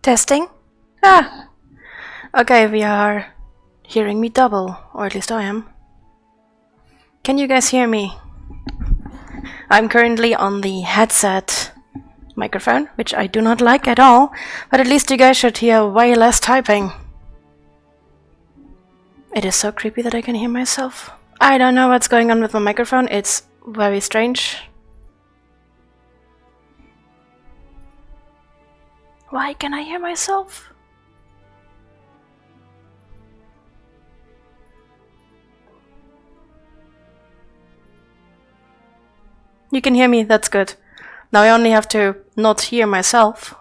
Testing? Ah! Okay, we are hearing me double, or at least I am. Can you guys hear me? I'm currently on the headset microphone, which I do not like at all, but at least you guys should hear way less typing. It is so creepy that I can hear myself. I don't know what's going on with my microphone, it's very strange. Why can I hear myself? You can hear me, that's good. Now I only have to not hear myself.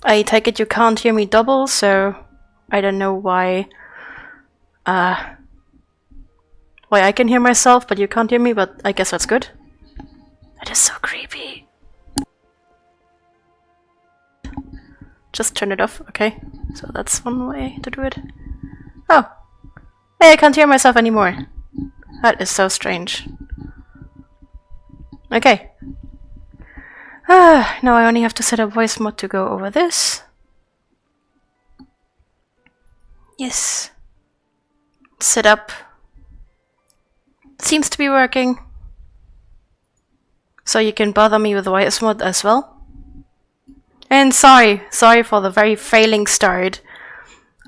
I take it you can't hear me double, so I don't know why I can hear myself, but you can't hear me, but I guess that's good. That is so creepy. Just turn it off, okay? So that's one way to do it. Oh! Hey, I can't hear myself anymore. That is so strange. Okay. Now I only have to set up voice mode to go over this. Yes. Setup. Seems to be working. So you can bother me with voice mode as well. And sorry for the very failing start.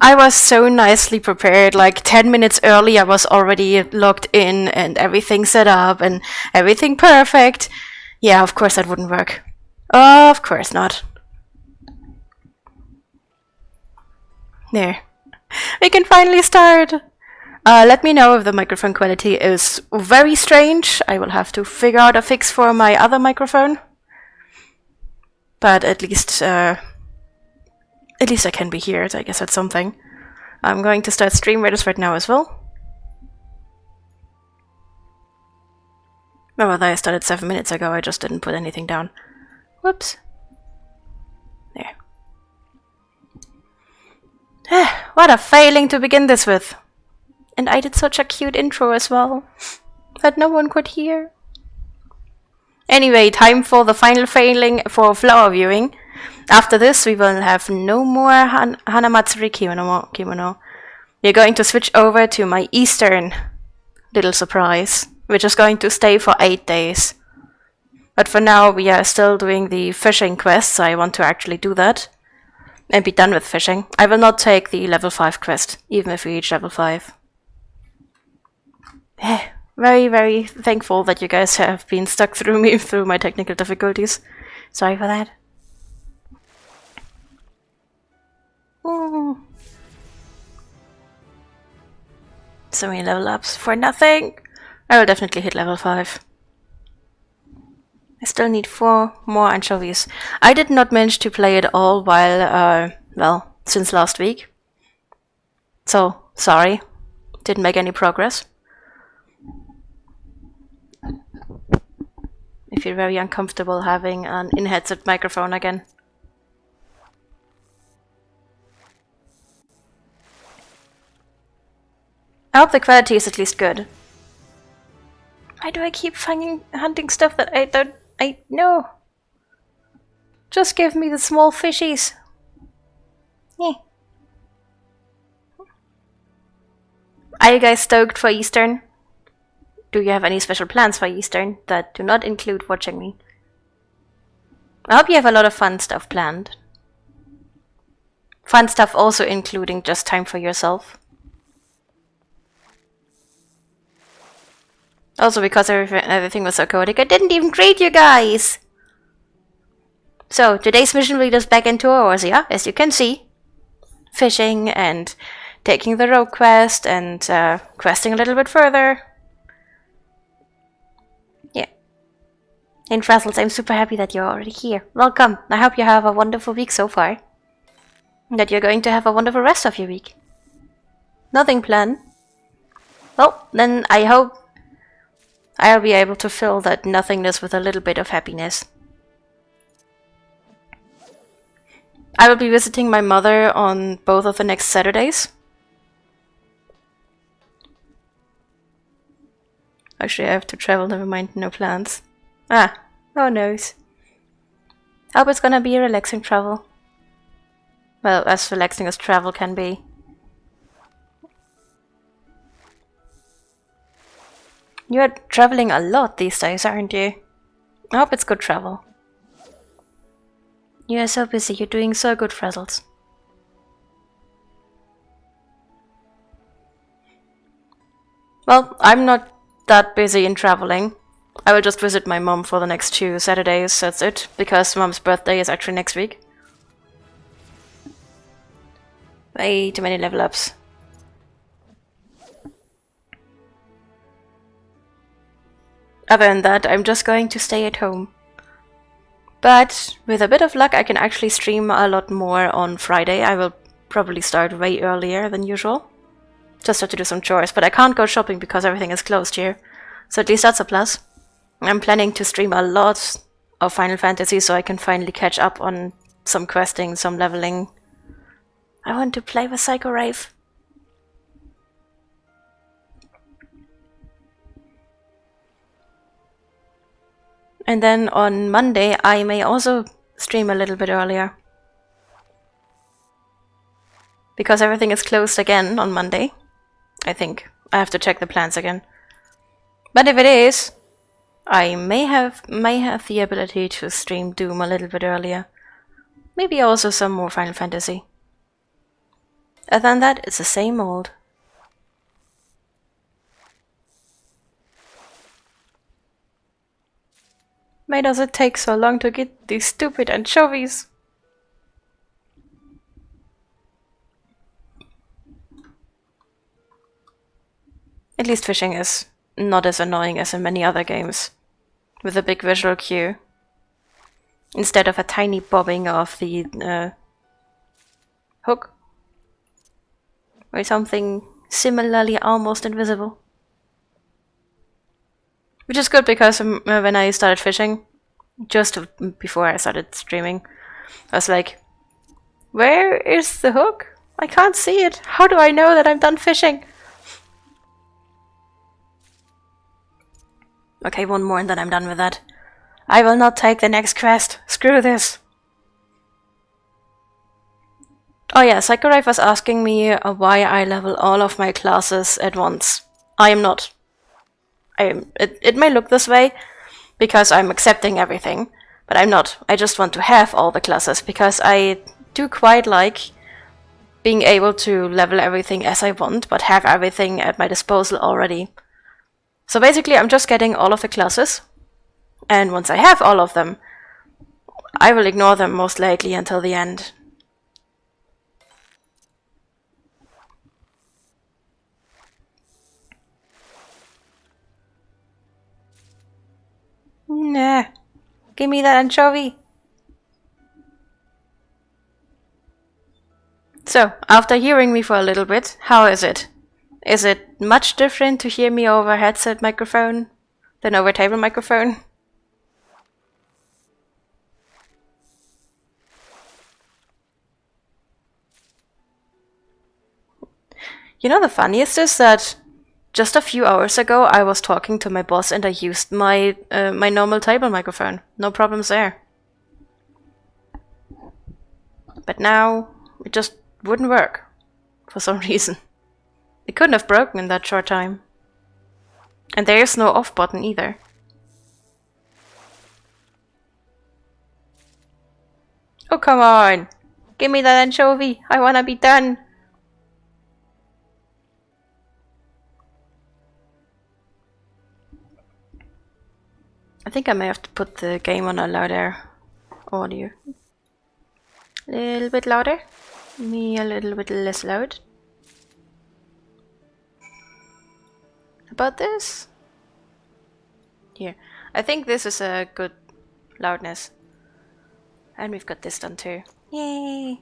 I was so nicely prepared, like 10 minutes early I was already logged in and everything set up and everything perfect. Yeah, of course that wouldn't work. Of course not. There. We can finally start! Let me know if the microphone quality is very strange. I will have to figure out a fix for my other microphone. But at least I can be heard. I guess that's something. I'm going to start stream raiders right now as well. Remember that I started 7 minutes ago, I just didn't put anything down. Whoops. There. What a failing to begin this with. And I did such a cute intro as well, that no one could hear. Anyway, time for the final failing for flower viewing. After this, we will have no more Hanamatsuri kimono. We're going to switch over to my Eastern little surprise, which is going to stay for 8 days. But for now, we are still doing the fishing quest, so I want to actually do that and be done with fishing. I will not take the level 5 quest, even if we reach level 5. Very, very thankful that you guys have been stuck through me through my technical difficulties. Sorry for that. So many level ups for nothing. I will definitely hit level 5. I still need 4 more anchovies. I did not manage to play it all while, well, since last week. So, sorry. Didn't make any progress. I feel very uncomfortable having an in-headset microphone again. I hope the quality is at least good. Why do I keep hunting stuff that I know? Just give me the small fishies. Yeah. Are you guys stoked for Eastern? Do you have any special plans for Eastern that do not include watching me? I hope you have a lot of fun stuff planned. Fun stuff also including just time for yourself. Also because everything was so chaotic, I didn't even greet you guys! So, today's mission lead us back into Oasia, as you can see. Fishing and taking the rogue quest and questing a little bit further. Yeah. And Frazzles, I'm super happy that you're already here. Welcome! I hope you have a wonderful week so far. And that you're going to have a wonderful rest of your week. Nothing planned. Well, then I hope I'll be able to fill that nothingness with a little bit of happiness. I will be visiting my mother on both of the next Saturdays. Actually, I have to travel, never mind, no plans. Ah, who knows. I hope it's gonna be a relaxing travel. Well, as relaxing as travel can be. You're traveling a lot these days, aren't you? I hope it's good travel. You are so busy, you're doing so good, Frazzles. Well, I'm not that busy in traveling. I will just visit my mom for the next 2 Saturdays, that's it, because mom's birthday is actually next week. Way too many level ups. Other than that, I'm just going to stay at home. But with a bit of luck, I can actually stream a lot more on Friday. I will probably start way earlier than usual. Just have to do some chores, but I can't go shopping because everything is closed here. So at least that's a plus. I'm planning to stream a lot of Final Fantasy so I can finally catch up on some questing, some leveling. I want to play with Psycho Rave. And then on Monday, I may also stream a little bit earlier. Because everything is closed again on Monday. I think. I have to check the plans again. But if it is, I may have the ability to stream Doom a little bit earlier. Maybe also some more Final Fantasy. Other than that, it's the same old. Why does it take so long to get these stupid anchovies? At least fishing is not as annoying as in many other games, with a big visual cue, instead of a tiny bobbing of the hook, or something similarly almost invisible. Which is good because when I started fishing, just before I started streaming, I was like, where is the hook? I can't see it. How do I know that I'm done fishing? Okay, one more and then I'm done with that. I will not take the next quest. Screw this. Oh yeah, Sakurai was asking me why I level all of my classes at once. I am not. It may look this way, because I'm accepting everything, but I'm not. I just want to have all the classes, because I do quite like being able to level everything as I want, but have everything at my disposal already. So basically, I'm just getting all of the classes, and once I have all of them, I will ignore them most likely until the end. Nah, give me that anchovy. So, after hearing me for a little bit, how is it? Is it much different to hear me over headset microphone than over table microphone? You know, the funniest is that just a few hours ago I was talking to my boss and I used my my normal table microphone. No problems there. But now it just wouldn't work for some reason. It couldn't have broken in that short time. And there is no off button either. Oh, come on! Give me that anchovy! I wanna be done! I think I may have to put the game on a louder audio. A little bit louder. Me a little bit less loud. About this? Here. I think this is a good loudness. And we've got this done too. Yay!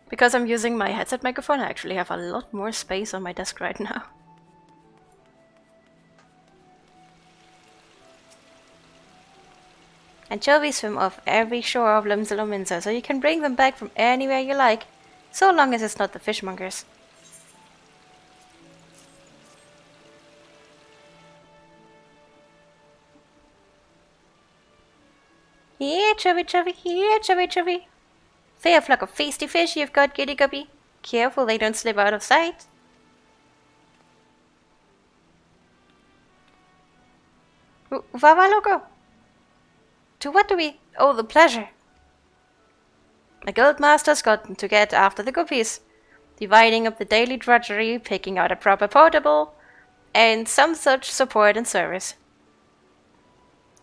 Because I'm using my headset microphone, I actually have a lot more space on my desk right now. Anchovies swim off every shore of Limsa, so you can bring them back from anywhere you like, so long as it's not the fishmongers. Here, chubby, chubby, here, chubby, chubby. Fair flock of feisty fish you've got, giddy guppy. Careful they don't slip out of sight. Vava loco. To what do we owe the pleasure? The guildmaster's got to get after the guppies, dividing up the daily drudgery, picking out a proper potable, and some such support and service.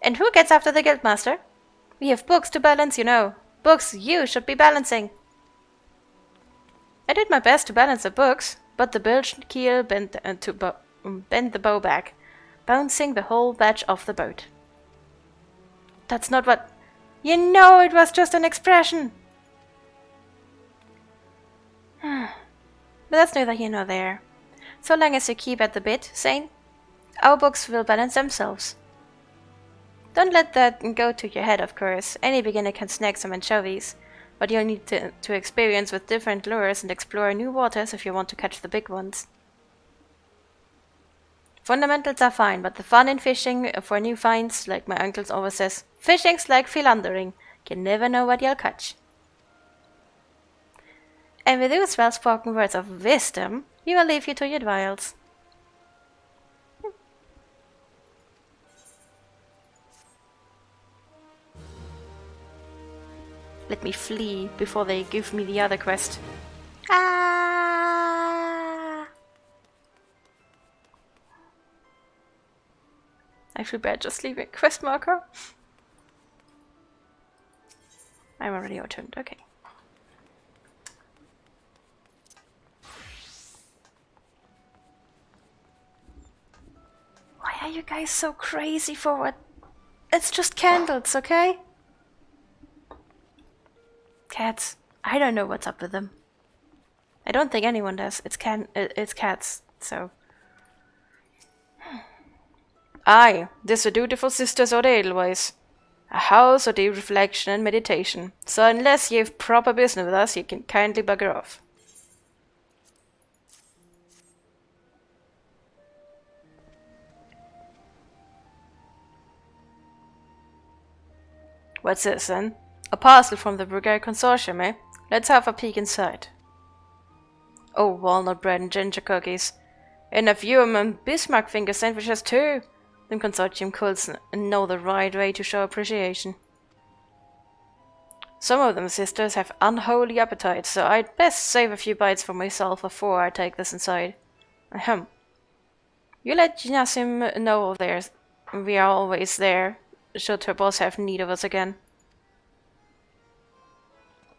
And who gets after the guildmaster? We have books to balance, you know. Books you should be balancing. I did my best to balance the books, but the bilge keel bent the bow back, bouncing the whole batch off the boat. That's not what... You know it was just an expression! But that's neither here nor there. So long as you keep at the bit, Saint, our books will balance themselves. Don't let that go to your head, of course. Any beginner can snag some anchovies, but you'll need to experience with different lures and explore new waters if you want to catch the big ones. Fundamentals are fine, but the fun in fishing for new finds, like my uncle always says, fishing's like philandering. You never know what you'll catch. And with those well-spoken words of wisdom, we will leave you to your trials. Let me flee before they give me the other quest. Ah! I feel bad just leaving quest marker. I'm already auto-tuned, okay. Why are you guys so crazy for what? It's just candles, okay? Cats. I don't know what's up with them. I don't think anyone does. It's cats, so... Aye, this the dutiful sisters of the Edelweiss. A house of deep reflection and meditation. So unless you've proper business with us, you can kindly bugger off. What's this then? A parcel from the Brigade Consortium, eh? Let's have a peek inside. Oh, walnut bread and ginger cookies. And a few Bismarck finger sandwiches too. Them consortium cults know the right way to show appreciation. Some of them sisters have unholy appetites, so I'd best save a few bites for myself before I take this inside. Ahem. You let Jinasim know we are always there, should her boss have need of us again.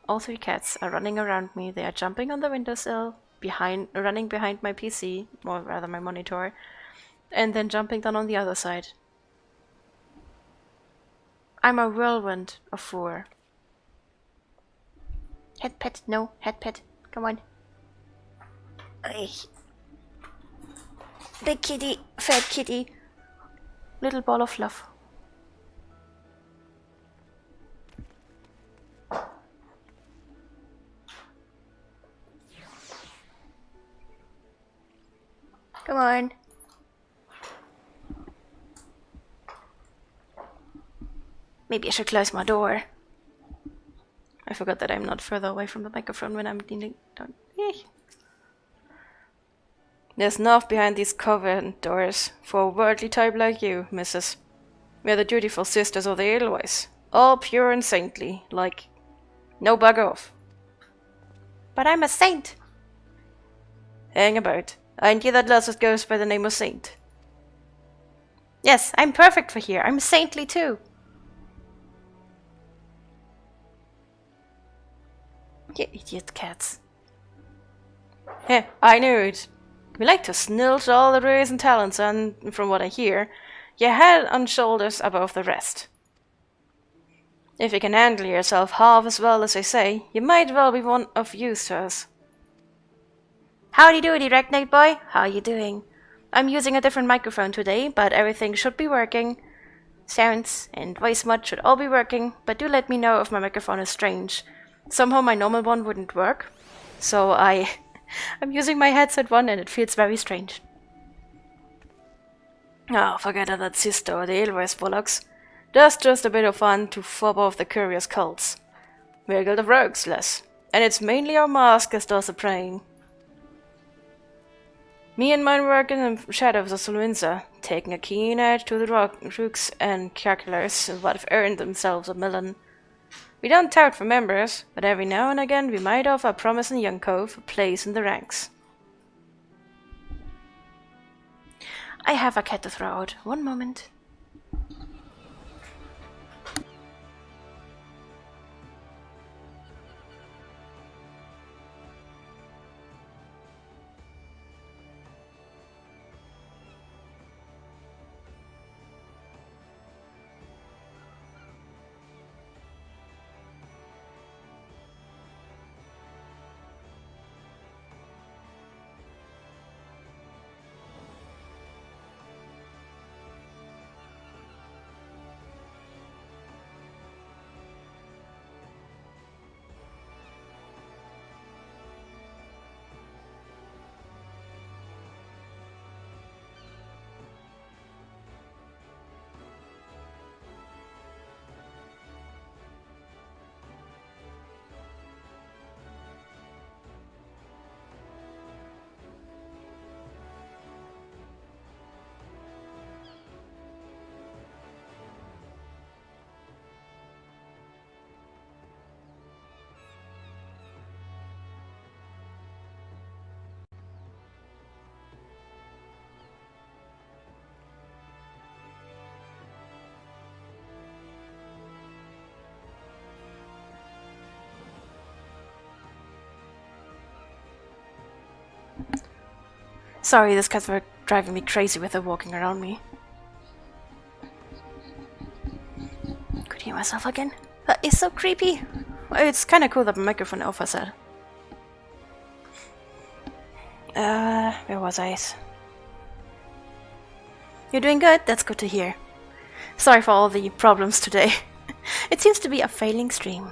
All three cats are running around me. They are jumping on the windowsill, running behind my PC, or rather my monitor, and then jumping down on the other side. I'm a whirlwind of 4. Head pet, no, head pet, come on. Ay. Big kitty, fat kitty, little ball of fluff. Come on. Maybe I should close my door. I forgot that I'm not further away from the microphone when I'm leaning down. There's enough behind these covert doors for a worldly type like you, missus. We're the dutiful sisters of the Edelweiss. All pure and saintly, like... No bugger off. But I'm a saint. Hang about. Ain't you that last goes by the name of Saint? Yes, I'm perfect for here. I'm saintly too. You idiot cats. Heh, I knew it. We like to snilch all the rays and talents, and from what I hear, you're head and shoulders above the rest. If you can handle yourself half as well as I say, you might well be one of use to us. Howdy doody, Ragnate boy. How you doing? I'm using a different microphone today, but everything should be working. Sounds and voice mod should all be working, but do let me know if my microphone is strange. Somehow my normal one wouldn't work, so I'm using my headset one and it feels very strange. Oh, forget that sister or the Edelweiss bollocks. That's just a bit of fun to fob off the curious cults. We're a guild of rogues, less, and it's mainly our mask as does the praying. Me and mine work in the shadows of Solwinza, taking a keen edge to the rooks and calculars what have earned themselves a million. We don't tout for members, but every now and again we might offer a promising young cove a place in the ranks. I have a cat to throw out. One moment. Sorry, these cats were driving me crazy with her walking around me. Could hear myself again. That is so creepy. It's kinda cool that my microphone offers that. Where was I? You're doing good? That's good to hear. Sorry for all the problems today. It seems to be a failing stream.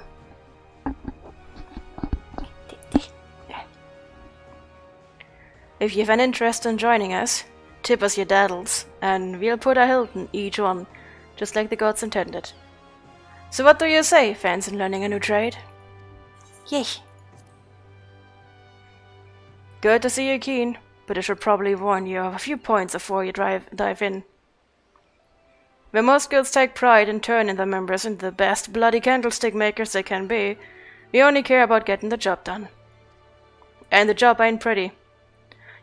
If you have an interest in joining us, tip us your daddles, and we'll put a hilt in each one, just like the gods intended. So what do you say, fans in learning a new trade? Yay! Good to see you keen, but I should probably warn you of a few points before you dive in. Where most guilds take pride in turning their members into the best bloody candlestick makers they can be, we only care about getting the job done. And the job ain't pretty.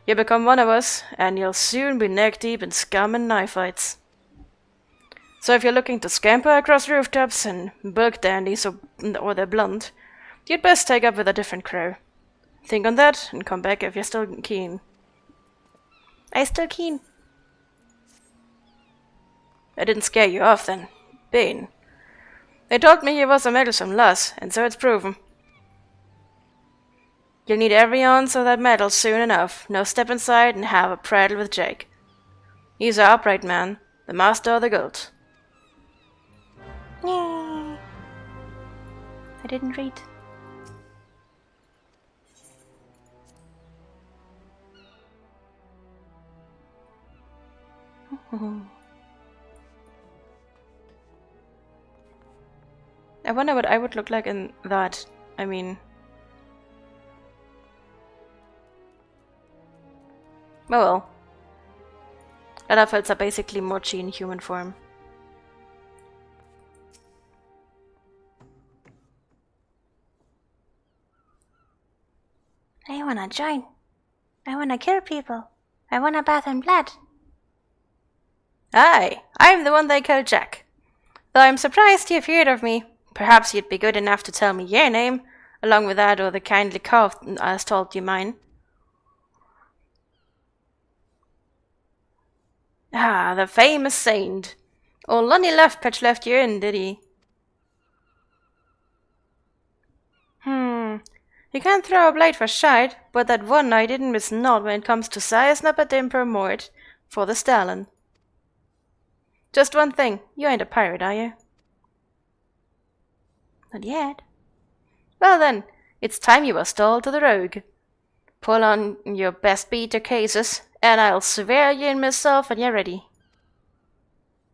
You become one of us, and you'll soon be neck-deep in scum and knife fights. So if you're looking to scamper across rooftops and bulk dandies or they're blunt, you'd best take up with a different crew. Think on that, and come back if you're still keen. I still keen. I didn't scare you off then. Bane. They told me you was a meddlesome lass, and so it's proven. You'll need every ounce of that metal soon enough. Now step inside and have a prattle with Jake. He's our upright man, the master of the guild. I didn't read. I wonder what I would look like in that. I mean... Oh well. Lalafells are basically mochi in human form. I wanna join. I wanna kill people. I wanna bath in blood. Aye, I'm the one they call Jack. Though I'm surprised you've heard of me. Perhaps you'd be good enough to tell me your name, along with that or the kindly cough as told you mine. Ah, the famous saint. Old Lonnie Leftpatch left you in, did he? You can't throw a blade for shite, but that one I didn't miss not when it comes to sizing up a dimper mort for the stallion. Just one thing, you ain't a pirate, are you? Not yet. Well then, it's time you were stalled to the rogue. Pull on your best beater cases, and I'll swear you in myself when you're ready.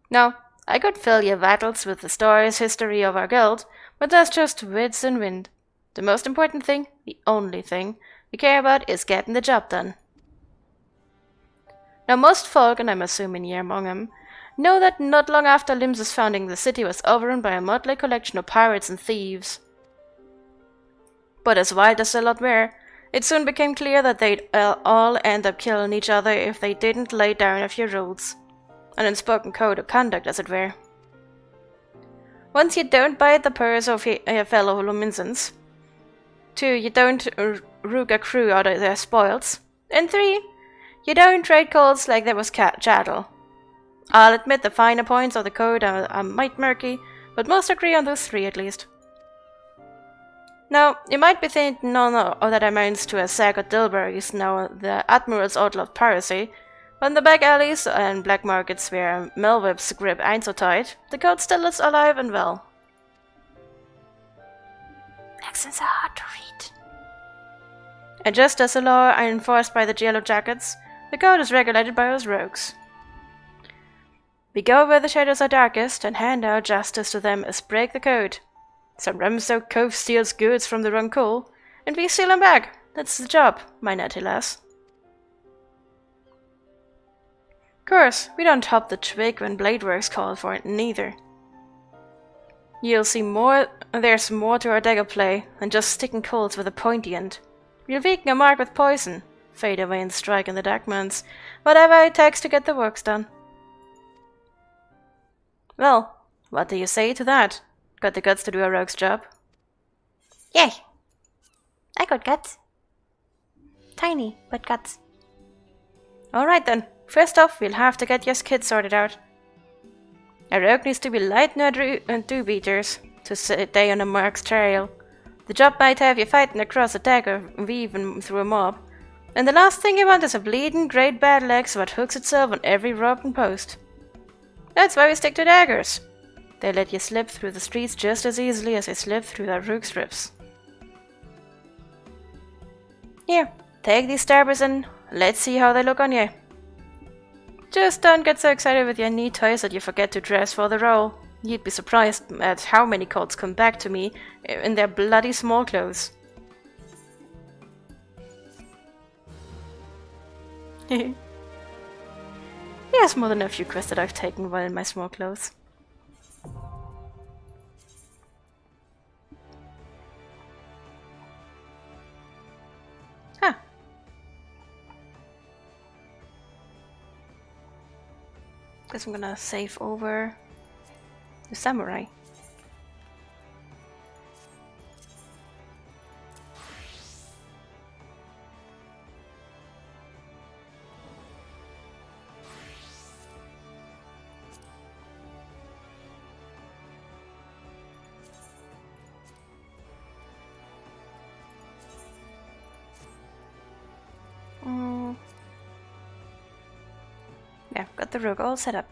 No, I could fill your battles with the stories, history of our guild, but that's just wits and wind. The most important thing, the only thing, we care about is getting the job done. Now most folk, and I'm assuming you're among them, know that not long after Limsa's founding, the city was overrun by a motley collection of pirates and thieves. But as wild as the lot were, it soon became clear that they'd all end up killing each other if they didn't lay down a few rules. An unspoken code of conduct, as it were. Once, you don't bite the purse of your fellow Luminsons. 2, you don't rook a crew out of their spoils. And 3, you don't trade coals like there was chattel. I'll admit the finer points of the code are a mite murky, but most agree on those 3 at least. Now, you might be thinking none of that amounts to a sack of Dilberries, now the Admiral's outlawed piracy, but in the back alleys and black markets where Melweb's grip ain't so tight, the code still is alive and well. Accents are hard to read. And just as the law are enforced by the Yellow Jackets, the code is regulated by us rogues. We go where the shadows are darkest and hand out justice to them as break the code. Some rum-soaked cove steals goods from the wrong coal, and we steal 'em back. That's the job, my natty lass. Course, we don't hop the twig when Bladeworks call for it, neither. You'll see there's more to our dagger play than just sticking coals with a pointy end. We'll weaken a mark with poison, fade away and strike in the dark months, whatever it takes to get the works done. Well, what do you say to that? Got the guts to do a rogue's job? Yay! I got guts. Tiny, but guts. Alright then, first off, we'll have to get your kids sorted out. A rogue needs to be light and do-beaters to stay on a mark's trail. The job might have you fighting across a dagger, weaving through a mob. And the last thing you want is a bleeding, great bad leg what hooks itself on every rope and post. That's why we stick to daggers. They let you slip through the streets just as easily as they slip through their rook strips. Here, take these starbers and let's see how they look on you. Just don't get so excited with your neat toys that you forget to dress for the role. You'd be surprised at how many colts come back to me in their bloody small clothes. Yes, more than a few quests that I've taken while in my small clothes. Huh. Guess I'm gonna save over the samurai. Yeah, got the rogue all set up.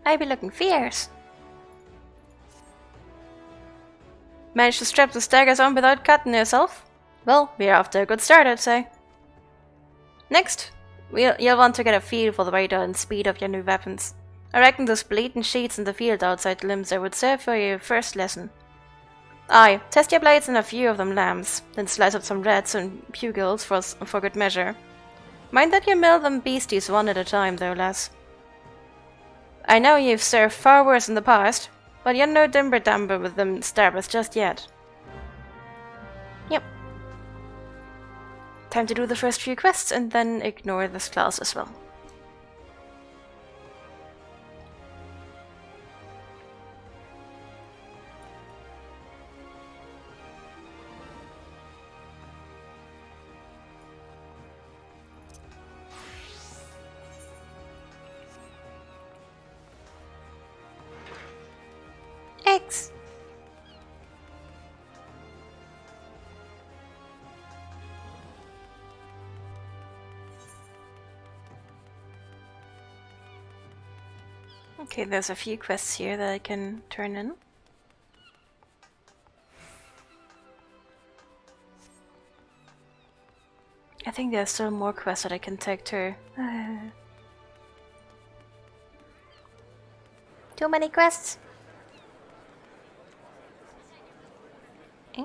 I be looking fierce. Managed to strap the staggers on without cutting yourself? Well, we're off to a good start, I'd say. Next, you'll want to get a feel for the weight and speed of your new weapons. I reckon those bleeding sheets in the field outside Limsa would serve for your first lesson. Aye, test your blades in a few of them lambs, then slice up some reds and pugils for good measure. Mind that you mill them beasties one at a time, though, lass. I know you've served far worse in the past, but you're no dimber-damber with them starbers just yet. Yep. Time to do the first few quests and then ignore this class as well. Eggs! Okay, there's a few quests here that I can turn in. I think there's still more quests that I can take too. Too many quests? Eh?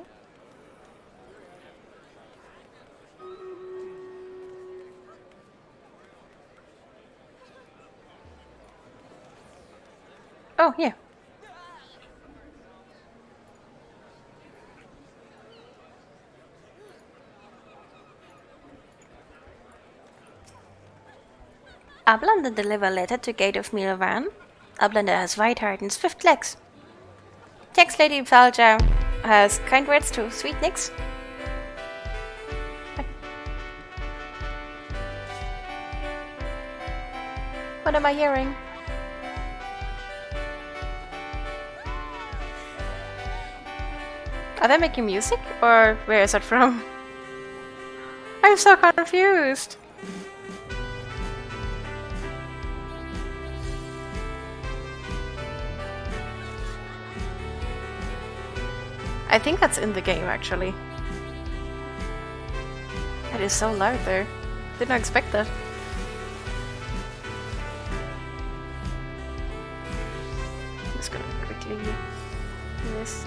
Oh, yeah. Ablander deliver letter to Gate of Milvan. Ablander has white heart and swift legs. Text Lady Falja has kind words to Sweet Nix. What am I hearing? Are they making music? Or where is that from? I'm so confused. I think that's in the game actually. That is so loud there. Did not expect that. I'm just gonna quickly do this.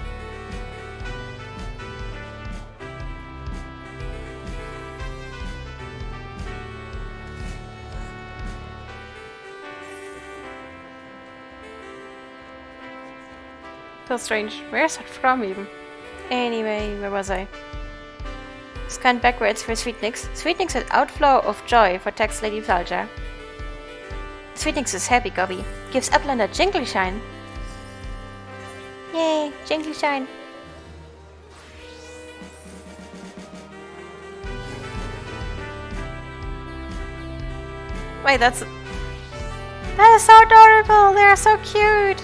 So strange. Where is that from even? Anyway, where was I? Scan backwards for Sweetnix. Sweetnix is outflow of joy for Text Lady Falja. Sweetnix is happy gobby. Gives Upland a jingly shine. Yay, jingly shine. Wait, that is so adorable. They are so cute.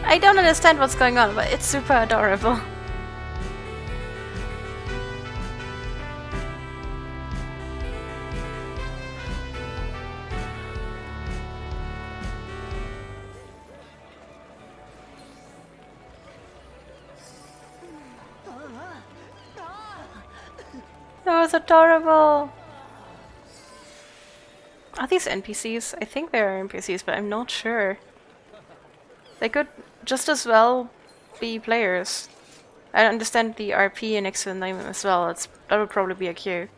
I don't understand what's going on, but it's super adorable. That was adorable. Are these NPCs? I think they are NPCs, but I'm not sure. They could just as well be players. I understand the RP next to the name as well. That would probably be a queue.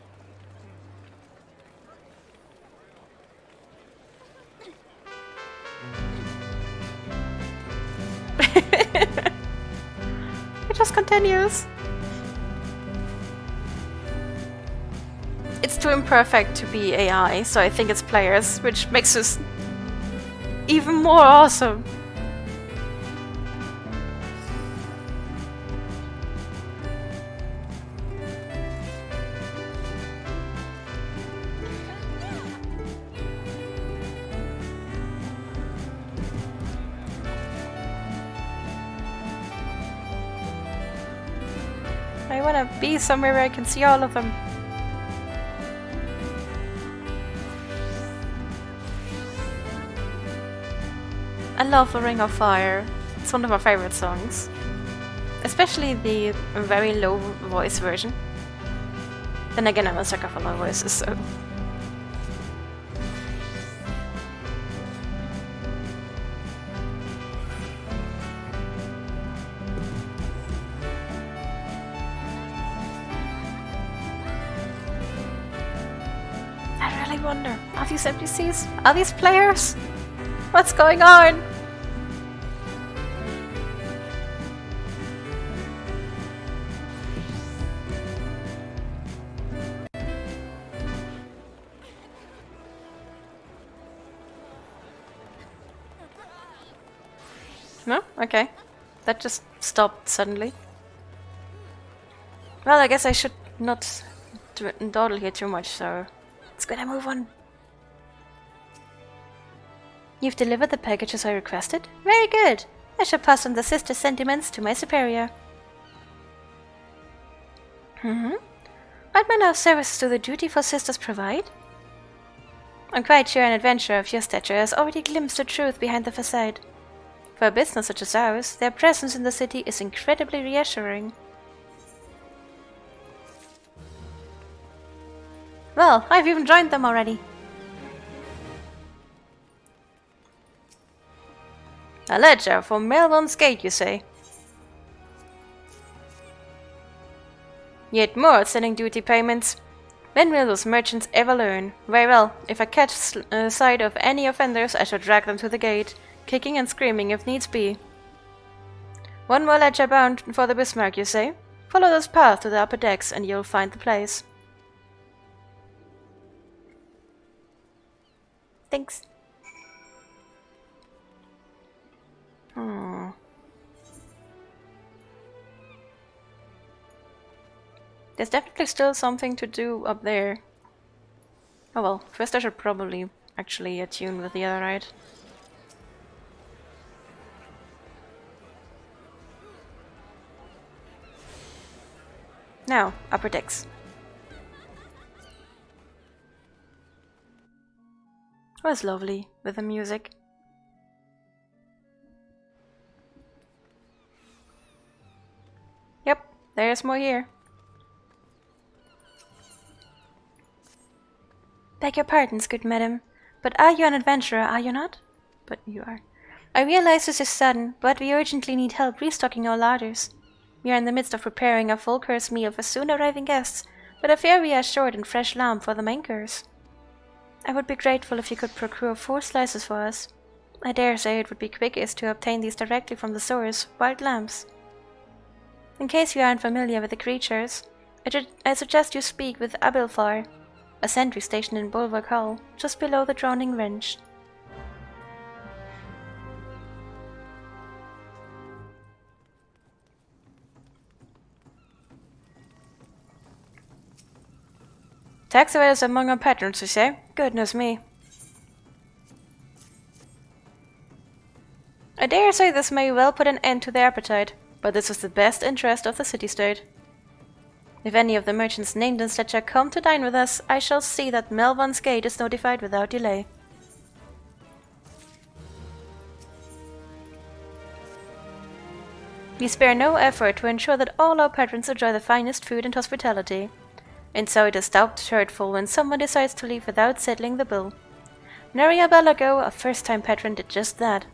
It just continues. It's too imperfect to be AI, so I think it's players, which makes this even more awesome. I wanna be somewhere where I can see all of them. I love The Ring of Fire. It's one of my favorite songs. Especially the very low voice version. Then again, I'm a sucker for low voices, so... I really wonder, are these NPCs? Are these players? What's going on? No? Okay. That just stopped suddenly. Well, I guess I should not dawdle here too much, so... Let's go and move on. You've delivered the packages I requested? Very good. I shall pass on the sister's sentiments to my superior. What manner of services do the dutiful sisters provide? I'm quite sure an adventurer of your stature has already glimpsed the truth behind the facade. For a business such as ours, their presence in the city is incredibly reassuring. Well, I've even joined them already. A ledger for Melbourne's Gate, you say? Yet more outstanding duty payments. When will those merchants ever learn? Very well, if I catch sight of any offenders, I shall drag them to the gate, kicking and screaming if needs be. One more ledger bound for the Bismarck, you say? Follow this path to the upper decks and you'll find the place. Thanks. There's definitely still something to do up there. Oh well, first I should probably actually attune with the other ride. Now, upper decks. It was lovely with the music. Yep, there's more here. Beg your pardons, good madam, but are you an adventurer, are you not? But you are. I realize this is sudden, but we urgently need help restocking our larders. We are in the midst of preparing a full course meal for soon arriving guests, but I fear we are short in fresh lamb for the main course. I would be grateful if you could procure 4 slices for us. I dare say it would be quickest to obtain these directly from the source, wild lambs. In case you aren't familiar with the creatures, I suggest you speak with Abilfar, a sentry stationed in Bulwark Hall, just below the Drowning Wrench. Tax evaders among our patrons, you say? Goodness me. I dare say this may well put an end to their appetite, but this is the best interest of the city-state. If any of the merchants named in statute come to dine with us, I shall see that Melvan's Gate is notified without delay. We spare no effort to ensure that all our patrons enjoy the finest food and hospitality, and so it is doubtless hurtful when someone decides to leave without settling the bill. Naria Balago, a first-time patron, did just that.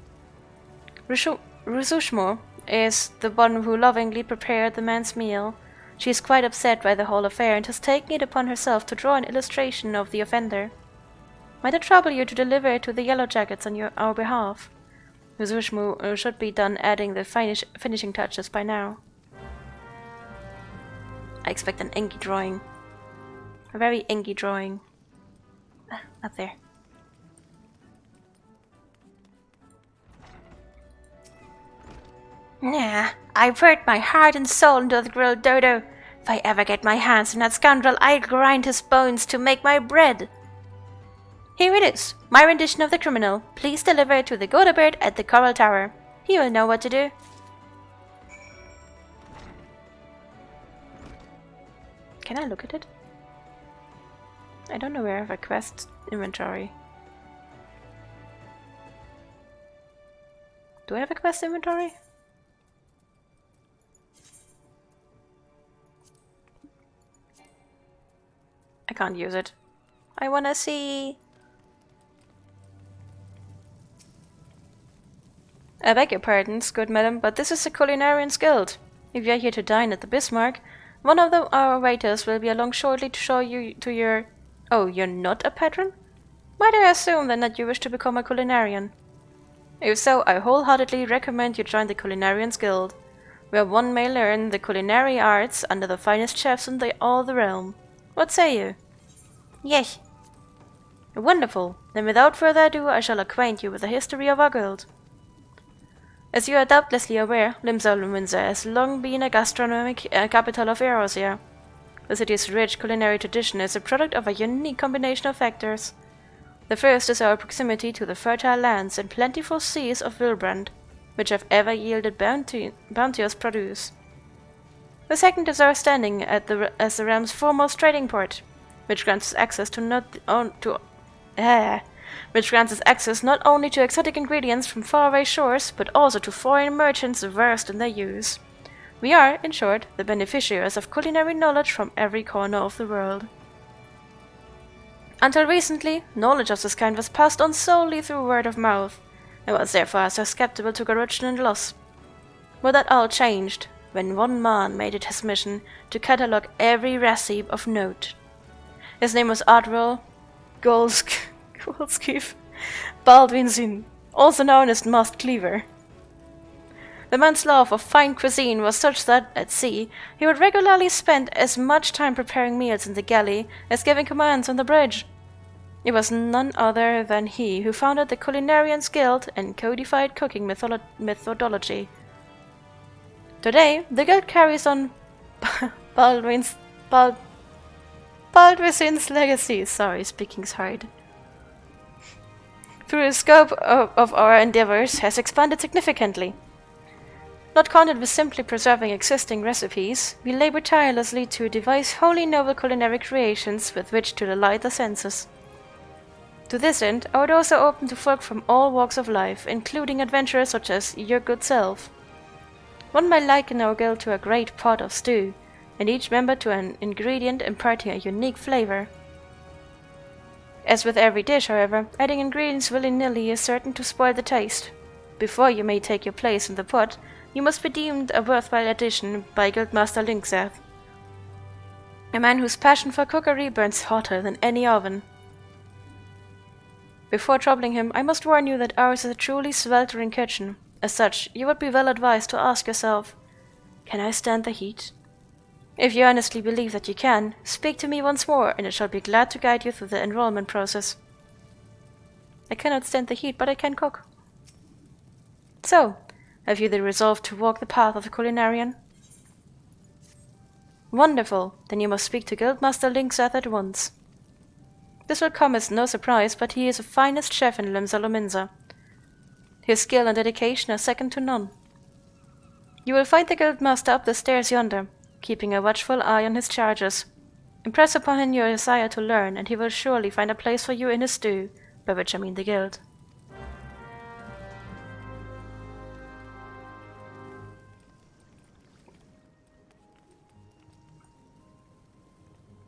Ruzushmo is the one who lovingly prepared the man's meal. She is quite upset by the whole affair and has taken it upon herself to draw an illustration of the offender. Might it trouble you to deliver it to the Yellow Jackets on our behalf? Ruzushmo should be done adding the finishing touches by now. I expect an inky drawing. A very inky drawing. Up there. Nah, I've poured my heart and soul into the grilled dodo. If I ever get my hands on that scoundrel, I'll grind his bones to make my bread. Here it is, my rendition of the criminal. Please deliver it to the Godabird at the Coral Tower. He will know what to do. Can I look at it? I don't know where I have a quest inventory. Do I have a quest inventory? I can't use it. I wanna see... I beg your pardons, good madam, but this is a culinarian's guild. If you are here to dine at the Bismarck, one of our waiters will be along shortly to show you to your... Oh, you're not a patron? Might I assume then that you wish to become a culinarian? If so, I wholeheartedly recommend you join the Culinarians Guild, where one may learn the culinary arts under the finest chefs in all the realm. What say you? Yes. Wonderful. Then without further ado, I shall acquaint you with the history of our guild. As you are doubtlessly aware, Limsa has long been a gastronomic capital of Eorzea. The city's rich culinary tradition is a product of a unique combination of factors. The first is our proximity to the fertile lands and plentiful seas of Wilbrand, which have ever yielded bounteous produce. The second is our standing as the realm's foremost trading port, which grants us access not only to exotic ingredients from faraway shores, but also to foreign merchants versed in their use. We are, in short, the beneficiaries of culinary knowledge from every corner of the world. Until recently, knowledge of this kind was passed on solely through word of mouth, and was therefore susceptible to corruption and loss. But that all changed when one man made it his mission to catalogue every recipe of note. His name was Admiral Golskiv Baldwinson, also known as Masked Cleaver. The man's love of fine cuisine was such that, at sea, he would regularly spend as much time preparing meals in the galley as giving commands on the bridge. It was none other than he who founded the Culinarians Guild and codified cooking methodology. Today, the guild carries on Baldwin's legacy. Sorry, speaking's hard. Through the scope of our endeavors has expanded significantly. Not content with simply preserving existing recipes, we labor tirelessly to devise wholly novel culinary creations with which to delight the senses. To this end, our doors are open to folk from all walks of life, including adventurers such as your good self. One might liken our guild to a great pot of stew, and each member to an ingredient imparting a unique flavor. As with every dish, however, adding ingredients willy-nilly is certain to spoil the taste. Before you may take your place in the pot, you must be deemed a worthwhile addition by Guildmaster Linkseth, a man whose passion for cookery burns hotter than any oven. Before troubling him, I must warn you that ours is a truly sweltering kitchen. As such, you would be well advised to ask yourself, can I stand the heat? If you honestly believe that you can, speak to me once more, and I shall be glad to guide you through the enrollment process. I cannot stand the heat, but I can cook. So, have you the resolve to walk the path of the culinarian? Wonderful! Then you must speak to Guildmaster Linkseth at once. This will come as no surprise, but he is the finest chef in Limsa. His skill and dedication are second to none. You will find the Guildmaster up the stairs yonder, keeping a watchful eye on his charges. Impress upon him your desire to learn, and he will surely find a place for you in his stew, by which I mean the guild.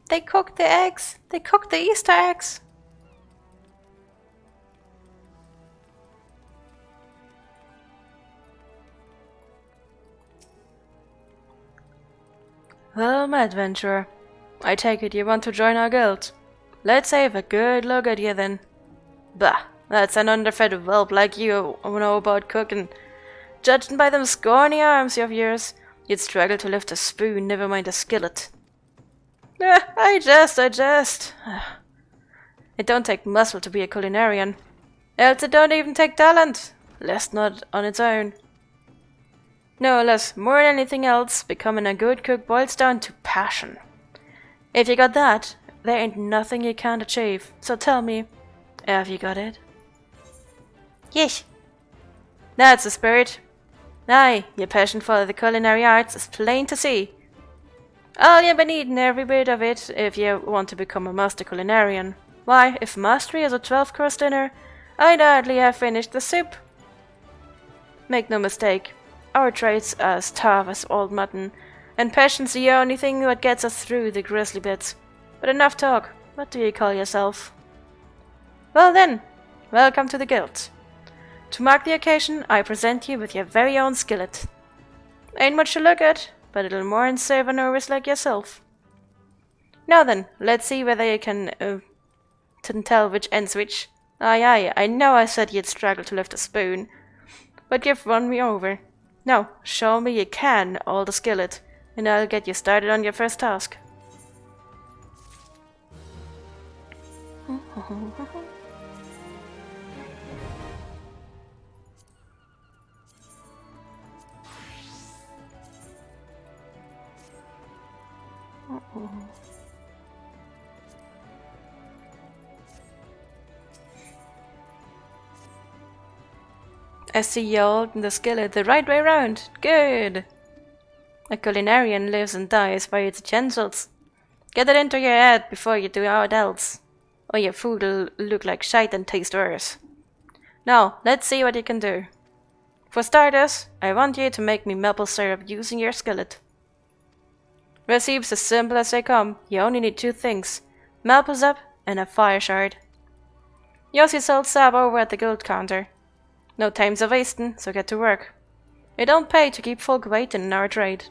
They cooked the eggs! They cooked the Easter eggs! Well, my adventurer, I take it you want to join our guild. Let's have a good look at you then. Bah, that's an underfed whelp like you who know about cooking. Judging by them scrawny arms of yours, you'd struggle to lift a spoon, never mind a skillet. I jest. It don't take muscle to be a culinarian. Else it don't even take talent, lest not on its own. No, alas, more than anything else, becoming a good cook boils down to passion. If you got that, there ain't nothing you can't achieve. So tell me, have you got it? Yes. That's the spirit. Aye, your passion for the culinary arts is plain to see. All you've been eating every bit of it if you want to become a master culinarian. Why, if mastery is a 12-course dinner, I'd hardly have finished the soup. Make no mistake, our traits are as tough as old mutton, and passion's the only thing that gets us through the grisly bits. But enough talk, what do you call yourself? Well then, welcome to the guild. To mark the occasion, I present you with your very own skillet. Ain't much to look at, but a little more and serve a novice like yourself. Now then, let's see whether you can tell which ends which. Aye, I know I said you'd struggle to lift a spoon, but you've run me over. Now, show me you can all the skillet, and I'll get you started on your first task. I see you holding the skillet the right way round. Good. A culinarian lives and dies by its utensils. Get it into your head before you do aught else, or your food'll look like shite and taste worse. Now, let's see what you can do. For starters, I want you to make me maple syrup using your skillet. Recipe's as simple as they come. You only need 2 things: maple sap and a fire shard. Yossi sells sap over at the gold counter. No time's a wasting, so get to work. It don't pay to keep folk waiting in our trade.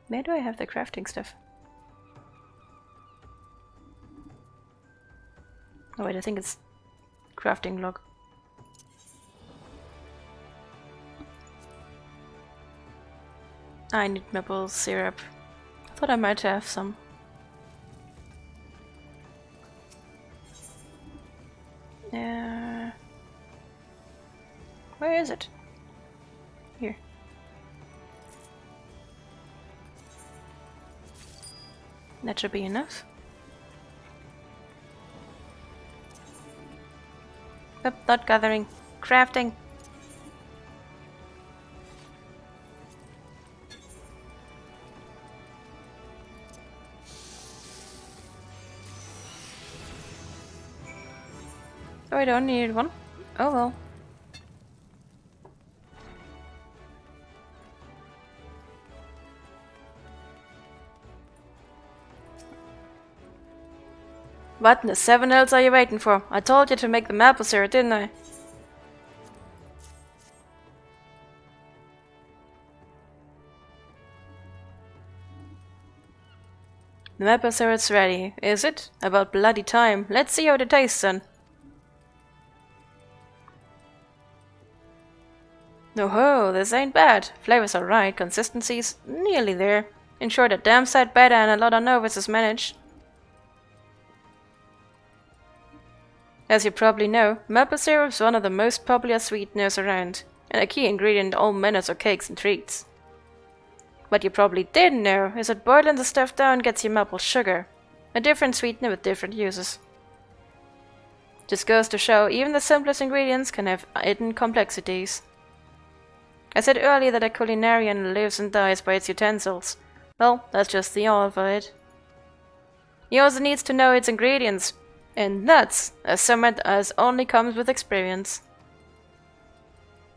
Where do I have the crafting stuff? Oh wait, I think it's crafting log. I need maple syrup. I thought I might have some. Where is it? Here. That should be enough. Yep, not gathering. Crafting. Oh, I don't need one. Oh well. What in the 7 else are you waiting for? I told you to make the maple syrup, didn't I? The maple syrup's ready, is it? About bloody time. Let's see how it tastes then. Oh-ho, this ain't bad. Flavor's alright, consistency's nearly there. In short, a damn sight better and a lot of novices managed. As you probably know, maple syrup's one of the most popular sweeteners around, and a key ingredient in all manners of cakes and treats. What you probably didn't know is that boiling the stuff down gets you maple sugar, a different sweetener with different uses. Just goes to show even the simplest ingredients can have hidden complexities. I said earlier that a culinarian lives and dies by its utensils. Well, that's just the all of it. He also needs to know its ingredients, and that's something as only comes with experience.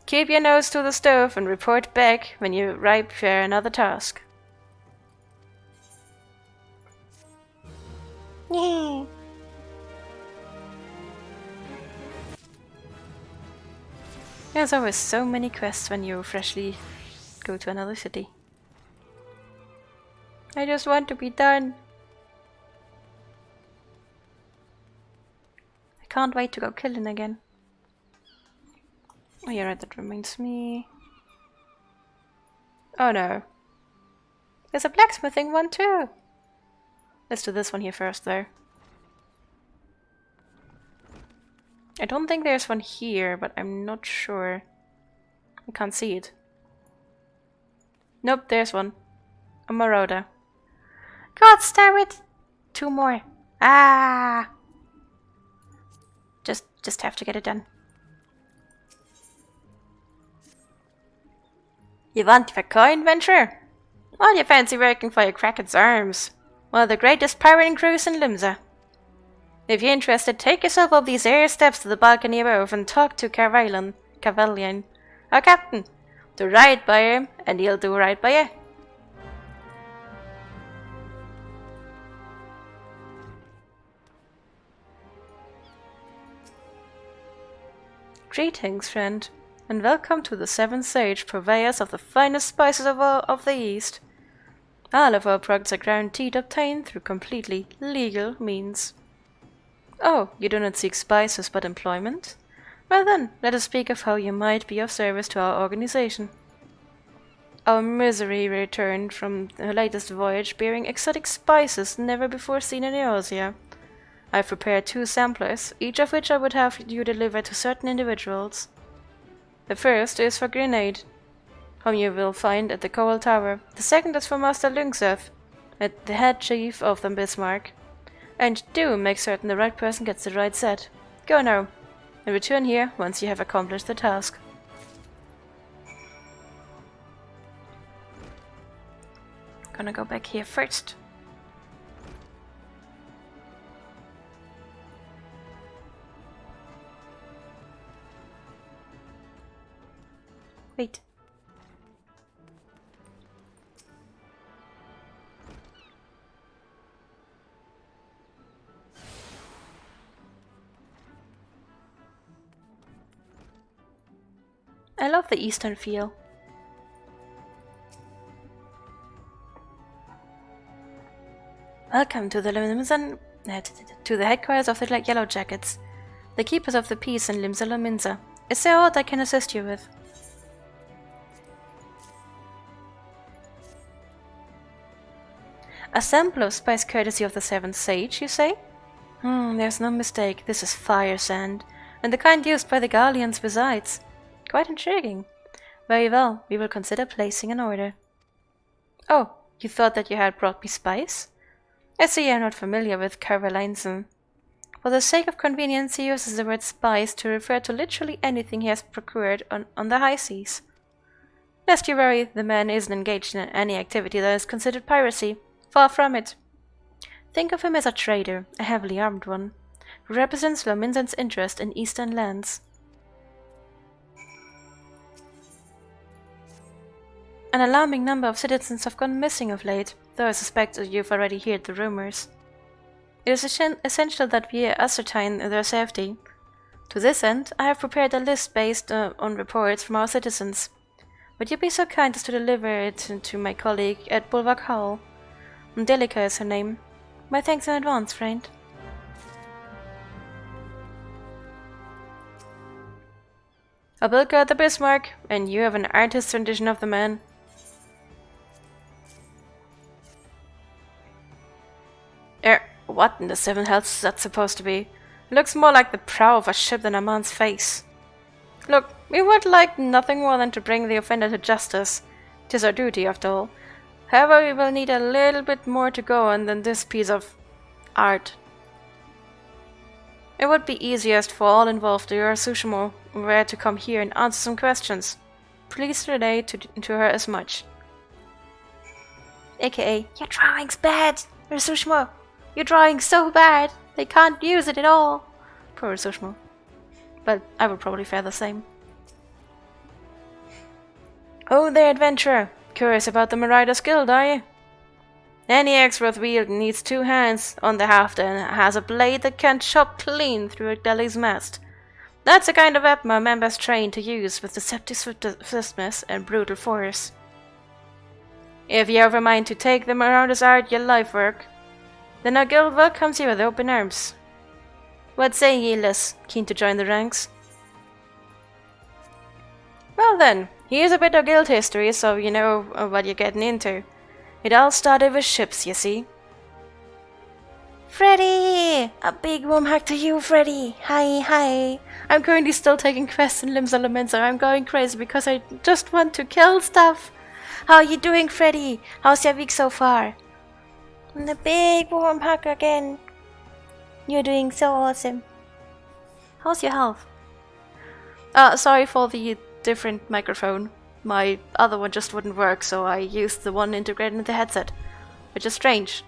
Keep your nose to the stove and report back when you ripe for another task. Yay! There's always so many quests when you freshly go to another city. I just want to be done. I can't wait to go killing again. Oh yeah, right, that reminds me. Oh no. There's a blacksmithing one too. Let's do this one here first though. I don't think there's one here, but I'm not sure. I can't see it. Nope, there's one. A marauder. God damn it! 2 more. Ah! Just have to get it done. You want the coin venture? Well, you fancy working for your Kraken's arms. One of the greatest pirating crews in Limsa. If you're interested, take yourself up these air steps to the balcony above and talk to Cavalian, our captain. Do right by him, and he'll do right by you. Greetings, friend, and welcome to the 7th Sage, purveyors of the finest spices of the East. All of our products are guaranteed obtained through completely legal means. Oh, you do not seek spices but employment? Well then, let us speak of how you might be of service to our organization. Our misery returned from her latest voyage bearing exotic spices never before seen in Eosia. I've prepared 2 samplers, each of which I would have you deliver to certain individuals. The first is for Grenade, whom you will find at the Coral Tower. The second is for Master Lungseth, at the head chief of the Bismarck. And do make certain the right person gets the right set. Go now, and return here once you have accomplished the task. Gonna go back here first. Wait. I love the Eastern feel. Welcome to the to the headquarters of the Yellow Jackets, the keepers of the peace in Limsa. Is there aught I can assist you with? A sample of spice courtesy of the Seventh Sage, you say? There's no mistake, this is fire sand, and the kind used by the Galleons besides. Quite intriguing. Very well, we will consider placing an order. Oh, you thought that you had brought me spice? I see you are not familiar with Carvalinson. For the sake of convenience, he uses the word spice to refer to literally anything he has procured on the high seas. Lest you worry, the man isn't engaged in any activity that is considered piracy. Far from it. Think of him as a trader, a heavily armed one, who represents Lominsan's interest in eastern lands. An alarming number of citizens have gone missing of late, though I suspect that you've already heard the rumors. It is essential that we ascertain their safety. To this end, I have prepared a list based on reports from our citizens. Would you be so kind as to deliver it to my colleague at Bulwark Hall? Delica is her name. My thanks in advance, friend. Abilka at the Bismarck, and you have an artist's rendition of the man. What in the seven hells is that supposed to be? It looks more like the prow of a ship than a man's face. Look, we would like nothing more than to bring the offender to justice. 'Tis our duty, after all. However, we will need a little bit more to go on than this piece of art. It would be easiest for all involved if your Sushimo were to come here and answer some questions. Please relay to her as much. AKA, your drawing's bad, Sushimo. Your drawing's so bad, they can't use it at all. Poor Sushimo. But I would probably fare the same. Oh there, adventurer. Curious about the Marauders Guild, are you? Any axe worth wielding needs two hands on the haft and has a blade that can chop clean through a galley's mast. That's the kind of weapon our members train to use with deceptive swiftness and brutal force. If you have a mind to take the Marauders' art your life work, then our guild welcomes you with open arms. What say ye, Liz? Keen to join the ranks? Well then, here's a bit of guild history so you know what you're getting into. It all started with ships, you see. Freddy! A big warm hug to you, Freddy! Hi! I'm currently still taking quests in Limsa. I'm going crazy because I just want to kill stuff. How are you doing, Freddy? How's your week so far? And a big warm hug again. You're doing so awesome. How's your health? Sorry for the different microphone. My other one just wouldn't work, so I used the one integrated in the headset, which is strange.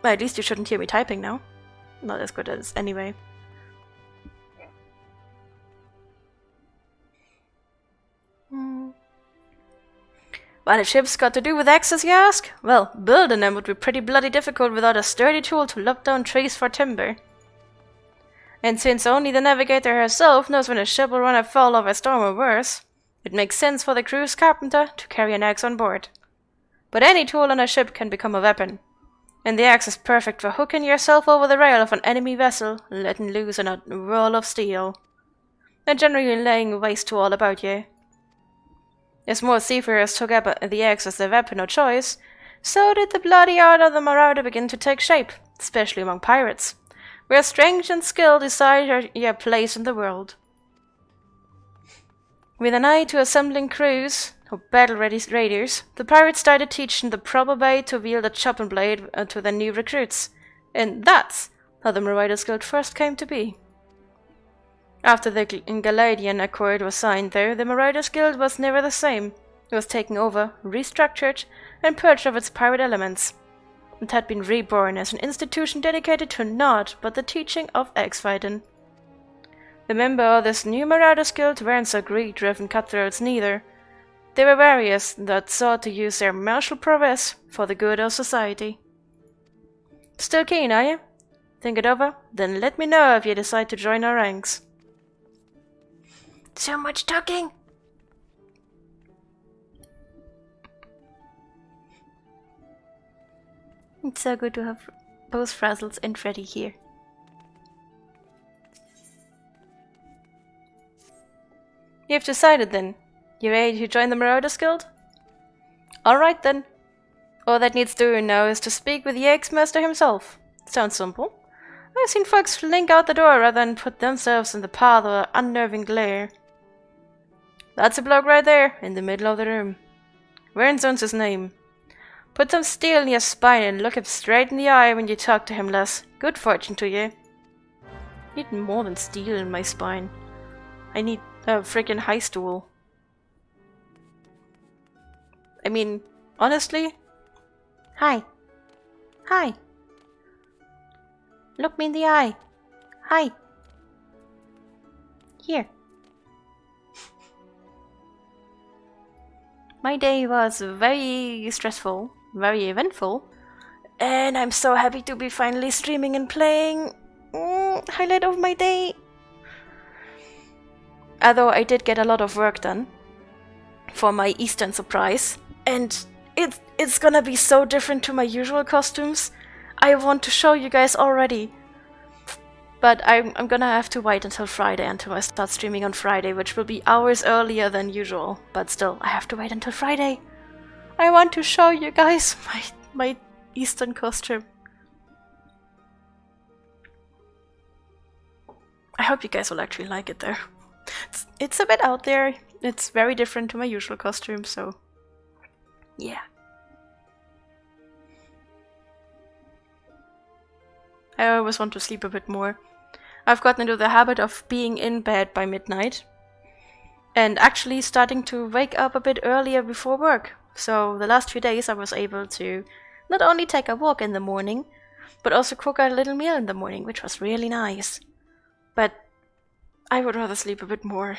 Well, at least you shouldn't hear me typing now. Not as good as anyway. What have ships got to do with axes, you ask? Well, building them would be pretty bloody difficult without a sturdy tool to lop down trees for timber. And since only the navigator herself knows when a ship will run afoul of a storm or worse, it makes sense for the crew's carpenter to carry an axe on board. But any tool on a ship can become a weapon, and the axe is perfect for hooking yourself over the rail of an enemy vessel and letting loose on a roll of steel, and generally laying waste to all about you. As more seafarers took up the axe as their weapon of choice, so did the bloody art of the marauder begin to take shape, especially among pirates, where strength and skill decide your place in the world. With an eye to assembling crews, battle-ready raiders, the pirates started teaching the proper way to wield a chopping blade to their new recruits. And that's how the Marauders Guild first came to be. After the Galadian Accord was signed, though, the Marauders Guild was never the same. It was taken over, restructured, and purged of its pirate elements. It had been reborn as an institution dedicated to naught but the teaching of axe-fighting. The members of this new Marauders Guild weren't so greed-driven cutthroats neither. They were warriors that sought to use their martial prowess for the good of society. Still keen, are you? Think it over? Then let me know if you decide to join our ranks. So much talking! It's so good to have both Frazzles and Freddy here. You've decided then? You're ready to join the Marauders Guild? Alright then. All that needs doing now is to speak with the Axe-Master himself. Sounds simple. I've seen folks slink out the door rather than put themselves in the path of an unnerving glare. That's a bloke right there, in the middle of the room. Wernzone's his name. Put some steel in your spine and look him straight in the eye when you talk to him, Les. Good fortune to you. Need more than steel in my spine. I need a freaking high stool. I mean, honestly? Hi. Hi. Look me in the eye. Hi. Here. My day was very stressful, very eventful, and I'm so happy to be finally streaming and playing. Highlight of my day. Although I did get a lot of work done for my Eastern surprise, and it's gonna be so different to my usual costumes. I want to show you guys already. But I'm gonna have to wait until Friday until I start streaming on Friday, which will be hours earlier than usual. But still, I have to wait until Friday. I want to show you guys my Eastern costume. I hope you guys will actually like it though. It's a bit out there. It's very different to my usual costume, so yeah. I always want to sleep a bit more. I've gotten into the habit of being in bed by midnight and actually starting to wake up a bit earlier before work. So the last few days I was able to not only take a walk in the morning, but also cook a little meal in the morning, which was really nice. But I would rather sleep a bit more.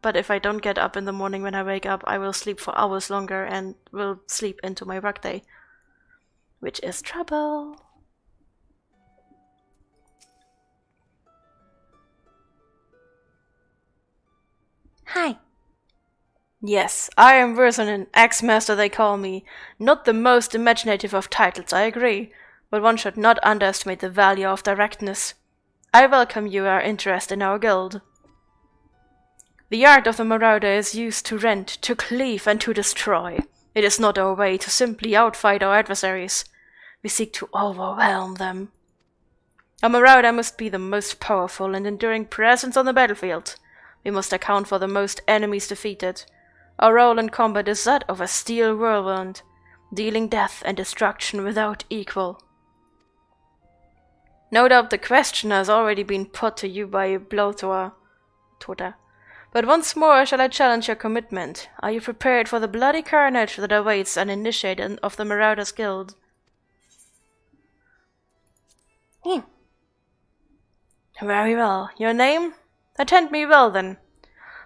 But if I don't get up in the morning when I wake up, I will sleep for hours longer and will sleep into my workday, which is trouble. Hi. Yes, I am Versonen, Axe-Master they call me. Not the most imaginative of titles, I agree, but one should not underestimate the value of directness. I welcome you are interested in our guild. The art of the marauder is used to rend, to cleave, and to destroy. It is not our way to simply outfight our adversaries. We seek to overwhelm them. A marauder must be the most powerful and enduring presence on the battlefield. We must account for the most enemies defeated. Our role in combat is that of a steel whirlwind, dealing death and destruction without equal. No doubt the question has already been put to you by Blotor, but once more shall I challenge your commitment. Are you prepared for the bloody carnage that awaits an initiate of the Marauders Guild? Very well. Your name? Attend me well, then.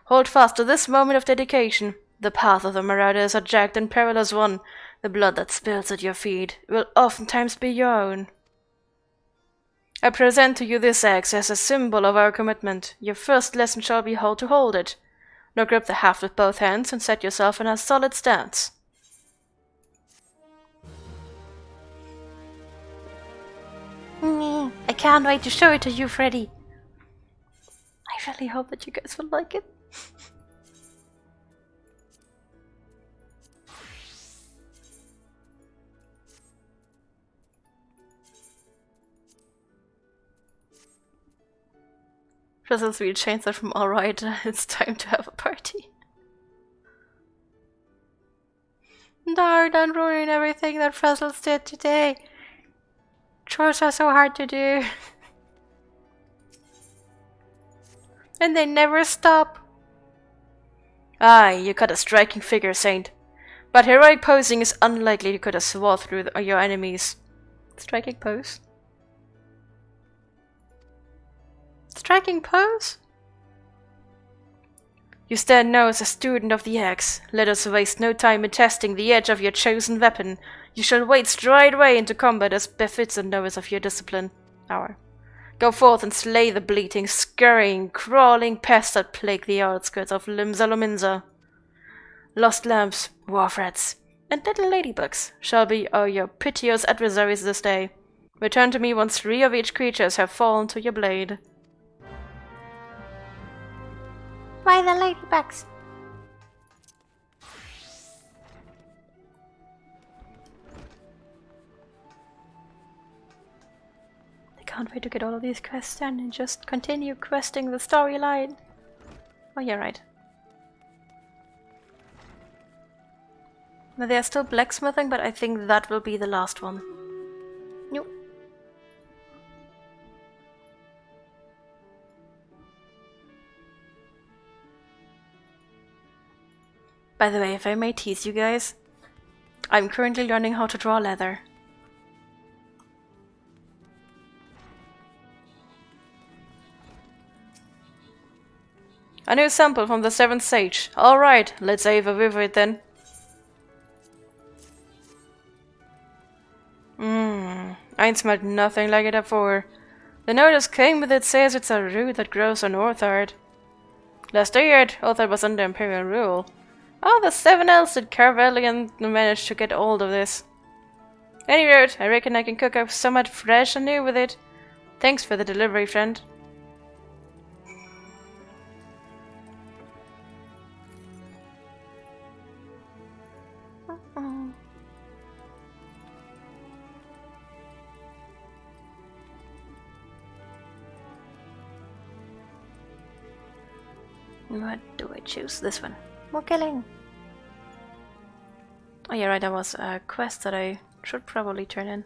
Hold fast to this moment of dedication. The path of the marauder is a jagged and perilous one. The blood that spills at your feet will oftentimes be your own. I present to you this axe as a symbol of our commitment. Your first lesson shall be how to hold it. Now grip the haft with both hands and set yourself in a solid stance. I can't wait to show it to you, Freddy. I really hope that you guys will like it. Just as we changed that from alright, it's time to have a party. No, don't ruin everything that Fuzzles did today. Chores are so hard to do. And they never stop. Aye, you got a striking figure, Saint. But heroic posing is unlikely to cut a swath through your enemies. Striking pose? Striking pose? You stand now as a student of the axe. Let us waste no time in testing the edge of your chosen weapon. You shall wade straightway into combat as befits a novice of your discipline. Go forth and slay the bleating, scurrying, crawling pests that plague the outskirts of Limsa. Lost lambs, wharf rats, and little ladybugs shall be your piteous adversaries this day. Return to me once 3 of each creatures have fallen to your blade. Why the ladybugs? I can't wait to get all of these quests done and just continue questing the storyline. Oh, yeah, right. Now, they are still blacksmithing, but I think that will be the last one. Nope. By the way, if I may tease you guys, I'm currently learning how to draw leather. A new sample from the 7th stage. Alright, let's have a with it then. I ain't smelled nothing like it before. The notice came with it says it's a root that grows on Orthard. Last I heard, Orthard was under Imperial rule. Oh, the 7 elves did Carvelian managed to get hold of this. Any road, I reckon I can cook up somewhat fresh and new with it. Thanks for the delivery, friend. What do I choose? This one. More killing. Oh yeah, right, that was a quest that I should probably turn in.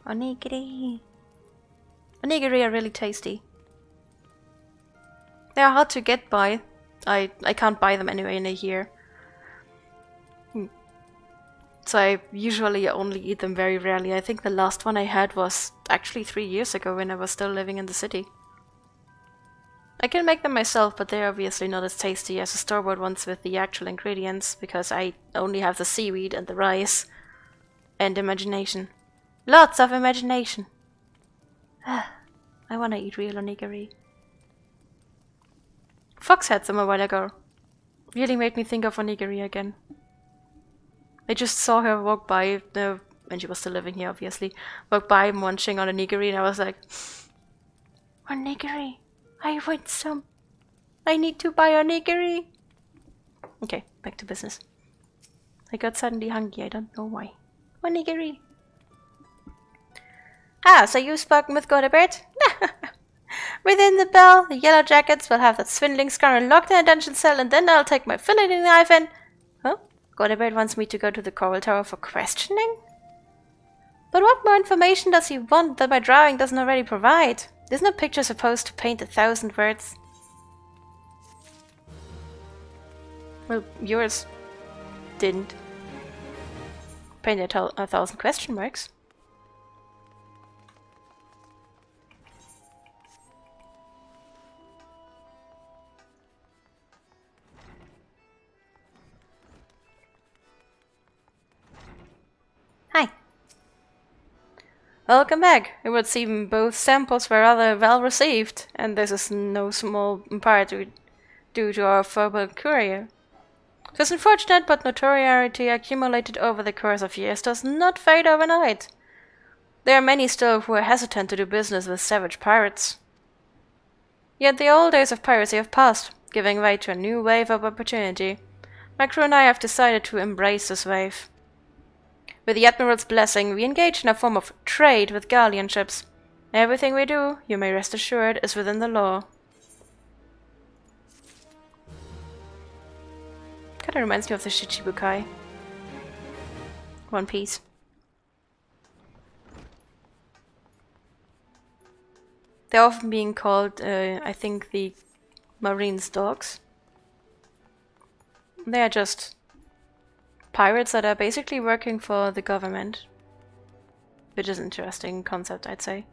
Onigiri. Onigiri are really tasty. They are hard to get by. I can't buy them anywhere in a year. So I usually only eat them very rarely. I think the last one I had was actually 3 years ago when I was still living in the city. I can make them myself, but they're obviously not as tasty as the store-bought ones with the actual ingredients, because I only have the seaweed and the rice. And imagination. Lots of imagination. I wanna eat real onigiri. Fox had some a while ago. Really made me think of onigiri again. I just saw her walk by, when she was still living here, obviously. Walk by munching on onigiri, and I was like, onigiri, I want some. I need to buy onigiri. Okay, back to business. I got suddenly hungry, I don't know why. Onigiri. Ah, so you've spoken with Godebert? Within the bell, the yellow jackets will have that swindling scoundrel locked in a dungeon cell, and then I'll take my filleting knife and... Huh? Godebert wants me to go to the Coral Tower for questioning? But what more information does he want that my drawing doesn't already provide? Isn't a picture supposed to paint 1,000 words? Well, yours didn't. Paint 1,000 question marks. Hi. Welcome back. It would seem both samples were rather well received, and this is no small part due to our verbal courier. It is unfortunate, but notoriety accumulated over the course of years does not fade overnight. There are many still who are hesitant to do business with savage pirates. Yet the old days of piracy have passed, giving way to a new wave of opportunity. My crew and I have decided to embrace this wave. With the Admiral's blessing, we engage in a form of trade with galleon ships. Everything we do, you may rest assured, is within the law. Kinda reminds me of the Shichibukai. One Piece. They're often being called, I think, the Marines' dogs. They're just pirates that are basically working for the government. Which is an interesting concept, I'd say.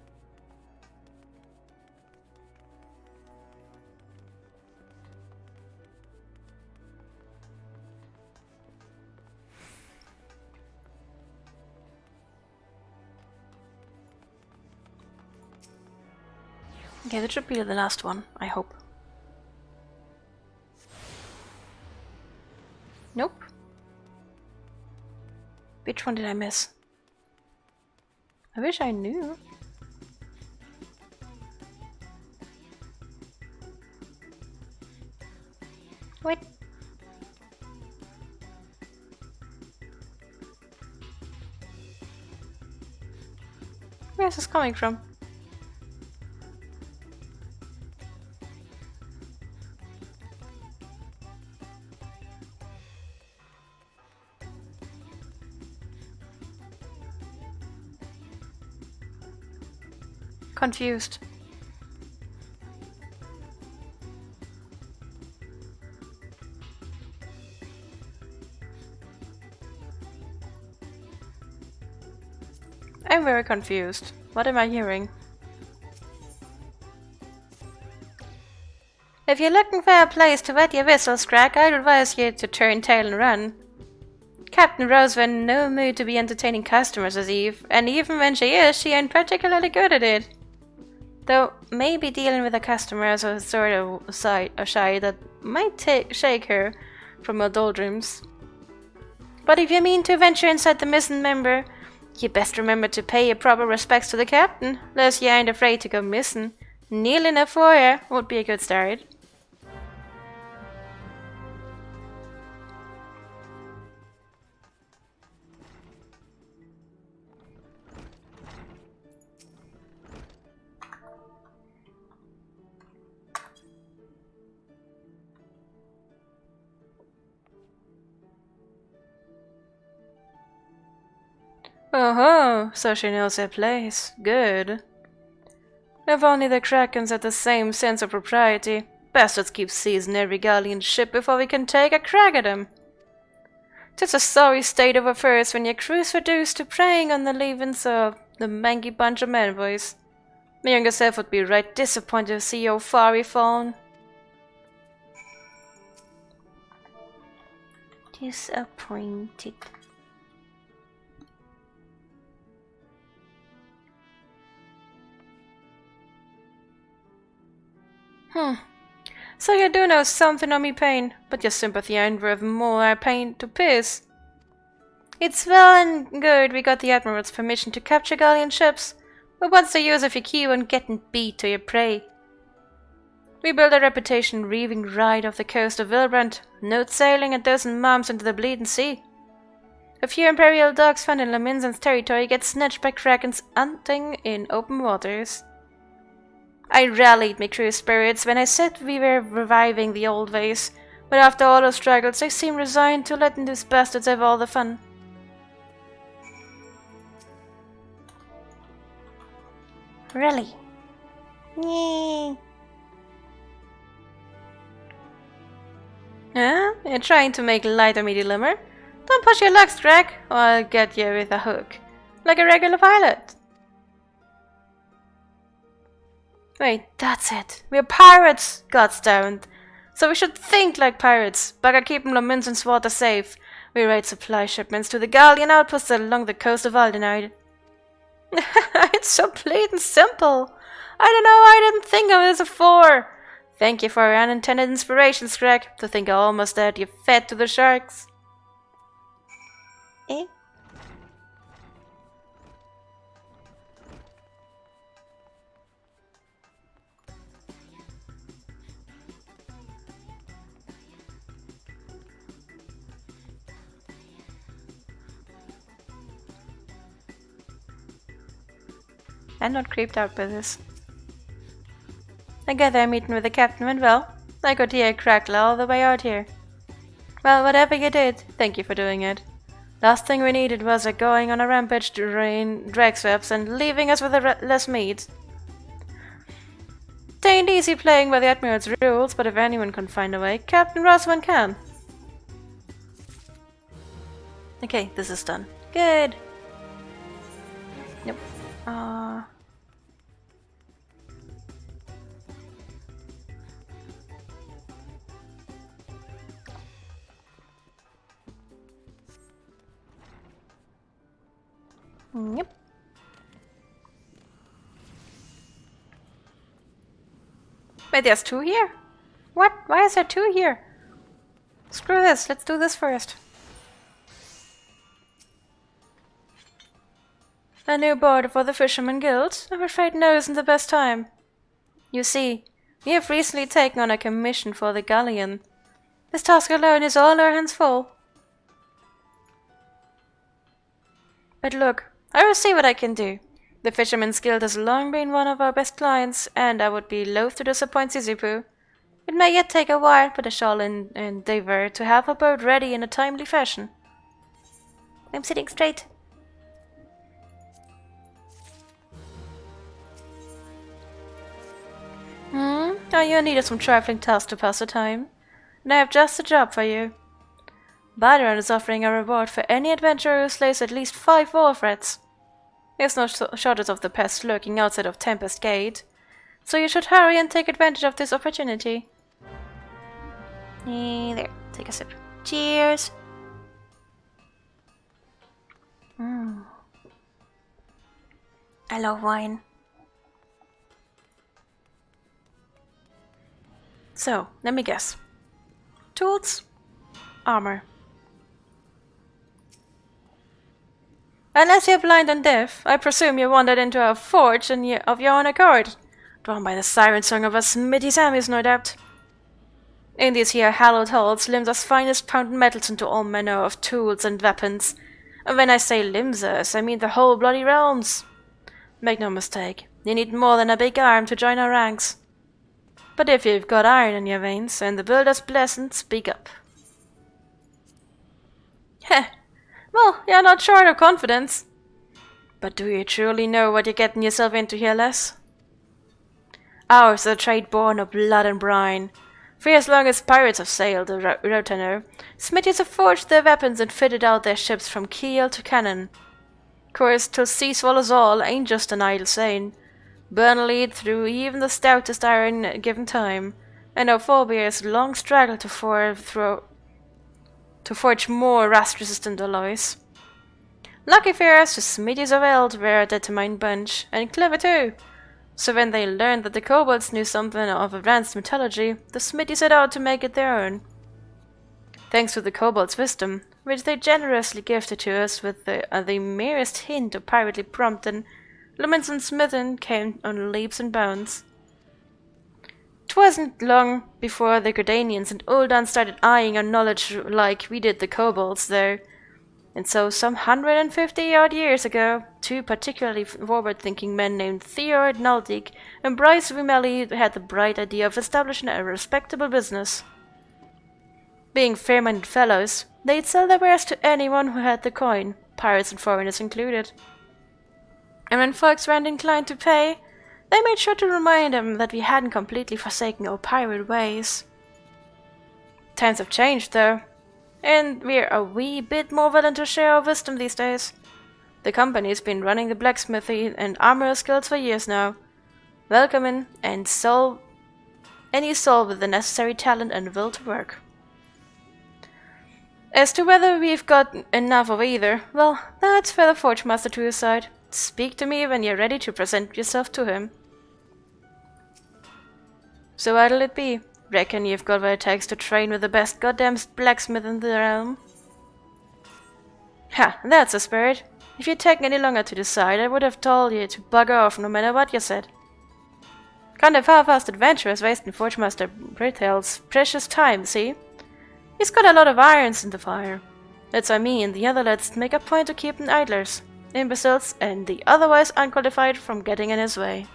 Okay, that should be the last one, I hope. Nope. Which one did I miss? I wish I knew. Wait. Where's this coming from? Confused. I'm very confused. What am I hearing? If you're looking for a place to wet your whistle, Scrag, I'd advise you to turn tail and run. Captain Rose was in no mood to be entertaining customers this eve, and even when she is, she ain't particularly good at it. Though maybe dealing with a customer is a sort of shy that might shake her from her doldrums. But if you mean to venture inside the missing member, you best remember to pay your proper respects to the captain, lest you ain't afraid to go missing. Kneeling up for you would be a good start. Oh-ho, so she knows her place. Good. If only the Krakens had the same sense of propriety. Bastards keep seizing every galleon ship before we can take a crack at them. 'Tis a sorry state of affairs when your crew's reduced to preying on the leavings of the mangy bunch of men, boys. My younger self would be right disappointed to see your far we've fallen. Disappointed. So you do know something of me pain, but your sympathy ain't worth more our pain to piss. It's well and good we got the Admiral's permission to capture galleon ships, but what's the use of your queue and getting beat to your prey? We built a reputation reaving right off the coast of Wilbrand, no sailing a dozen moms into the bleeding sea. A few Imperial dogs found in Laminzen's territory get snatched by Krakens hunting in open waters. I rallied my crew spirits when I said we were reviving the old ways, but after all those struggles they seem resigned to letting these bastards have all the fun. Really? Yay. Huh? You're trying to make light of me, dilemma? Don't push your luck, Scrag, or I'll get you with a hook. Like a regular pilot. Wait, that's it. We're pirates, goddammit. So we should think like pirates. Bugger keeping Laminzen's water safe. We raid supply shipments to the galleon outposts along the coast of Aldenide. It's so bleeding simple. I don't know why I didn't think of this before. Thank you for your unintended inspiration, Scrag. To think I almost had you fed to the sharks. Eh? I'm not creeped out by this. I gather our meeting with the captain went well. I could hear a crackle all the way out here. Well, whatever you did, thank you for doing it. Last thing we needed was going on a rampage to rain drag swaps and leaving us with less meat. Tain't easy playing by the Admiral's rules, but if anyone can find a way, Captain Rosman can. Okay, this is done. Good. Yep. Yep. Wait, there's 2 here? What? Why is there 2 here? Screw this, let's do this first. A new board for the Fisherman Guild? I'm afraid no isn't the best time. You see, we have recently taken on a commission for the galleon. This task alone is all our hands full. But look, I will see what I can do. The Fisherman's Guild has long been one of our best clients, and I would be loath to disappoint Zizipu. It may yet take a while, but I shall endeavor to have a boat ready in a timely fashion. I'm sitting straight. Oh, you needed some trifling task to pass the time, and I have just the job for you. Badron is offering a reward for any adventurer who slays at least 5 wolf rats. There's no shortage of the pests lurking outside of Tempest Gate, so you should hurry and take advantage of this opportunity. There, take a sip. Cheers! I love wine. So, let me guess. Tools? Armor. Unless you're blind and deaf, I presume you wandered into a forge of your own accord, drawn by the siren song of a smithy's armies, no doubt. In these here hallowed halls, Limsa's finest pound metals into all manner of tools and weapons. And when I say Limsa's, I mean the whole bloody realms. Make no mistake, you need more than a big arm to join our ranks. But if you've got iron in your veins and the builder's blessing, speak up. Heh. Well, you're not short of confidence. But do you truly know what you're getting yourself into here, Les? Ours is a trade born of blood and brine. For as long as pirates have sailed the Rotano, smithies have forged their weapons and fitted out their ships from keel to cannon. Course, till sea swallows all ain't just an idle saying. Burn lead through even the stoutest iron given time, and our forebears long struggled to forge more rust-resistant alloys. Lucky for us, the smithies of Eld were a determined bunch, and clever too. So when they learned that the kobolds knew something of advanced metallurgy, the smithies set out to make it their own. Thanks to the kobolds' wisdom, which they generously gifted to us with the merest hint of privately prompting, Lumens and Smithin came on leaps and bounds. 'Twasn't long before the Gردanians and Uldan started eyeing our knowledge like we did the kobolds, though. And so, some 150-odd years ago, 2 particularly forward-thinking men named Theod Naldik and Bryce Vimelli had the bright idea of establishing a respectable business. Being fair-minded fellows, they'd sell their wares to anyone who had the coin, pirates and foreigners included. And when folks weren't inclined to pay, they made sure to remind them that we hadn't completely forsaken our pirate ways. Times have changed, though, and we're a wee bit more willing to share our wisdom these days. The company's been running the blacksmithy and armorer's guilds for years now, welcoming any soul with the necessary talent and will to work. As to whether we've got enough of either, well, that's for the Forge Master to decide. Speak to me when you're ready to present yourself to him. So what'll it be? Reckon you've got what it takes to train with the best goddamn blacksmith in the realm? Ha, that's a spirit. If you'd taken any longer to decide, I would have told you to bugger off no matter what you said. Kind of half-assed adventurers wasting Forge Master Brithel's precious time, see? He's got a lot of irons in the fire. That's why me and the other lads make a point of keeping idlers, imbeciles, and the otherwise unqualified from getting in his way.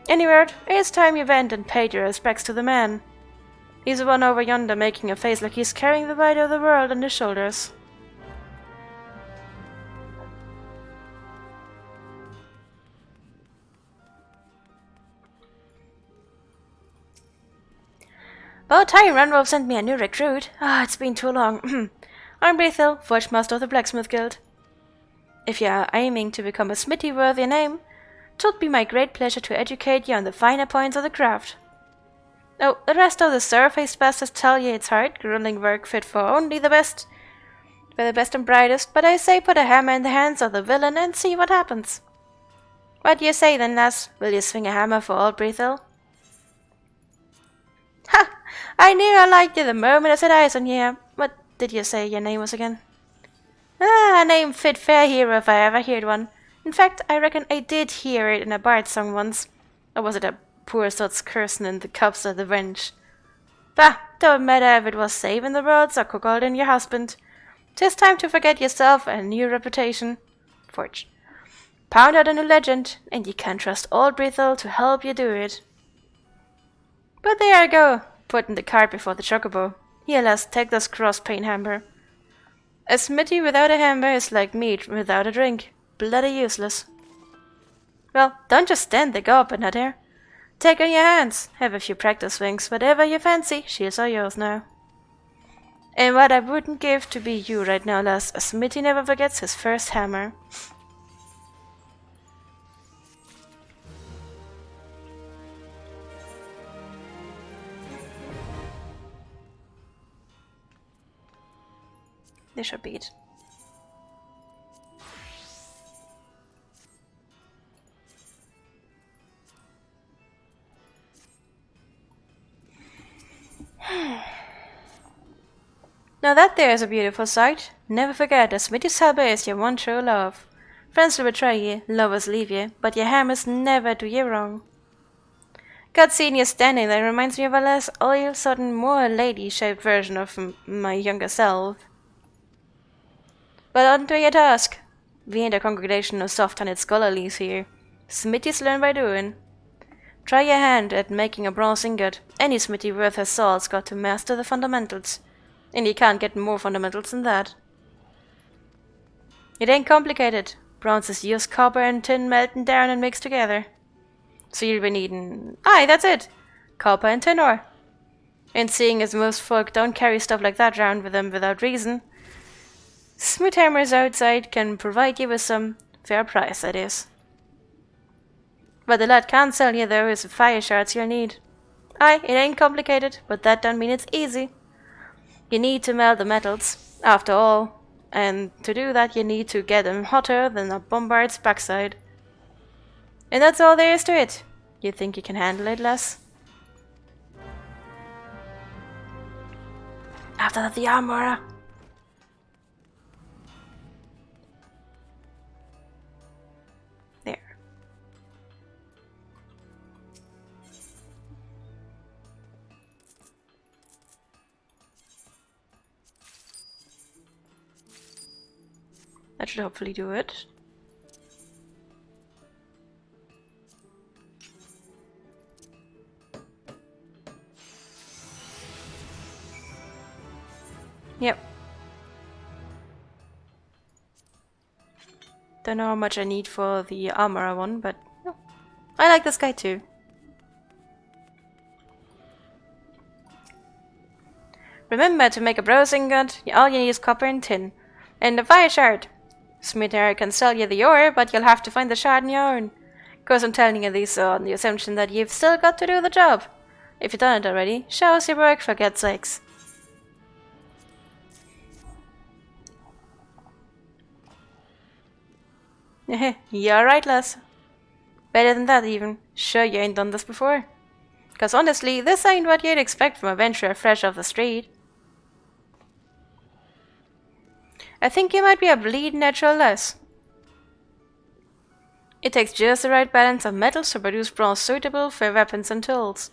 Anyway, it's time you went and paid your respects to the man. He's the one over yonder making a face like he's carrying the weight of the world on his shoulders. About time Runwolf sent me a new recruit. It's been too long. I'm Brethil, Forge Master of the Blacksmith Guild. If you are aiming to become a smithy-worthy name, 'twould be my great pleasure to educate you on the finer points of the craft. Oh, the rest of the surface bastards tell you it's hard, grueling work fit for only the best. For the best and brightest, but I say put a hammer in the hands of the villain and see what happens. What do you say then, lass? Will you swing a hammer for old Brethil? Ha! I knew I liked you the moment I set eyes on you. What did you say your name was again? A name fit fair hero if I ever heard one. In fact, I reckon I did hear it in a bard song once. Or was it a poor sod's cursing in the cups of the wench? Bah, don't matter if it was saving the worlds or cuckolding your husband. 'Tis time to forget yourself and your reputation. Forge. Pound out a new legend, and you can trust old Brethil to help you do it. But there I go, putting the cart before the chocobo. Here, lass, take this cross-pane hammer. A smithy without a hammer is like meat without a drink. Bloody useless. Well, don't just stand there gawping at her. Take on your hands, have a few practice swings, whatever you fancy, she's all yours now. And what I wouldn't give to be you right now, lass, a smithy never forgets his first hammer. This should be it. Now that there is a beautiful sight. Never forget, a smithy's hammer is your one true love. Friends will betray you, lovers leave you, but your hammers never do you wrong. God seeing you standing there reminds me of a less oil sudden more lady-shaped version of my younger self. But on to your task. We ain't a congregation of soft-handed scholarlies here. Smithies learn by doing. Try your hand at making a bronze ingot. Any smithy worth his salt's got to master the fundamentals. And you can't get more fundamentals than that. It ain't complicated. Bronze is just copper and tin melting down and mixed together. So you'll be needing... Aye, that's it! Copper and tin ore. And seeing as most folk don't carry stuff like that round with them without reason, smooth hammers outside can provide you with some fair price, that is. What the lad can't sell you though is the fire shards you'll need. Aye, it ain't complicated, but that don't mean it's easy. You need to melt the metals, after all, and to do that you need to get them hotter than a bombard's backside. And that's all there is to it. You think you can handle it, lass? After that, the armorer. There. That should hopefully do it. Yep. Don't know how much I need for the armorer one, but no. I like this guy too. Remember to make a bronze ingot, all you need is copper and tin. And a fire shard. Smither can sell you the ore, but you'll have to find the shard on your own. Cause I'm telling you this on the assumption that you've still got to do the job. If you've done it already, show us your work for God's sakes. You're right, lass. Better than that even. Sure you ain't done this before. Cause honestly, this ain't what you'd expect from a venturer fresh off the street. I think you might be a bleeding natural, lass. It takes just the right balance of metals to produce bronze suitable for weapons and tools.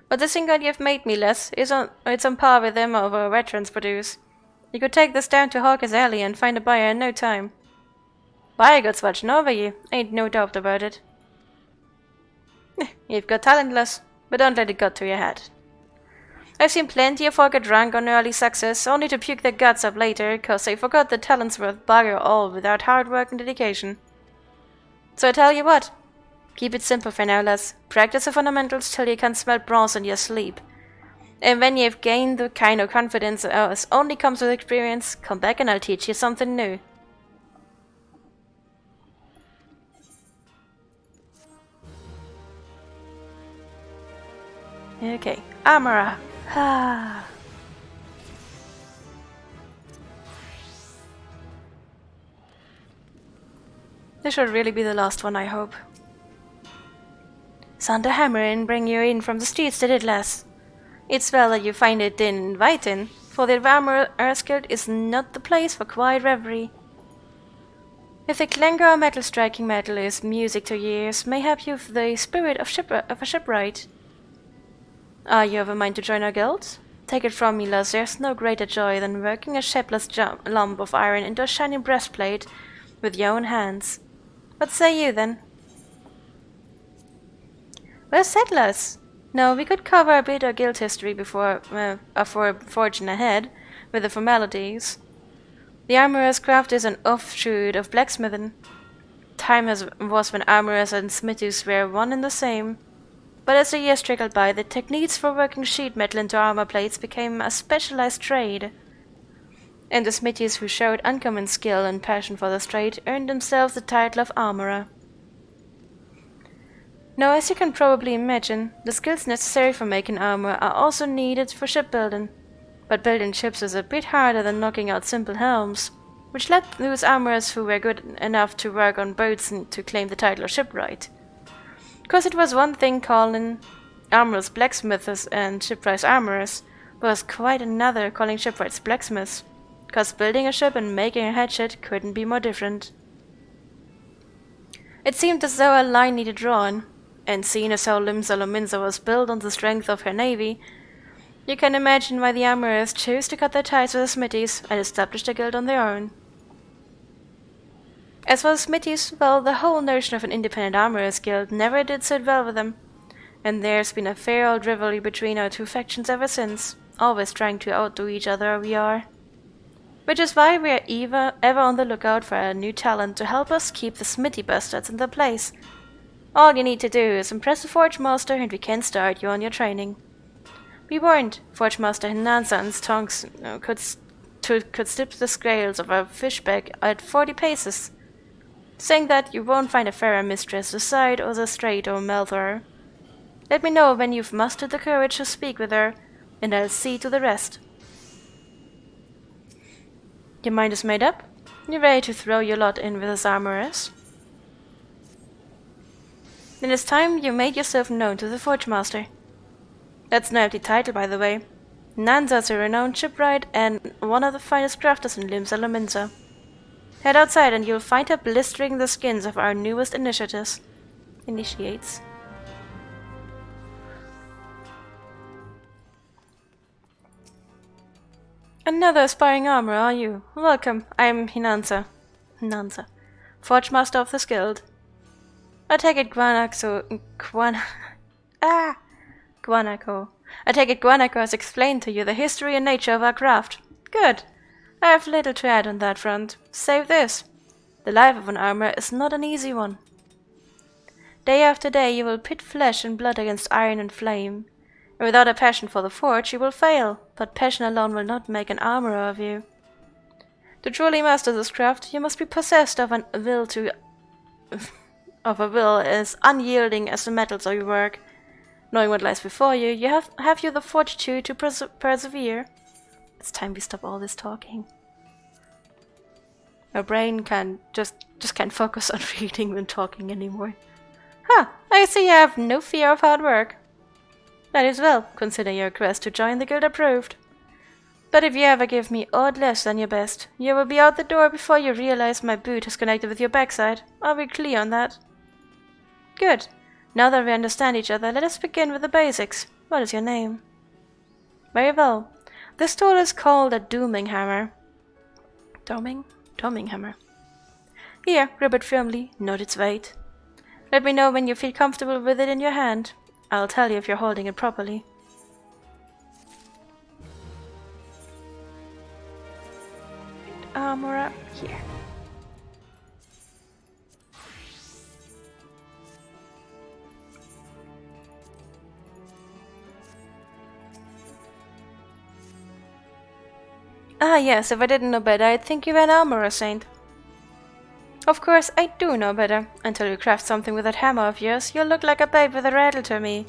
But this ingot you've made me, lass, it's on par with them of our veterans produce. You could take this down to Hawker's Alley and find a buyer in no time. Buyer god's watching over you, ain't no doubt about it. You've got talent, lass, but don't let it get to your head. I've seen plenty of folk get drunk on early success, only to puke their guts up later, cause they forgot that talent's worth bugger all without hard work and dedication. So I tell you what, keep it simple for now, lads. Practice the fundamentals till you can smell bronze in your sleep. And when you've gained the kind of confidence as only comes with experience, come back and I'll teach you something new. Okay, Armora. Ah. This should really be the last one, I hope. Send a hammer and bring you in from the streets, did it, lass? It's well that you find it inviting, for the Armorer's Guild is not the place for quiet revelry. If the clangor of metal striking metal is music to your ears, mayhap you've the spirit of a shipwright. Are you of a mind to join our guild? Take it from me, lass, there's no greater joy than working a shapeless lump of iron into a shining breastplate with your own hands. What say you, then? Well said, lass. No, we could cover a bit of guild history before forging ahead with the formalities. The armorer's craft is an offshoot of blacksmithing. Time was when armorers and smithies were one and the same. But as the years trickled by, the techniques for working sheet metal into armor plates became a specialized trade. And the smithies who showed uncommon skill and passion for the trade earned themselves the title of armorer. Now, as you can probably imagine, the skills necessary for making armor are also needed for shipbuilding. But building ships is a bit harder than knocking out simple helms, which led those armorers who were good enough to work on boats to claim the title of shipwright. Because it was one thing calling armorers blacksmiths and shipwrights armorers, but was quite another calling shipwrights blacksmiths, because building a ship and making a hatchet couldn't be more different. It seemed as though a line needed drawing, and seeing as how Lalafell was built on the strength of her navy, you can imagine why the armorers chose to cut their ties with the smithies and establish a guild on their own. As for the smithies, well, the whole notion of an independent armorers guild never did sit well with them, and there's been a fair old rivalry between our two factions ever since, always trying to outdo each other we are. Which is why we are ever on the lookout for a new talent to help us keep the smithy bastards in their place. All you need to do is impress the Forge Master and we can start you on your training. Be warned, Forge Master Hinansan's tongues could slip the scales of a fishbag at 40 paces. Saying that, you won't find a fairer mistress this side or the strait or Melthor. Let me know when you've mustered the courage to speak with her, and I'll see to the rest. Your mind is made up? You're ready to throw your lot in with us armorers? Then it's time you made yourself known to the Forge Master. That's no empty title, by the way. Nanza's a renowned shipwright and one of the finest crafters in Lalafell. Head outside and you'll find her blistering the skins of our newest initiates. Another aspiring armorer, are you? Welcome, I'm Hinansa, Forge Master of this guild. I take it Guanaco has explained to you the history and nature of our craft. Good. I have little to add on that front, save this. The life of an armorer is not an easy one. Day after day you will pit flesh and blood against iron and flame. And without a passion for the forge you will fail, but passion alone will not make an armorer of you. To truly master this craft, you must be possessed of a will as unyielding as the metals of your work. Knowing what lies before you, have you the fortitude to persevere. It's time we stop all this talking. My brain just can't focus on reading when talking anymore. I see you have no fear of hard work. That is well, consider your request to join the guild approved. But if you ever give me aught less than your best, you will be out the door before you realize my boot is connected with your backside. Are we clear on that? Good. Now that we understand each other, let us begin with the basics. What is your name? Very well. This tool is called a dooming hammer. Doming hammer. Here, grip it firmly, note its weight. Let me know when you feel comfortable with it in your hand. I'll tell you if you're holding it properly. armor here. Ah yes, if I didn't know better, I'd think you were an armorer saint. Of course, I do know better. Until you craft something with that hammer of yours, you'll look like a babe with a rattle to me.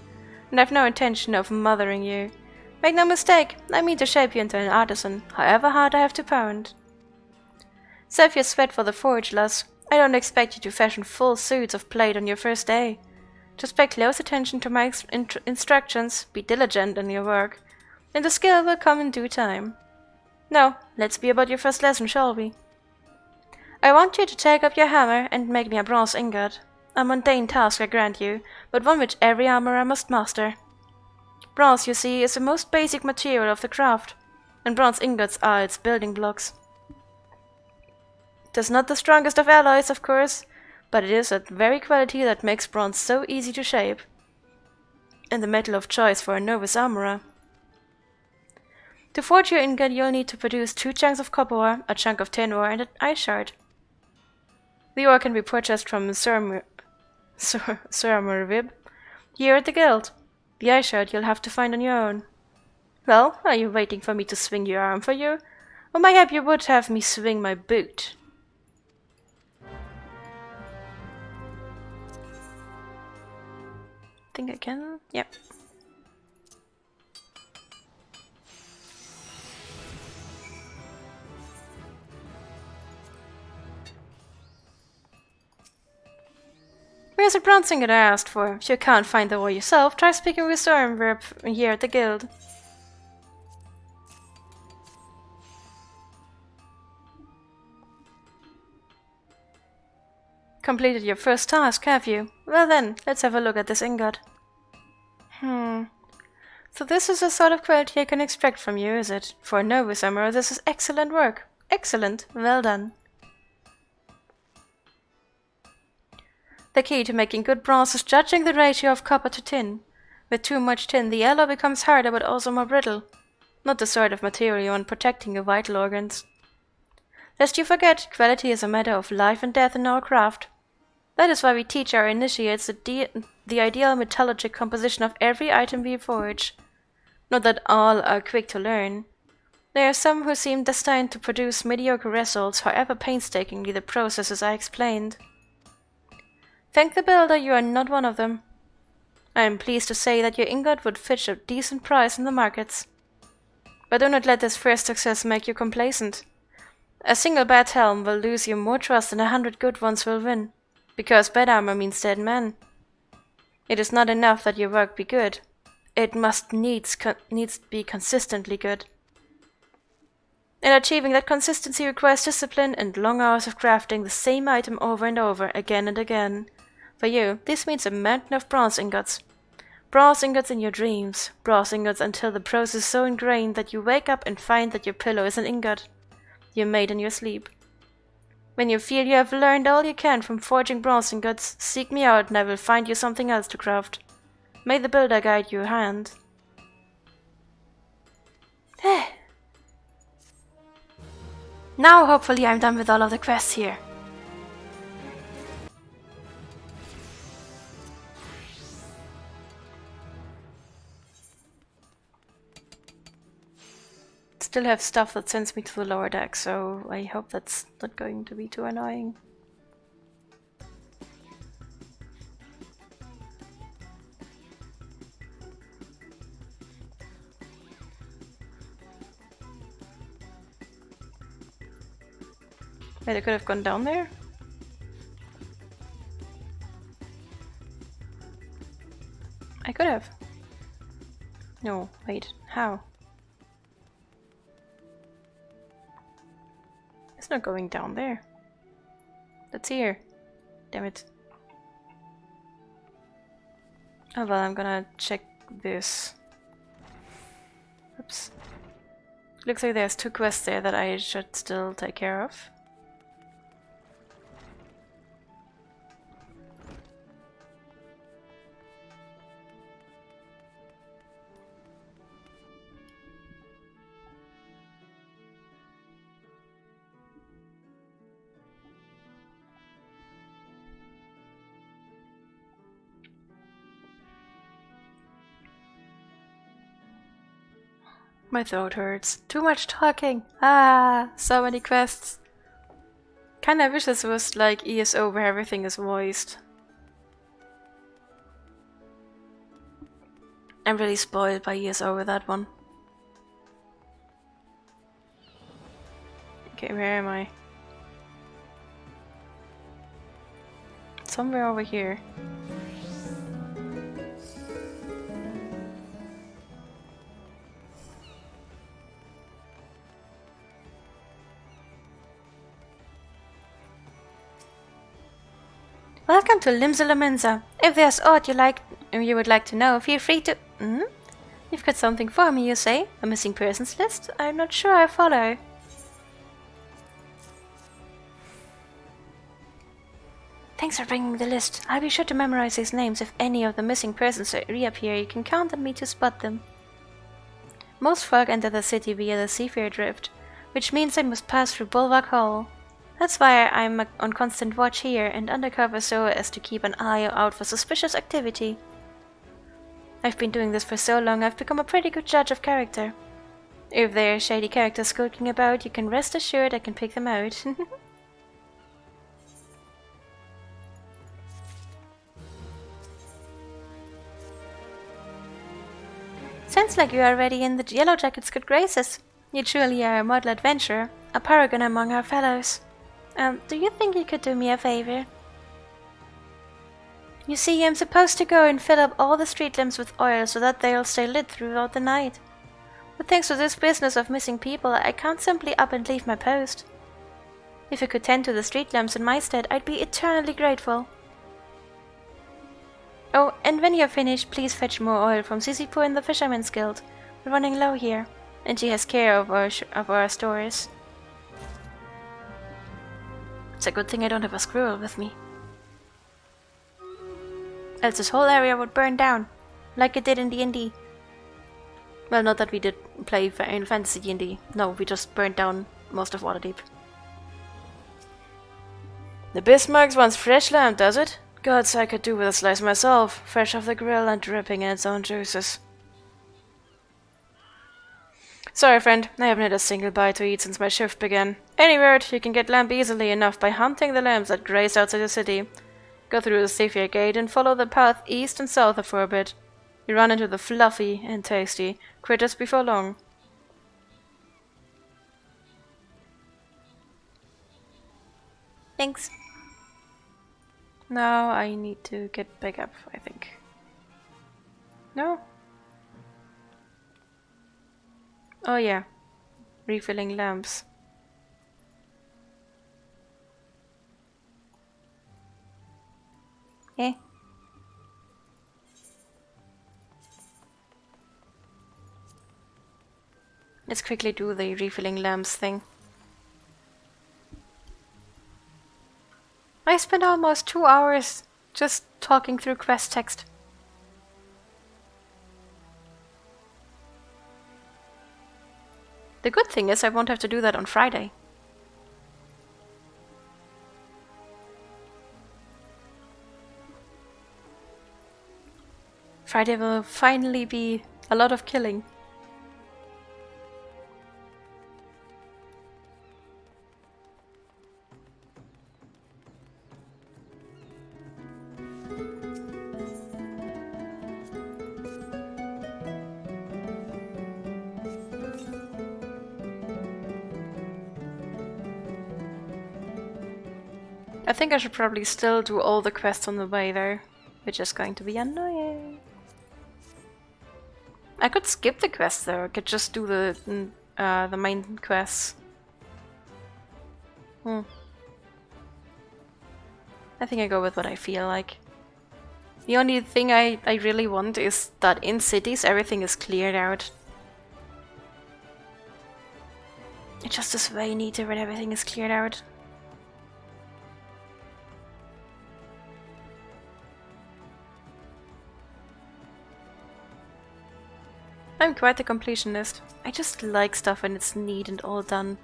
And I've no intention of mothering you. Make no mistake, I mean to shape you into an artisan, however hard I have to pound. Save your sweat for the forge, lass. I don't expect you to fashion full suits of plate on your first day. Just pay close attention to my instructions, be diligent in your work, and the skill will come in due time. Now, let's be about your first lesson, shall we? I want you to take up your hammer and make me a bronze ingot. A mundane task, I grant you, but one which every armorer must master. Bronze, you see, is the most basic material of the craft, and bronze ingots are its building blocks. It is not the strongest of alloys, of course, but it is that very quality that makes bronze so easy to shape, and the metal of choice for a novice armorer. To forge your ingot, you'll need to produce 2 chunks of copper ore, a chunk of tin ore, and an ice shard. The ore can be purchased from Surmurvib here at the guild. The ice shard you'll have to find on your own. Well, are you waiting for me to swing your arm for you? Or mayhap you would have me swing my boot? Think I can? Yep. Where's the bronze ingot I asked for? If you can't find the ore yourself, try speaking with Stormverb here at the guild. Completed your first task, have you? Well then, let's have a look at this ingot. So this is the sort of quality I can expect from you, is it? For a novice armorer, this is excellent work. Excellent. Well done. The key to making good bronze is judging the ratio of copper to tin. With too much tin, the alloy becomes harder but also more brittle. Not the sort of material you want protecting your vital organs. Lest you forget, quality is a matter of life and death in our craft. That is why we teach our initiates the ideal metallurgic composition of every item we forge. Not that all are quick to learn. There are some who seem destined to produce mediocre results, however painstakingly the processes are explained. Thank the builder you are not one of them. I am pleased to say that your ingot would fetch a decent price in the markets. But do not let this first success make you complacent. A single bad helm will lose you more trust than 100 good ones will win, because bad armor means dead men. It is not enough that your work be good. It must needs be consistently good. And achieving that consistency requires discipline and long hours of crafting the same item over and over, again and again. For you, this means a mountain of bronze ingots. Bronze ingots in your dreams. Bronze ingots until the process is so ingrained that you wake up and find that your pillow is an ingot you made in your sleep. When you feel you have learned all you can from forging bronze ingots, seek me out and I will find you something else to craft. May the builder guide your hand. Now hopefully I'm done with all of the quests here. Still have stuff that sends me to the lower deck, so I hope that's not going to be too annoying. Wait, I could have gone down there? I could have. No, wait, how? It's not going down there. That's here. Damn it. Oh well, I'm gonna check this. Oops. Looks like there's 2 quests there that I should still take care of. My throat hurts. Too much talking. Ah, so many quests. Kinda wish this was like ESO where everything is voiced. I'm really spoiled by ESO with that one. Okay, where am I? Somewhere over here. Welcome to Limsa Lamensa. If there's aught you would like to know, feel free to... You've got something for me, you say? A missing persons list? I'm not sure I follow. Thanks for bringing the list. I'll be sure to memorize these names. If any of the missing persons reappear, you can count on me to spot them. Most folk enter the city via the Seafair Drift, which means they must pass through Bulwark Hall. That's why I'm on constant watch here and undercover so as to keep an eye out for suspicious activity. I've been doing this for so long I've become a pretty good judge of character. If there are shady characters skulking about, you can rest assured I can pick them out. Sounds like you're already in the Yellow Jacket's good graces. You truly are a model adventurer, a paragon among our fellows. Do you think you could do me a favor? You see, I'm supposed to go and fill up all the street lamps with oil so that they'll stay lit throughout the night. But thanks to this business of missing people, I can't simply up and leave my post. If you could tend to the street lamps in my stead, I'd be eternally grateful. Oh, and when you're finished, please fetch more oil from Sisipo in the Fisherman's Guild. We're running low here, and she has care of our stores. It's a good thing I don't have a squirrel with me. Else this whole area would burn down, like it did in D&D. Well, not that we did play Final Fantasy D&D. No, we just burned down most of Waterdeep. The Bismarck's wants fresh lamb, does it? Gods, I could do with a slice myself, fresh off the grill and dripping in its own juices. Sorry, friend, I haven't had a single bite to eat since my shift began. Any word, you can get lamb easily enough by hunting the lambs that graze outside the city. Go through the Seafair Gate and follow the path east and south for a bit. You run into the fluffy and tasty critters before long. Thanks. Now I need to get back up, I think. No? Oh yeah. Refilling lamps. Eh? Let's quickly do the refilling lamps thing. I spent almost 2 hours just talking through quest text. The good thing is I won't have to do that on Friday. Friday will finally be a lot of killing. I think I should probably still do all the quests on the way though, which is going to be annoying. I could skip the quests though, I could just do the main quests. I think I go with what I feel like. The only thing I really want is that in cities everything is cleared out. It just is way neater when everything is cleared out. I'm quite a completionist. I just like stuff when it's neat and all done.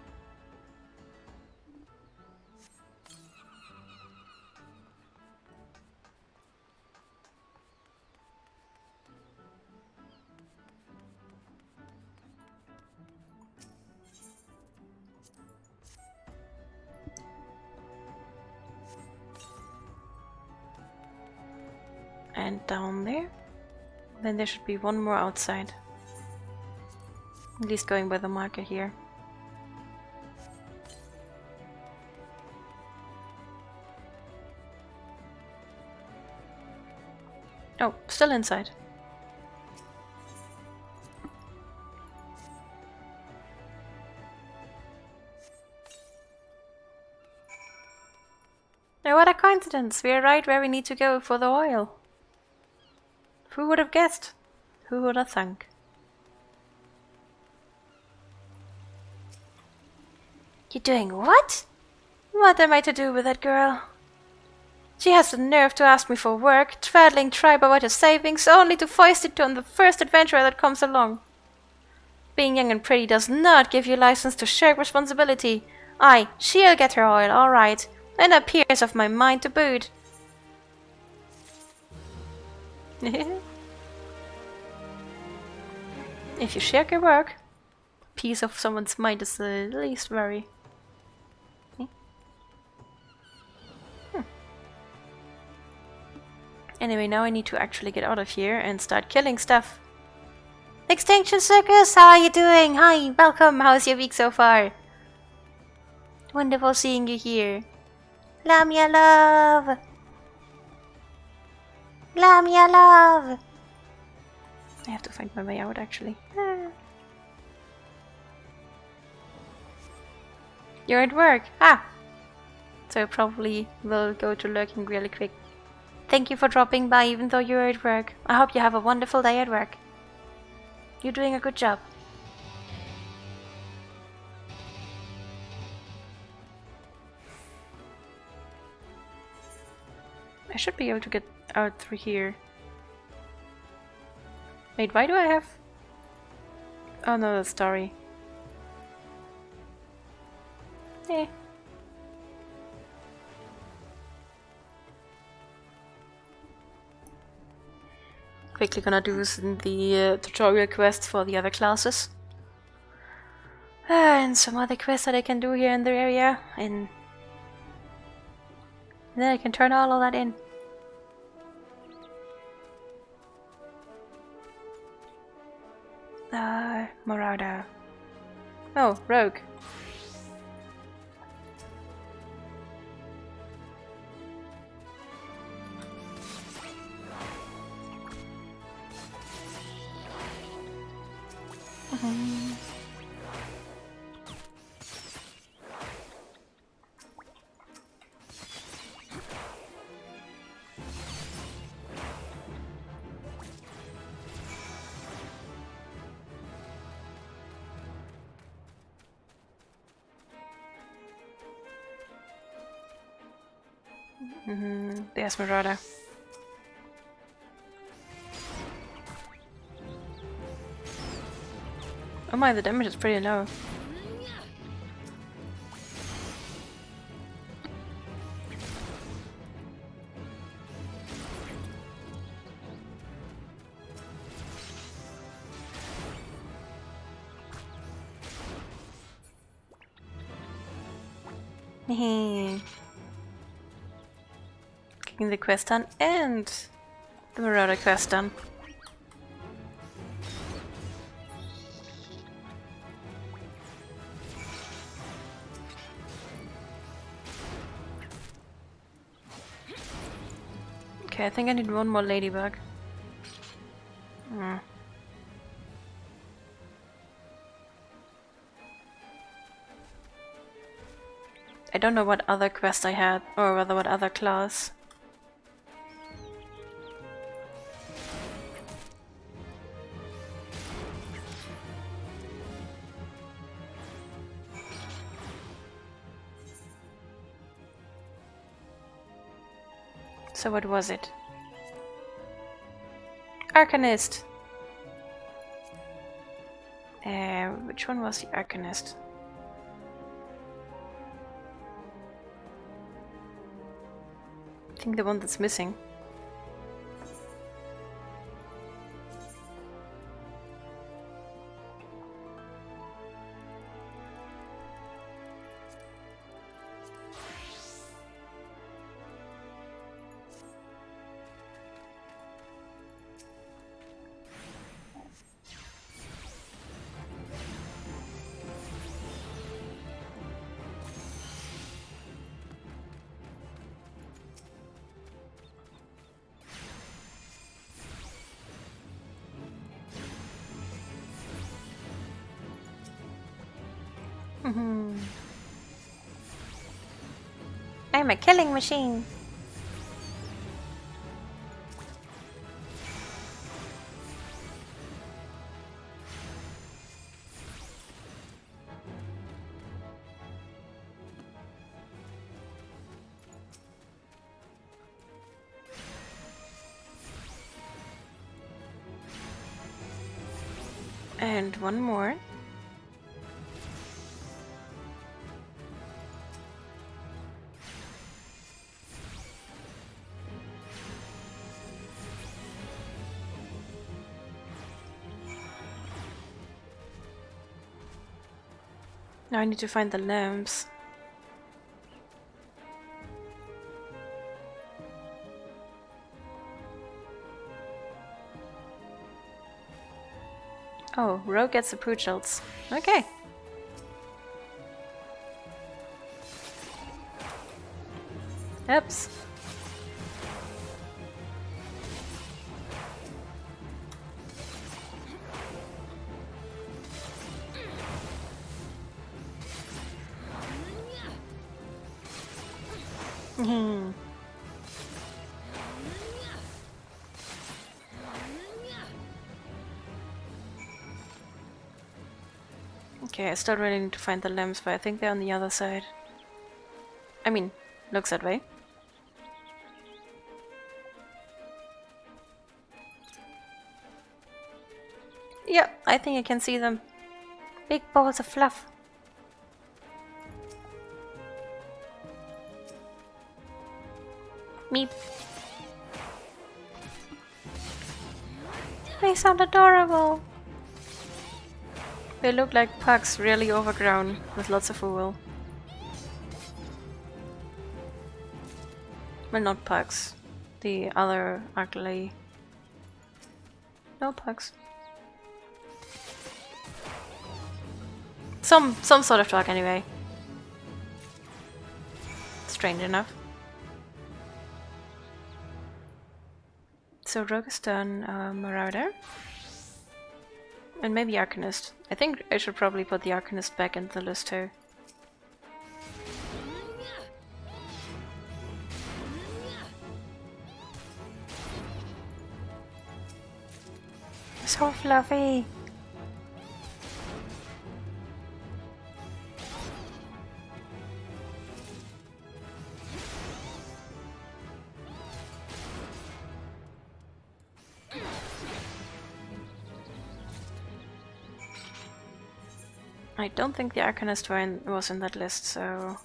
And down there. Then there should be one more outside. At least going by the marker here. Oh, still inside. Now what a coincidence! We are right where we need to go for the oil. Who would have guessed? Who would have thunk? You doing what? What am I to do with that girl? She has the nerve to ask me for work, traveling tribe about her savings, only to foist it on the first adventurer that comes along. Being young and pretty does not give you license to shirk responsibility. Aye, she'll get her oil, all right, and a piece of my mind to boot. If you shirk your work, a piece of someone's mind is the least worry. Anyway, now I need to actually get out of here and start killing stuff. Extinction Circus, how are you doing? Hi, welcome. How's your week so far? Wonderful seeing you here. Lamia love. Lamia love. I have to find my way out actually. You're at work. Ah. So I probably will go to lurking really quick. Thank you for dropping by even though you're at work. I hope you have a wonderful day at work. You're doing a good job. I should be able to get out through here. Wait, why do I have... Oh no, that's story. Eh. Quickly gonna do the tutorial quests for the other classes. And some other quests that I can do here in the area. And then I can turn all of that in. Marauder. Oh, rogue. There's Marauder. Oh my, the damage is pretty low. Hehe. Getting the quest done and the Marauder quest done. Okay, I think I need one more ladybug. I don't know what other quest I had, or rather what other class. So what was it? Arcanist! Which one was the Arcanist? I think the one that's missing. I'm a killing machine. And one more. Now I need to find the lamps. Oh, Rogue gets the Poochels. Okay. Oops. Okay, I still really need to find the lamps, but I think they're on the other side. I mean, looks that way. Yep, I think I can see them. Big balls of fluff. Meep. They sound adorable. They look like pugs, really overgrown, with lots of wool. Well, not pugs. The other ugly... No pugs. Some sort of dog anyway. Strange enough. So Rogue is done, Marauder. And maybe Arcanist. I think I should probably put the Arcanist back into the list too. So fluffy! I don't think the Arcanist was in that list, so...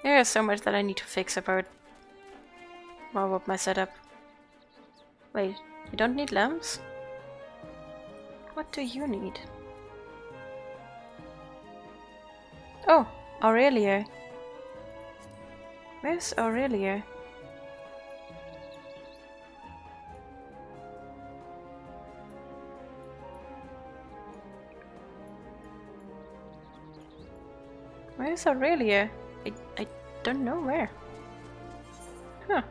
There is so much that I need to fix about my setup. Wait, you don't need lamps? What do you need? Oh, Aurelia. Where's Aurelia? Where's Aurelia? I don't know where. Huh.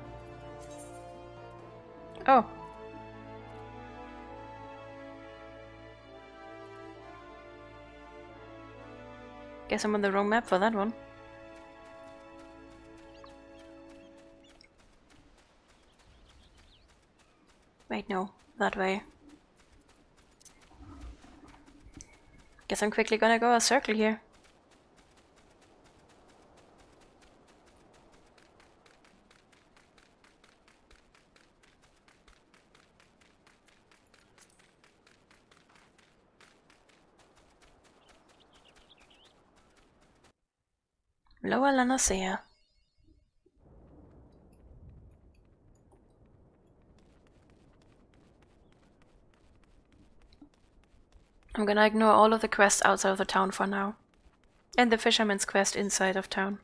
Oh. Guess I'm on the wrong map for that one. Wait, no. That way. Guess I'm quickly gonna go a circle here. Lower Lanacea. I'm gonna ignore all of the quests outside of the town for now. And the fisherman's quest inside of town.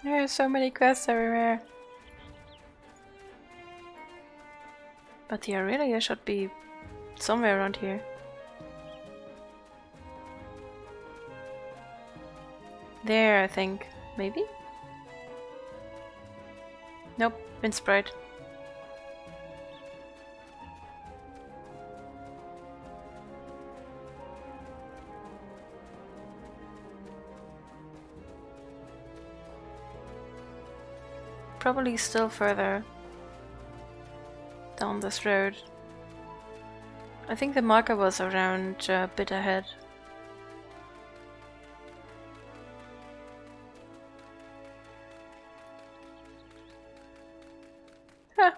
There are so many quests everywhere. But the Aurelia should be somewhere around here. There, I think. Maybe? Nope, been spread. Probably still further down this road. I think the marker was around a bit ahead. Huh.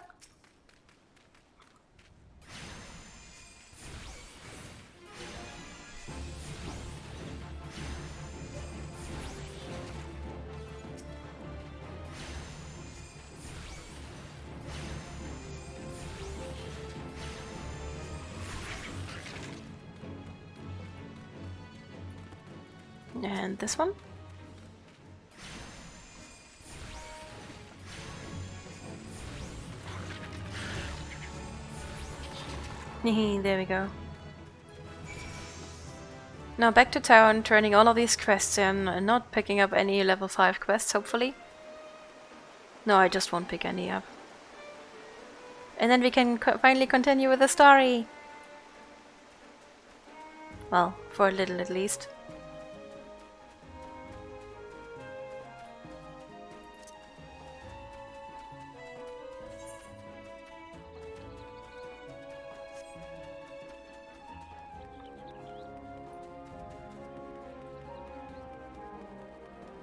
And this one? There we go. Now back to town, turning all of these quests in and not picking up any level 5 quests, hopefully. No, I just won't pick any up. And then we can finally continue with the story. Well, for a little at least.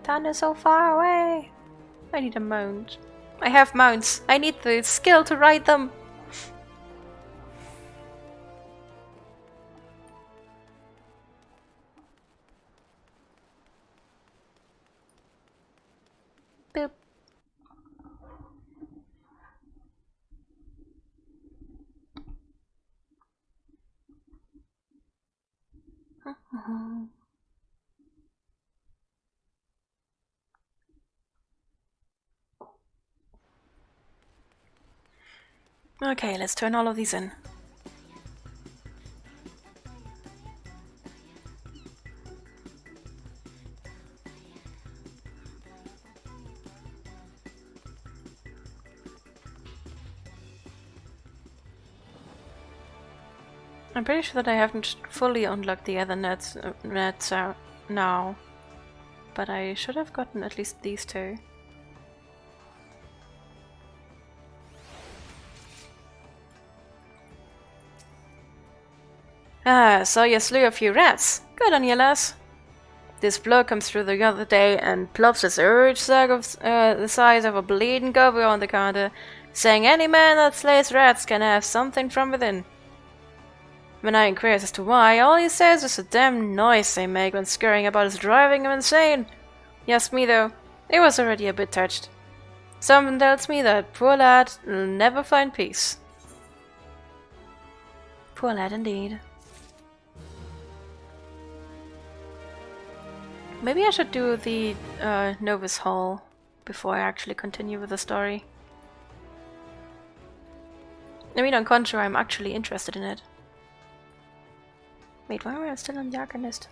Town is so far away. I need a mount. I have mounts. I need the skill to ride them. Boop. Okay, let's turn all of these in. I'm pretty sure that I haven't fully unlocked the other nets now, but I should have gotten at least these two. Ah, so you slew a few rats. Good on you, lass. This bloke comes through the other day and plops his huge sack of the size of a bleeding goby on the counter, saying any man that slays rats can have something from within. When I inquires as to why, all he says is the damn noise they make when scurrying about is driving him insane. Yes, me though, he was already a bit touched. Something tells me that poor lad will never find peace. Poor lad indeed. Maybe I should do the Novus Hall before I actually continue with the story. I mean, on contrary, I'm actually interested in it. Wait, why am I still on the Arcanist?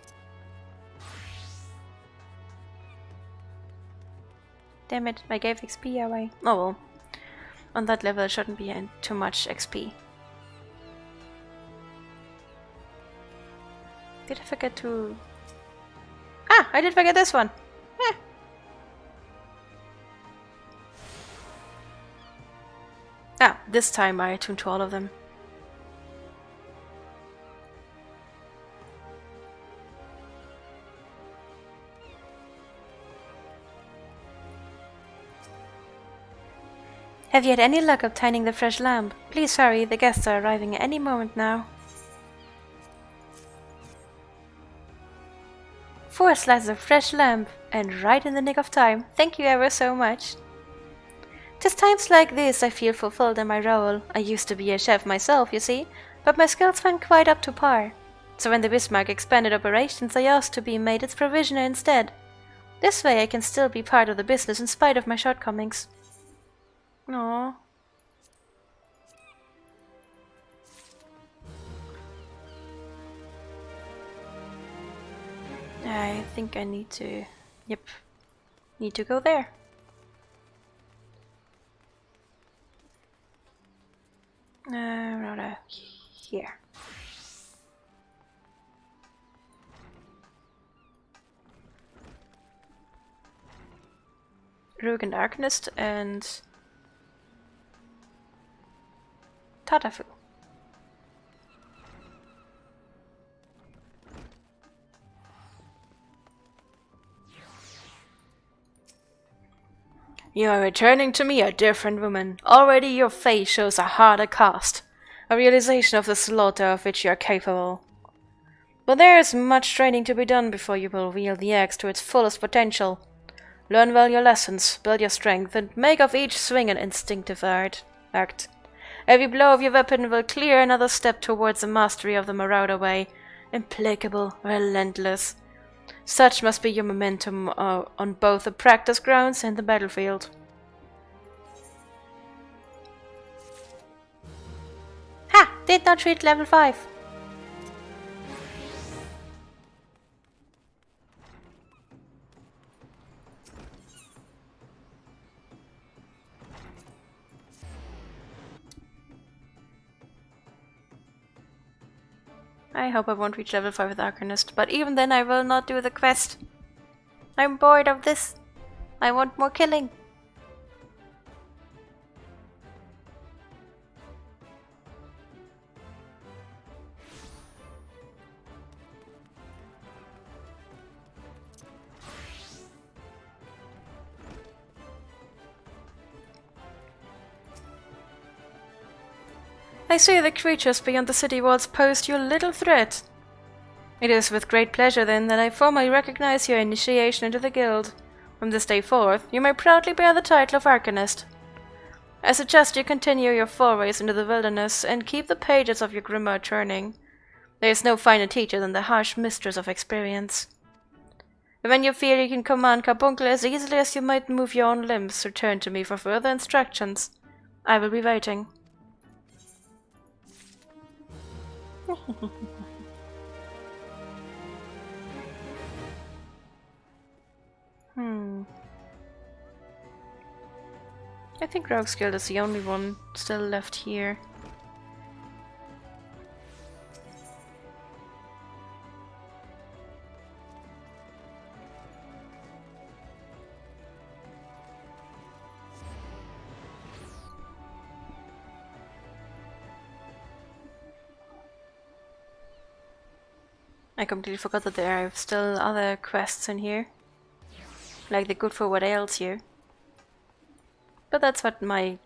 Damn it, I gave XP away. Oh well. On that level, it shouldn't be too much XP. Did I forget to... Ah, I did forget this one. Eh. Ah, this time I attuned to all of them. Have you had any luck obtaining the fresh lamp? Please hurry, the guests are arriving any moment now. 4 slices of fresh lamb, and right in the nick of time. Thank you ever so much. 'Tis times like this I feel fulfilled in my role. I used to be a chef myself, you see, but my skills went quite up to par. So when the Bismarck expanded operations, I asked to be made its provisioner instead. This way I can still be part of the business in spite of my shortcomings. Aww. I think I need to... Yep. Need to go there. Rather here. Rogue and Arcanist and Tatafu. You are returning to me a different woman. Already your face shows a harder cast, a realization of the slaughter of which you are capable. But there is much training to be done before you will wield the axe to its fullest potential. Learn well your lessons, build your strength, and make of each swing an instinctive act. Every blow of your weapon will clear another step towards the mastery of the Marauder way. Implacable, relentless. Such must be your momentum on both the practice grounds and the battlefield. Ha! Did not reach level 5. I hope I won't reach level 5 with Arcanist, but even then I will not do the quest. I'm bored of this. I want more killing. I see the creatures beyond the city walls pose you little threat. It is with great pleasure, then, that I formally recognize your initiation into the guild. From this day forth, you may proudly bear the title of Arcanist. I suggest you continue your forays into the wilderness and keep the pages of your grimoire turning. There is no finer teacher than the harsh mistress of experience. When you feel you can command Carbuncle as easily as you might move your own limbs, return to me for further instructions. I will be waiting. I think Rogue's Guild is the only one still left here. I completely forgot that there are still other quests in here. Like the good for what ails you. But that's what my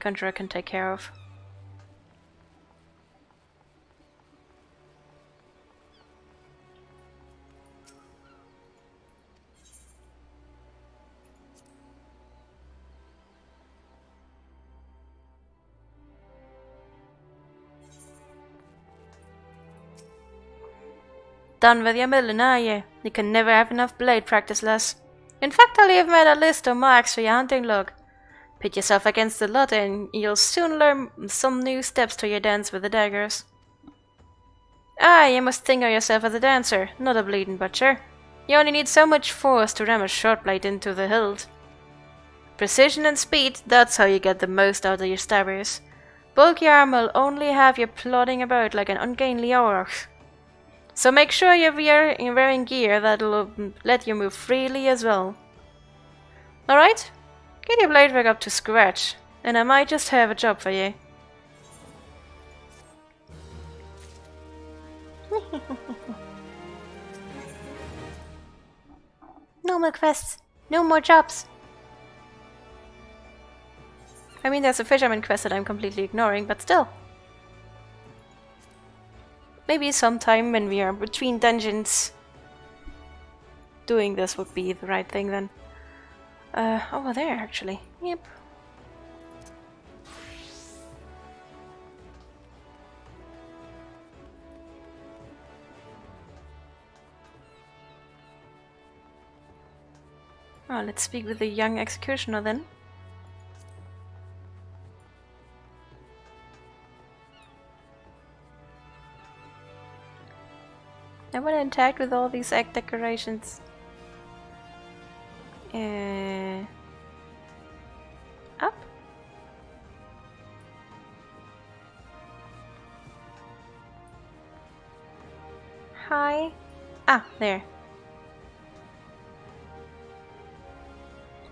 conjurer can take care of. Done with your milling, are you? You can never have enough blade practice, lass. In fact, I'll leave made a list of marks for your hunting log. Pit yourself against the lot and you'll soon learn some new steps to your dance with the daggers. Ah, you must think of yourself as a dancer, not a bleeding butcher. You only need so much force to ram a short blade into the hilt. Precision and speed, that's how you get the most out of your stabbers. Bulky armor will only have you plodding about like an ungainly auroch. So make sure you're wearing gear that'll let you move freely as well. Alright? Get your blade work up to scratch, and I might just have a job for you. No more quests, no more jobs. I mean, there's a fisherman quest that I'm completely ignoring, but still. Maybe sometime when we are between dungeons, doing this would be the right thing then. Over there actually. Yep. Oh, let's speak with the young executioner then. I want to interact with all these egg decorations. Up. Hi. Ah, there.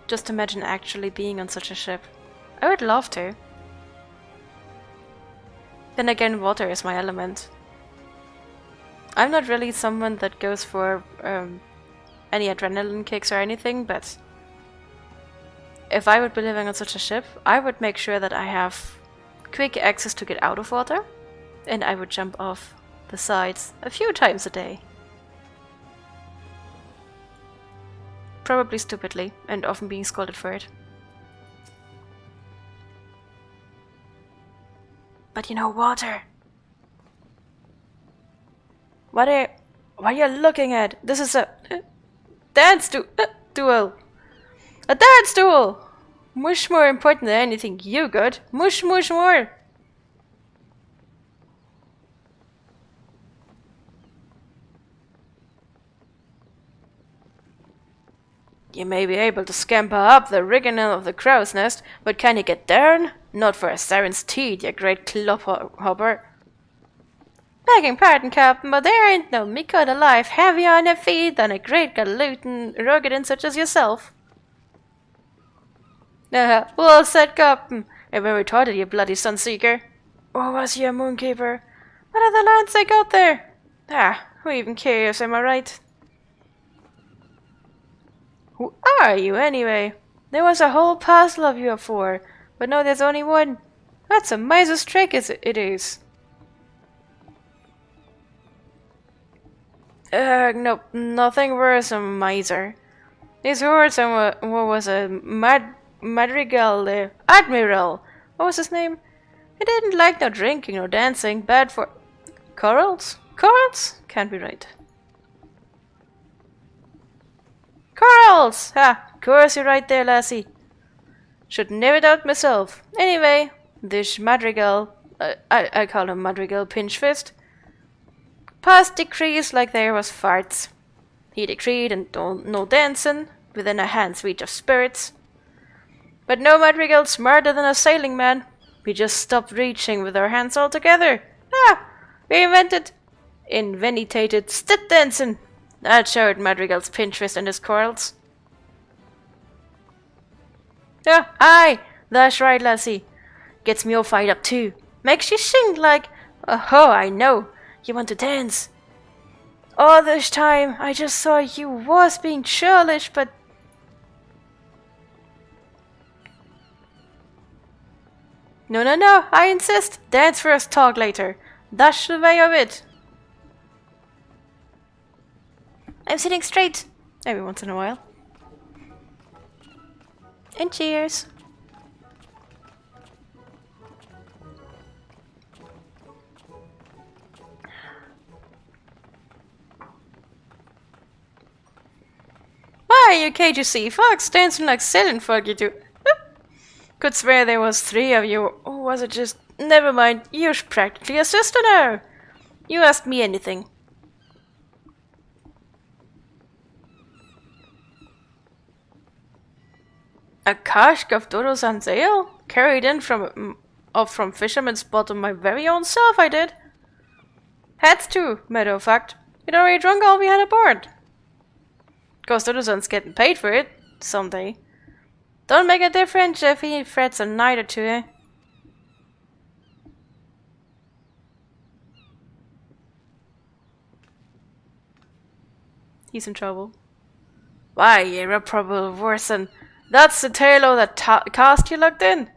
Just imagine actually being on such a ship. I would love to. Then again, water is my element. I'm not really someone that goes for any adrenaline kicks or anything, but if I would be living on such a ship, I would make sure that I have quick access to get out of water, and I would jump off the sides a few times a day. Probably stupidly, and often being scolded for it. But you know, water. What are you looking at? This is a dance duel. A dance duel! Much more important than anything you got. Much more. You may be able to scamper up the rigging of the crow's nest, but can you get down? Not for a siren's teeth, you great clobhopper. Begging pardon, Captain, but there ain't no Miko alive heavier on their feet than a great gallootin ruggedin such as yourself. Well said, Captain. I very taught you bloody sunseeker. Or was you a moonkeeper? What are the lands they got there? Who even cares, am I right? Who are you, anyway? There was a whole parcel of you afore, but now there's only one. That's a miser's trick, it is. Nope, nothing worse than a miser. These words and what was a madrigal there? Admiral! What was his name? He didn't like no drinking or dancing, bad for... Corals? Corals? Can't be right. Corals! Course you're right there, lassie. Should never doubt myself. Anyway, this madrigal, I call him Madrigal Pinchfist, passed decrees like there was farts. He decreed and no dancing within a hand's reach of spirits. But no madrigal smarter than a sailing man. We just stopped reaching with our hands altogether. We invented step dancing. That showed Madrigal's Pinterest and his corals. Aye, that's right, lassie. Gets me all fired up too. Makes you sing like, oh, I know. You want to dance. All this time, I just saw you was being churlish, but... No, I insist. Dance first, talk later. That's the way of it. I'm sitting straight. Every once in a while. And cheers. Why, you cagey sea fox, dancing like silly folk you do. Could swear there was 3 of you, or was it just... Never mind, you're practically a sister now. You ask me anything. A cask of Dodo-san's ale? Carried in from fisherman's bottom my very own self, I did. Had to, matter of fact. You'd already drunk all we had aboard. Cause Dodo-san's getting paid for it, someday. Don't make a difference if he frets a night or two, eh? He's in trouble. Why, you're probably worse than... That's the tail of that cast you looked in.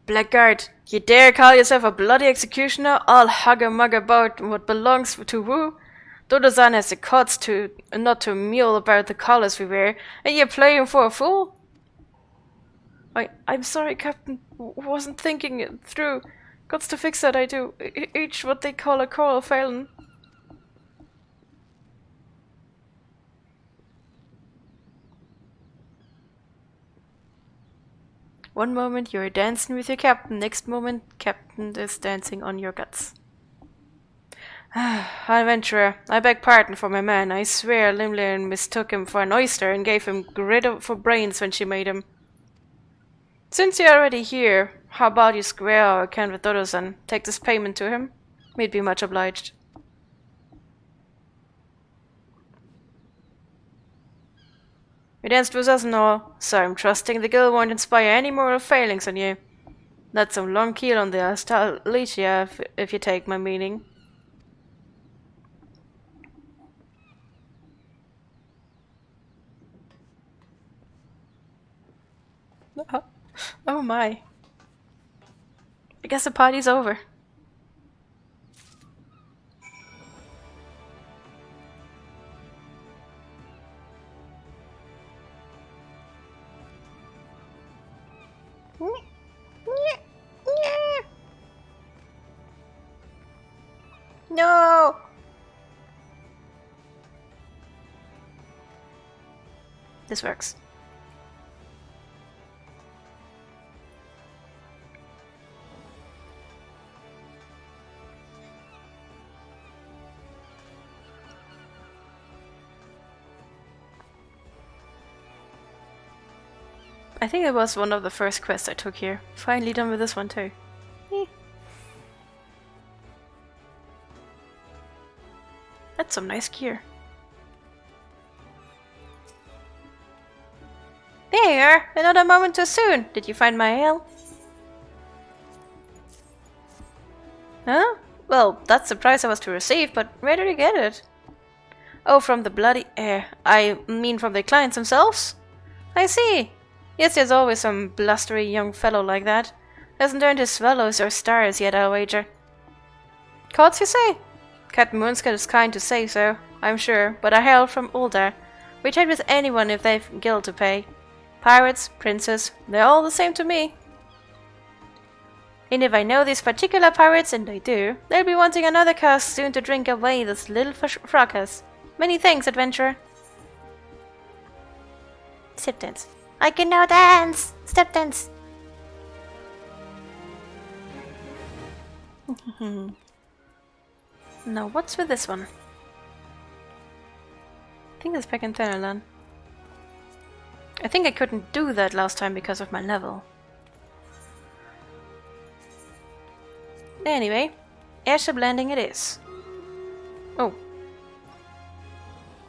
Blackguard, you dare call yourself a bloody executioner, all hugger-mugger about what belongs to who? Dodo-san has the cuts not to mule about the collars we wear, and you're playing for a fool? I'm sorry, Captain. Wasn't thinking it through. Gots to fix that, I do. Each what they call a coral failing. One moment you're dancing with your captain, next moment captain is dancing on your guts. Adventurer, I beg pardon for my man. I swear Limlin mistook him for an oyster and gave him grit for brains when she made him. Since you're already here, how about you square our account with Dodos and take this payment to him? We'd be much obliged. You danced with us and all, so I'm trusting the guild won't inspire any moral failings on you. That's some long keel on the Astalicia, if you take my meaning. Oh my. I guess the party's over. No! This works. I think it was one of the first quests I took here. Finally done with this one too. That's some nice gear. There you are! Another moment too soon! Did you find my ale? Huh? Well, that's the prize I was to receive, but where did you get it? Oh, from the bloody air. I mean from the clients themselves? I see. Yes, there's always some blustery young fellow like that. Hasn't earned his swallows or stars yet, I'll wager. Courts, you say? Captain Moonscott is kind to say so, I'm sure, but I hail from Uldar. We trade with anyone if they've guild to pay. Pirates, princes, they're all the same to me. And if I know these particular pirates, and I do, they'll be wanting another cask soon to drink away this little fracas. Many thanks, adventurer. Step dance. I can now dance! Step dance! Now, what's with this one? I think it's back in Tenerland. I think I couldn't do that last time because of my level. Anyway, airship landing it is. Oh.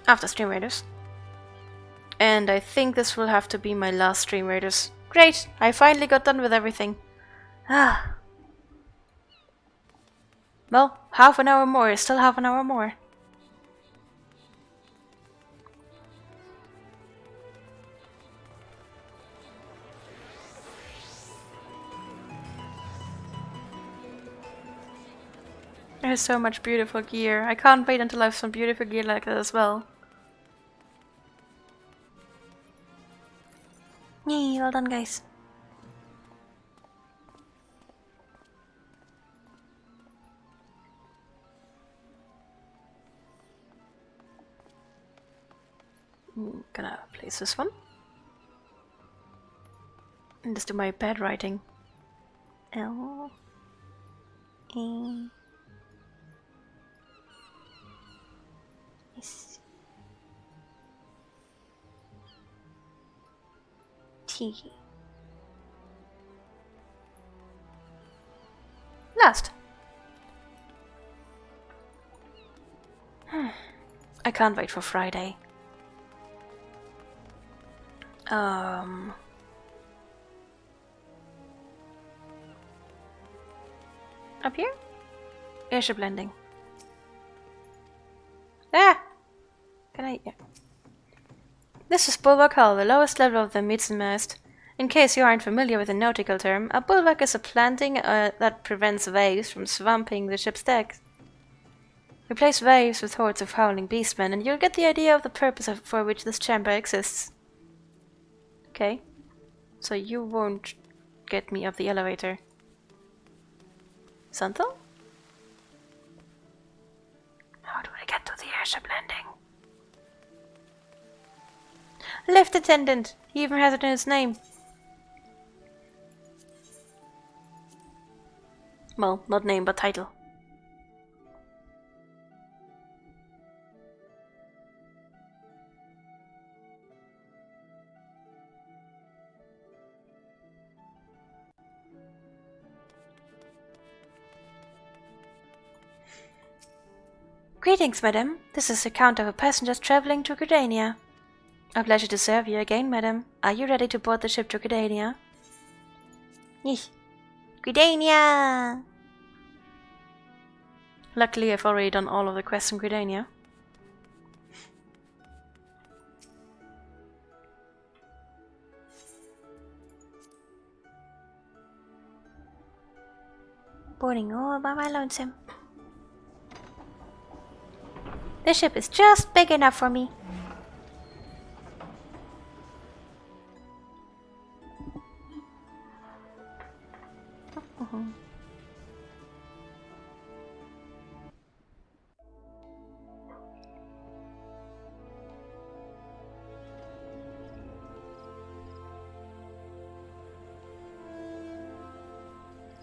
After Stream Raiders. And I think this will have to be my last Stream Raiders. Great! I finally got done with everything. Ah. Well, half an hour more is still half an hour more. There's so much beautiful gear. I can't wait until I have some beautiful gear like that as well. Yay, well done, guys. Gonna place this one. And just do my bad writing. L E S T. Last. I can't wait for Friday. Up here? Airship landing. Ah! Can I? Yeah. This is bulwark hull, the lowest level of the mizzenmast. In case you aren't familiar with the nautical term, a bulwark is a planting that prevents waves from swamping the ship's deck. Replace waves with hordes of howling beastmen, and you'll get the idea of the purpose for which this chamber exists. Okay, so you won't get me up the elevator. Santal? How do I get to the airship landing? Lift attendant! He even has it in his name. Well, not name, but title. Greetings, madam. This is the count of a passengers traveling to Gridania. A pleasure to serve you again, madam. Are you ready to board the ship to Gridania? Yeesh. Gridania! Luckily, I've already done all of the quests in Gridania. Boarding all by my lonesome. The ship is just big enough for me.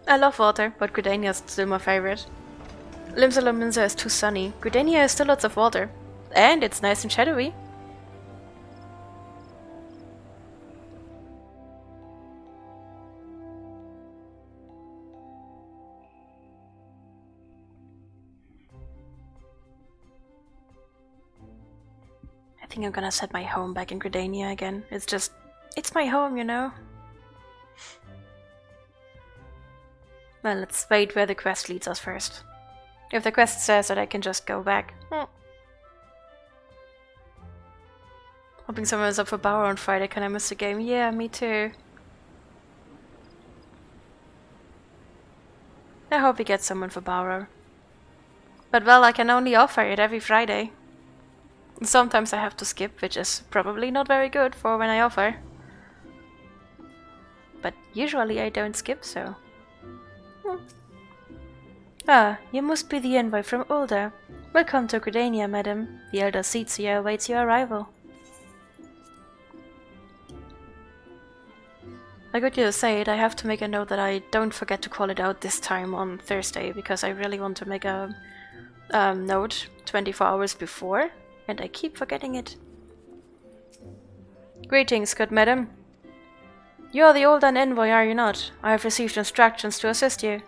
I love water, but Gridania is still my favorite. Limsa is too sunny. Gridania has still lots of water. And it's nice and shadowy. I think I'm gonna set my home back in Gridania again. It's my home, you know? Well, let's wait where the quest leads us first. If the quest says that I can just go back. Hoping someone is up for Bower on Friday, can I miss the game? Yeah, me too. I hope we get someone for Bower. But well, I can only offer it every Friday. Sometimes I have to skip, which is probably not very good for when I offer. But usually I don't skip, so... Ah, you must be the envoy from Ulda. Welcome to Gridania, madam. The Elder Seatsia awaits your arrival. I got you to say it, I have to make a note that I don't forget to call it out this time on Thursday, because I really want to make a note 24 hours before, and I keep forgetting it. Greetings, good madam. You are the Uldan envoy, are you not? I have received instructions to assist you.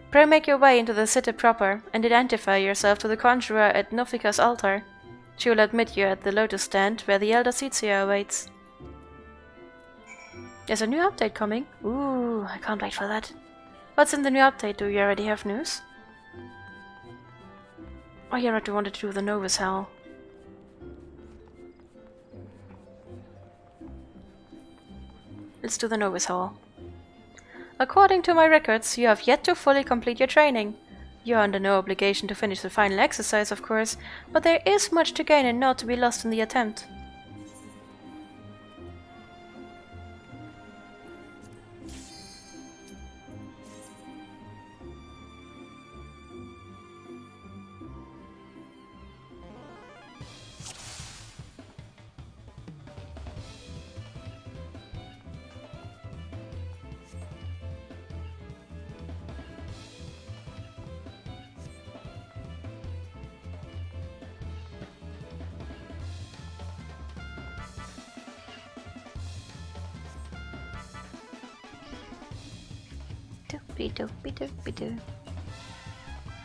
Pray make your way into the city proper, and identify yourself to the conjurer at Nofika's altar. She will admit you at the lotus stand, where the Elder Seatsia awaits. There's a new update coming. Ooh, I can't wait for that. What's in the new update? Do you already have news? Oh yeah, I wanted to do the Novus Hell. Let's do the Novus Hall. According to my records, you have yet to fully complete your training. You are under no obligation to finish the final exercise, of course, but there is much to gain and not to be lost in the attempt.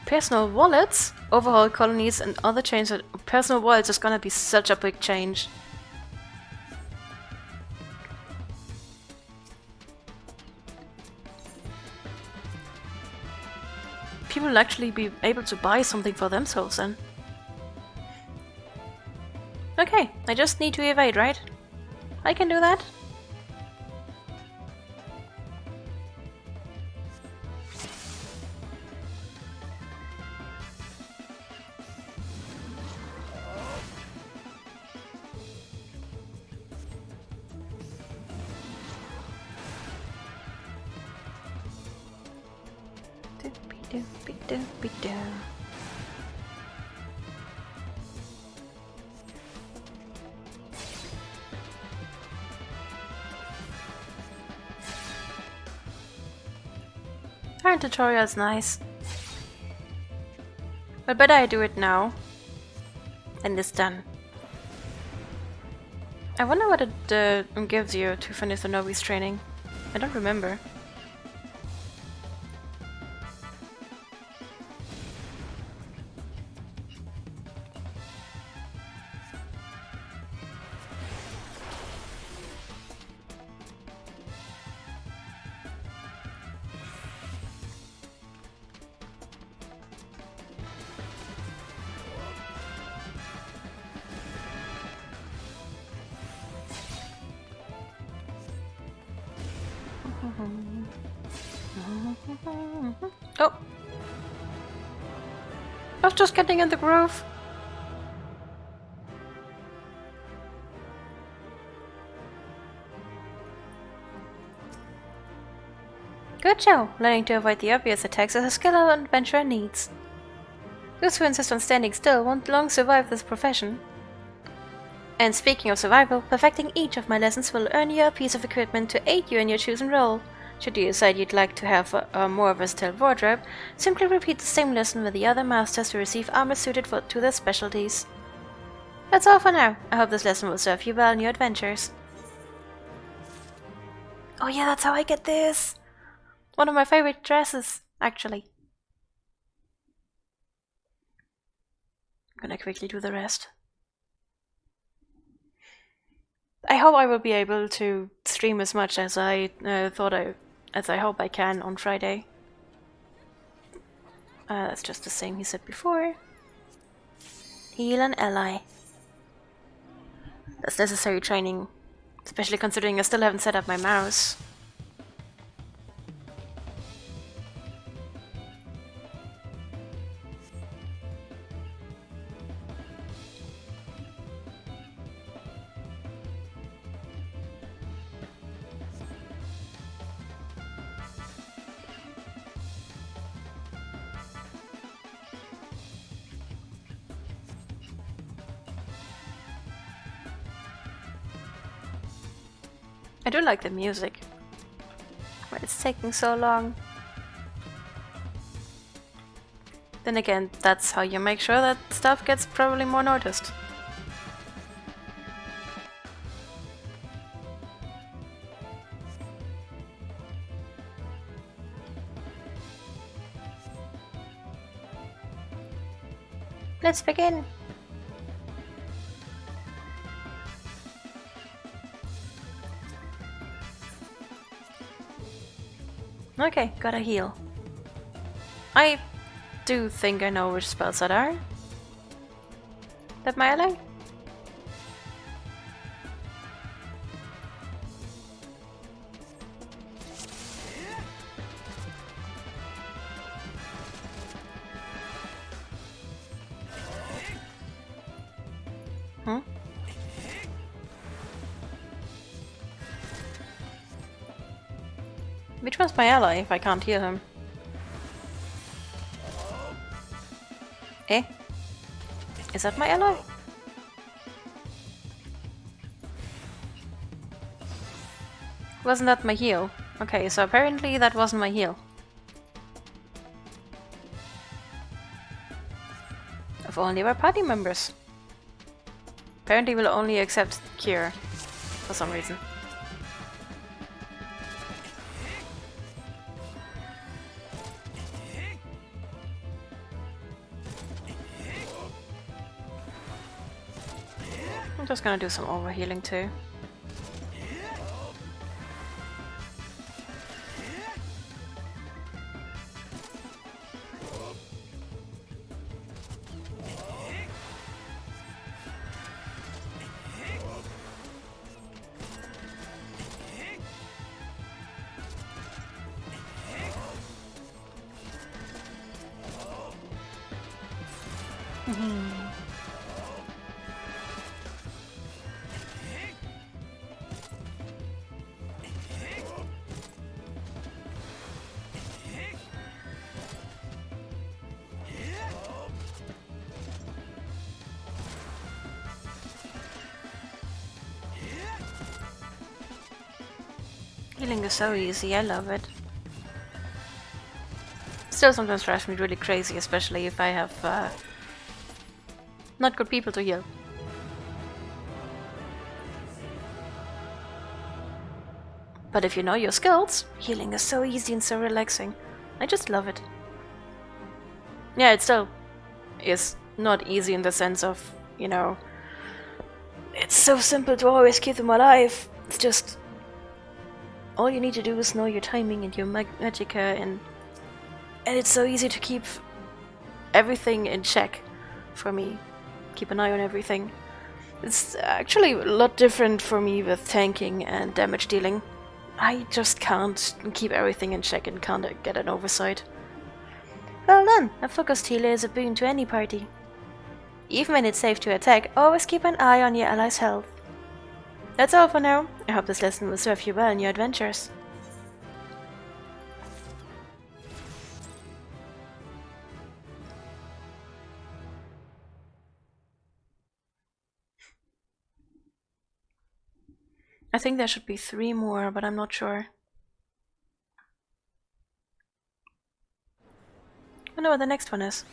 Personal wallets, overhaul colonies and other changes. Personal wallets is gonna be such a big change. People will actually be able to buy something for themselves then. Okay, I just need to evade, right? I can do that. Current tutorial's nice. But better I do it now. And it's done. I wonder what it gives you to finish the novice training. I don't remember. Oh! I was just getting in the groove. Good show! Learning to avoid the obvious attacks is a skill an adventurer needs. Those who insist on standing still won't long survive this profession. And speaking of survival, perfecting each of my lessons will earn you a piece of equipment to aid you in your chosen role. Should you decide you'd like to have a more versatile wardrobe, simply repeat the same lesson with the other masters to receive armor suited to their specialties. That's all for now. I hope this lesson will serve you well in your adventures. Oh yeah, that's how I get this! One of my favorite dresses, actually. I'm gonna quickly do the rest. I hope I will be able to stream as much as I hope I can on Friday. That's just the same he said before. Heal an ally. That's necessary training, especially considering I still haven't set up my mouse. I do like the music, but it's taking so long. Then again, that's how you make sure that stuff gets probably more noticed. Let's begin! Okay, gotta heal. I do think I know which spells that are. That my ally? Hmm? Which one's my ally if I can't heal him? Eh? Is that my ally? Wasn't that my heal? Okay, so apparently that wasn't my heal. If only we're party members. Apparently we'll only accept cure for some reason. I'm just gonna do some overhealing too. Healing is so easy, I love it. still sometimes drives me really crazy, especially if I have not good people to heal. But if you know your skills, healing is so easy and so relaxing. I just love it. Yeah, it still is not easy in the sense of, you know, it's so simple to always keep them alive. It's just all you need to do is know your timing and your magicka, and it's so easy to keep everything in check for me. Keep an eye on everything. It's actually a lot different for me with tanking and damage dealing. I just can't keep everything in check and can't get an oversight. Well done! A focused healer is a boon to any party. Even when it's safe to attack, always keep an eye on your allies' health. That's all for now. I hope this lesson will serve you well in your adventures. I think there should be 3 more, but I'm not sure. I know what the next one is.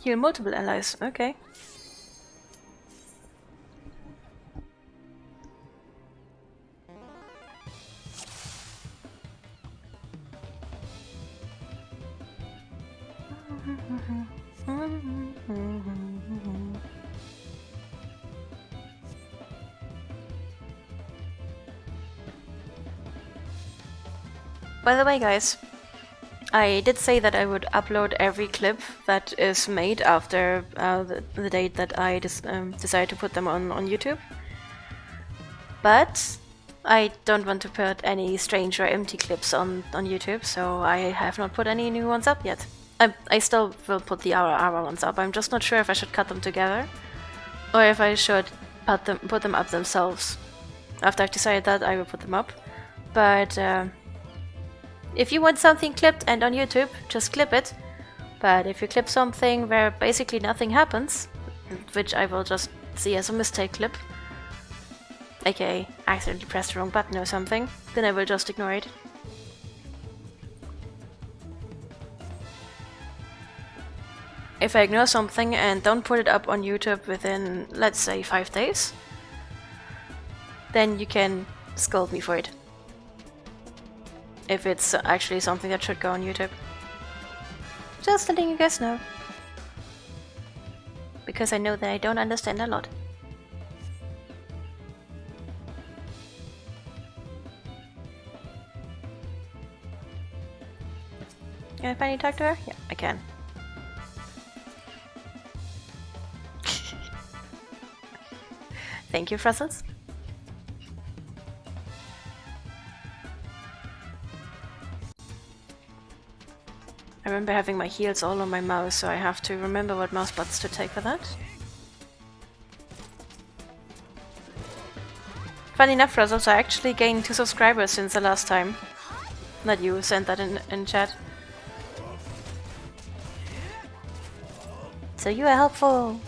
Heal multiple allies, okay. By the way, guys, I did say that I would upload every clip that is made after the date that I decided to put them on YouTube. But I don't want to put any strange or empty clips on YouTube, so I have not put any new ones up yet. I still will put the RR ones up. I'm just not sure if I should cut them together or if I should put them up themselves. After I've decided that, I will put them up. But if you want something clipped and on YouTube, just clip it. But if you clip something where basically nothing happens, which I will just see as a mistake clip, aka accidentally pressed the wrong button or something, then I will just ignore it. If I ignore something and don't put it up on YouTube within, let's say, 5 days, then you can scold me for it. If it's actually something that should go on YouTube. Just letting you guys know. Because I know that I don't understand a lot. Can I finally talk to her? Yeah, I can. Thank you, Fruzzles. I remember having my heels all on my mouse, so I have to remember what mouse buttons to take for that. Funny enough, Fruzzles, I actually gained 2 subscribers since the last time that you sent that in chat. So you are helpful!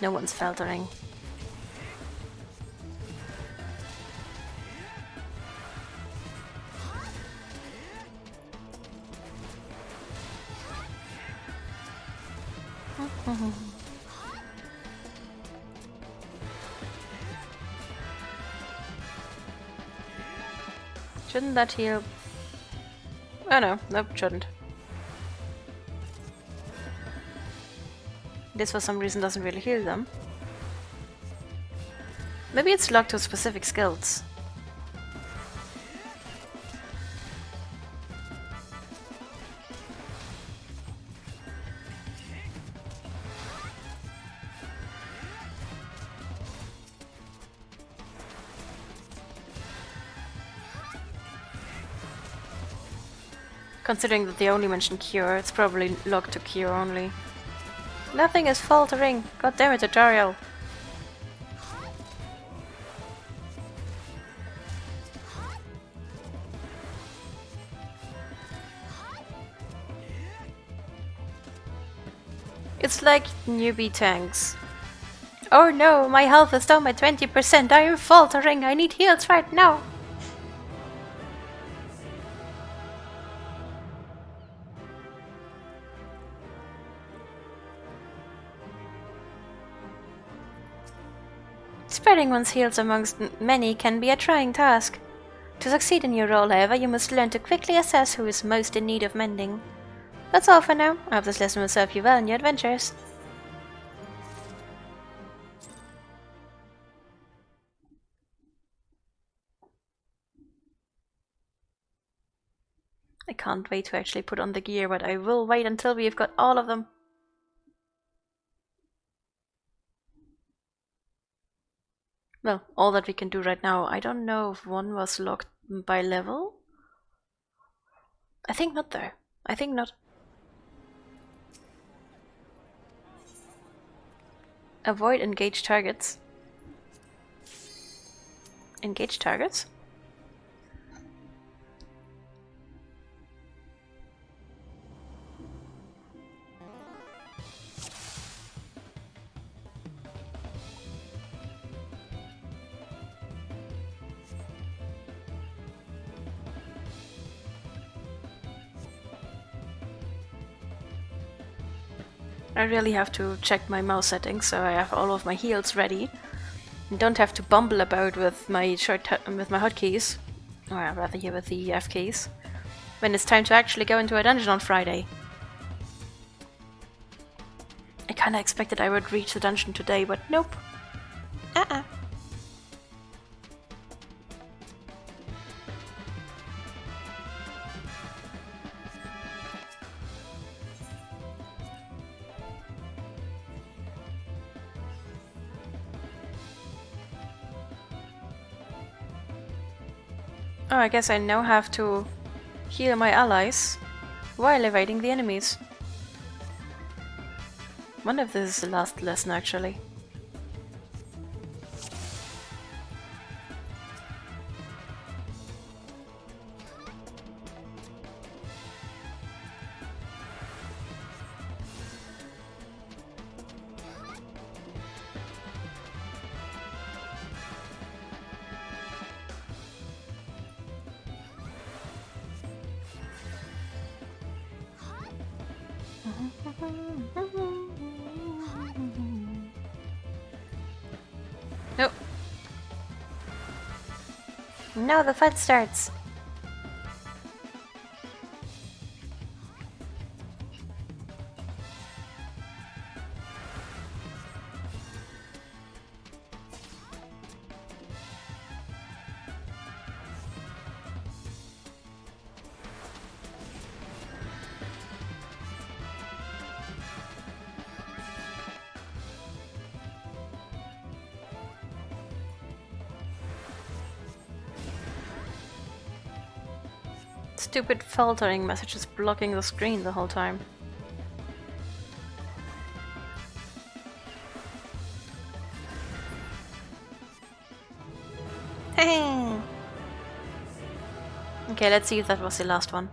No one's faltering. Shouldn't that heal? Oh no, nope, shouldn't. This for some reason doesn't really heal them. Maybe it's locked to specific skills. Considering that they only mentioned cure, it's probably locked to cure only. Nothing is faltering! God damn it, tutorial! It's like newbie tanks. Oh no, my health is down by 20%. I am faltering. I need heals right now. Spreading one's heals amongst many can be a trying task. To succeed in your role, however, you must learn to quickly assess who is most in need of mending. That's all for now. I hope this lesson will serve you well in your adventures. I can't wait to actually put on the gear, but I will wait until we've got all of them. Well, all that we can do right now. I don't know if one was locked by level. I think not though. I think not. Avoid engaged targets. Engaged targets? I really have to check my mouse settings so I have all of my heals ready and don't have to bumble about with my hotkeys, or rather here with the F keys, when it's time to actually go into a dungeon on Friday. I kinda expected I would reach the dungeon today, but nope. Oh, I guess I now have to heal my allies while evading the enemies. Wonder if this is the last lesson actually. Nope. Now the fight starts. Stupid filtering messages blocking the screen the whole time. Hey. Okay, let's see if that was the last one.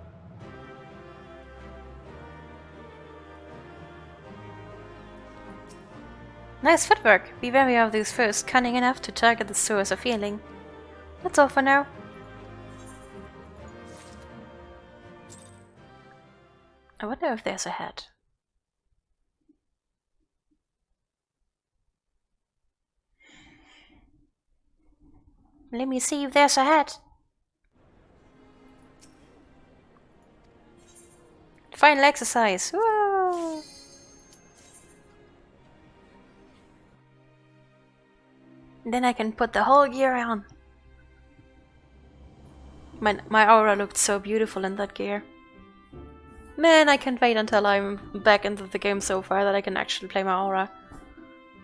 Nice footwork. Be wary of these first, cunning enough to target the source of healing. That's all for now. I wonder if there's a head. Let me see if there's a head. Final exercise. Whoa! And then I can put the whole gear on. My aura looked so beautiful in that gear. Man, I can't wait until I'm back into the game so far that I can actually play my aura.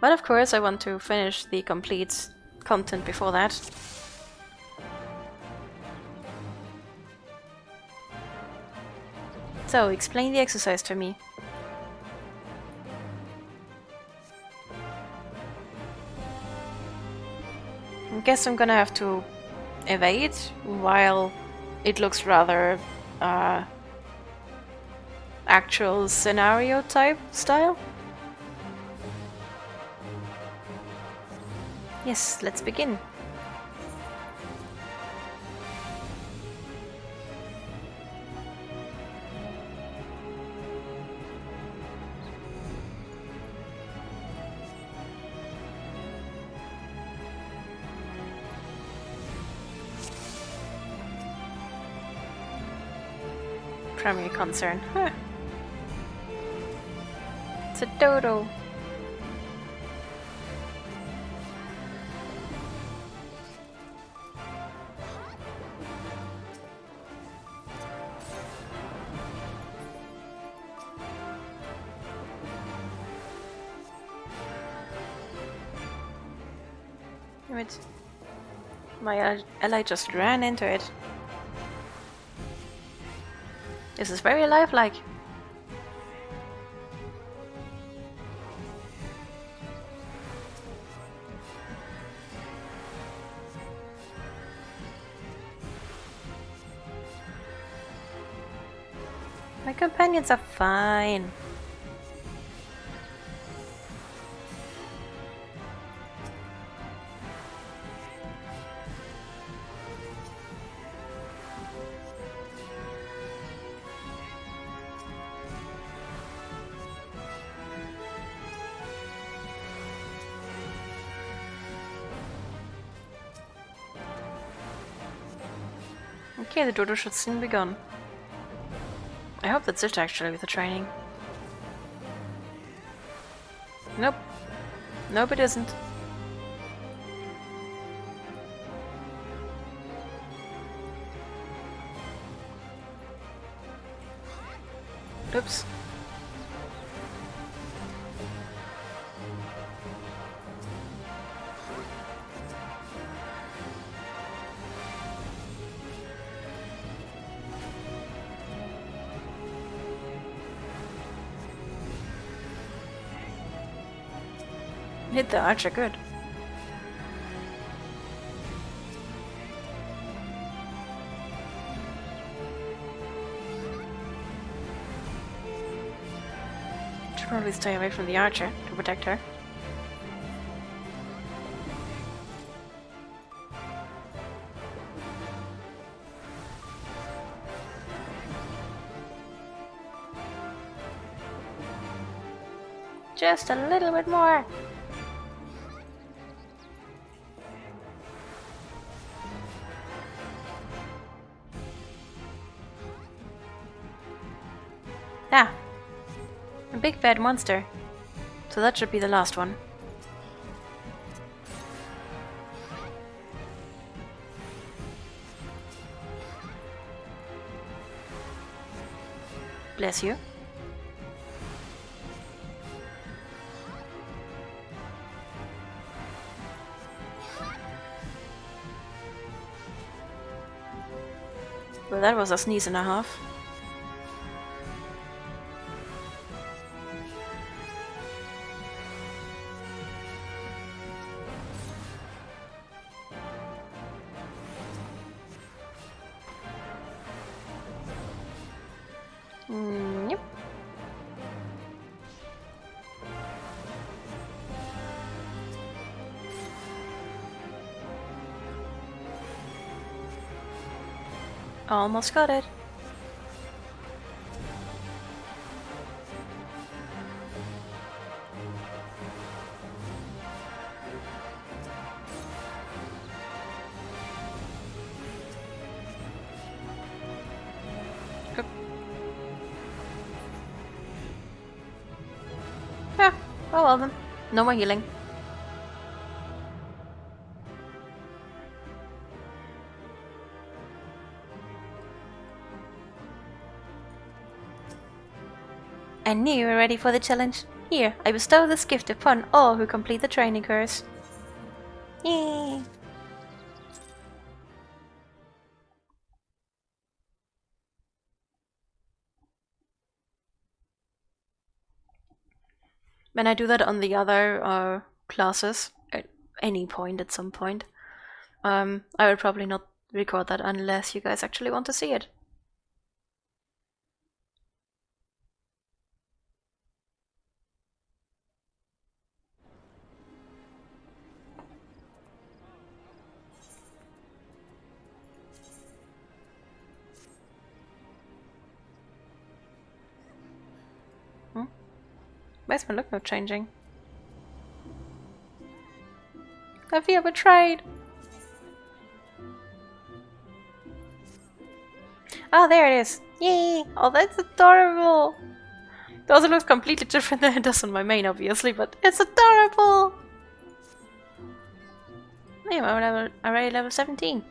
But of course I want to finish the complete content before that. So, explain the exercise to me. I guess I'm gonna have to evade while it looks rather actual scenario type style. Yes, let's begin. Primary concern. Huh. It's a dodo. Wait. My ally just ran into it. This is very lifelike. My companions are fine. Okay, the dodo should soon be gone. I hope that's it actually with the training. Nope. Nope, it isn't. Oops. Hit the archer good. Should probably stay away from the archer to protect her. Just a little bit more. Ah, a big bad monster. So that should be the last one. Bless you. Well, that was a sneeze and a half. Yep. Almost got it. Oop. Yeah, oh well then. No more healing. I knew you were ready for the challenge. Here, I bestow this gift upon all who complete the training course. Yay! When I do that on the other classes, at any point, at some point, I will probably not record that unless you guys actually want to see it. Why is my look not changing? I feel betrayed. Oh, there it is. Yay! Oh, that's adorable. It also looks completely different than it does on my main, obviously, but it's adorable. Hey, I'm already level 17.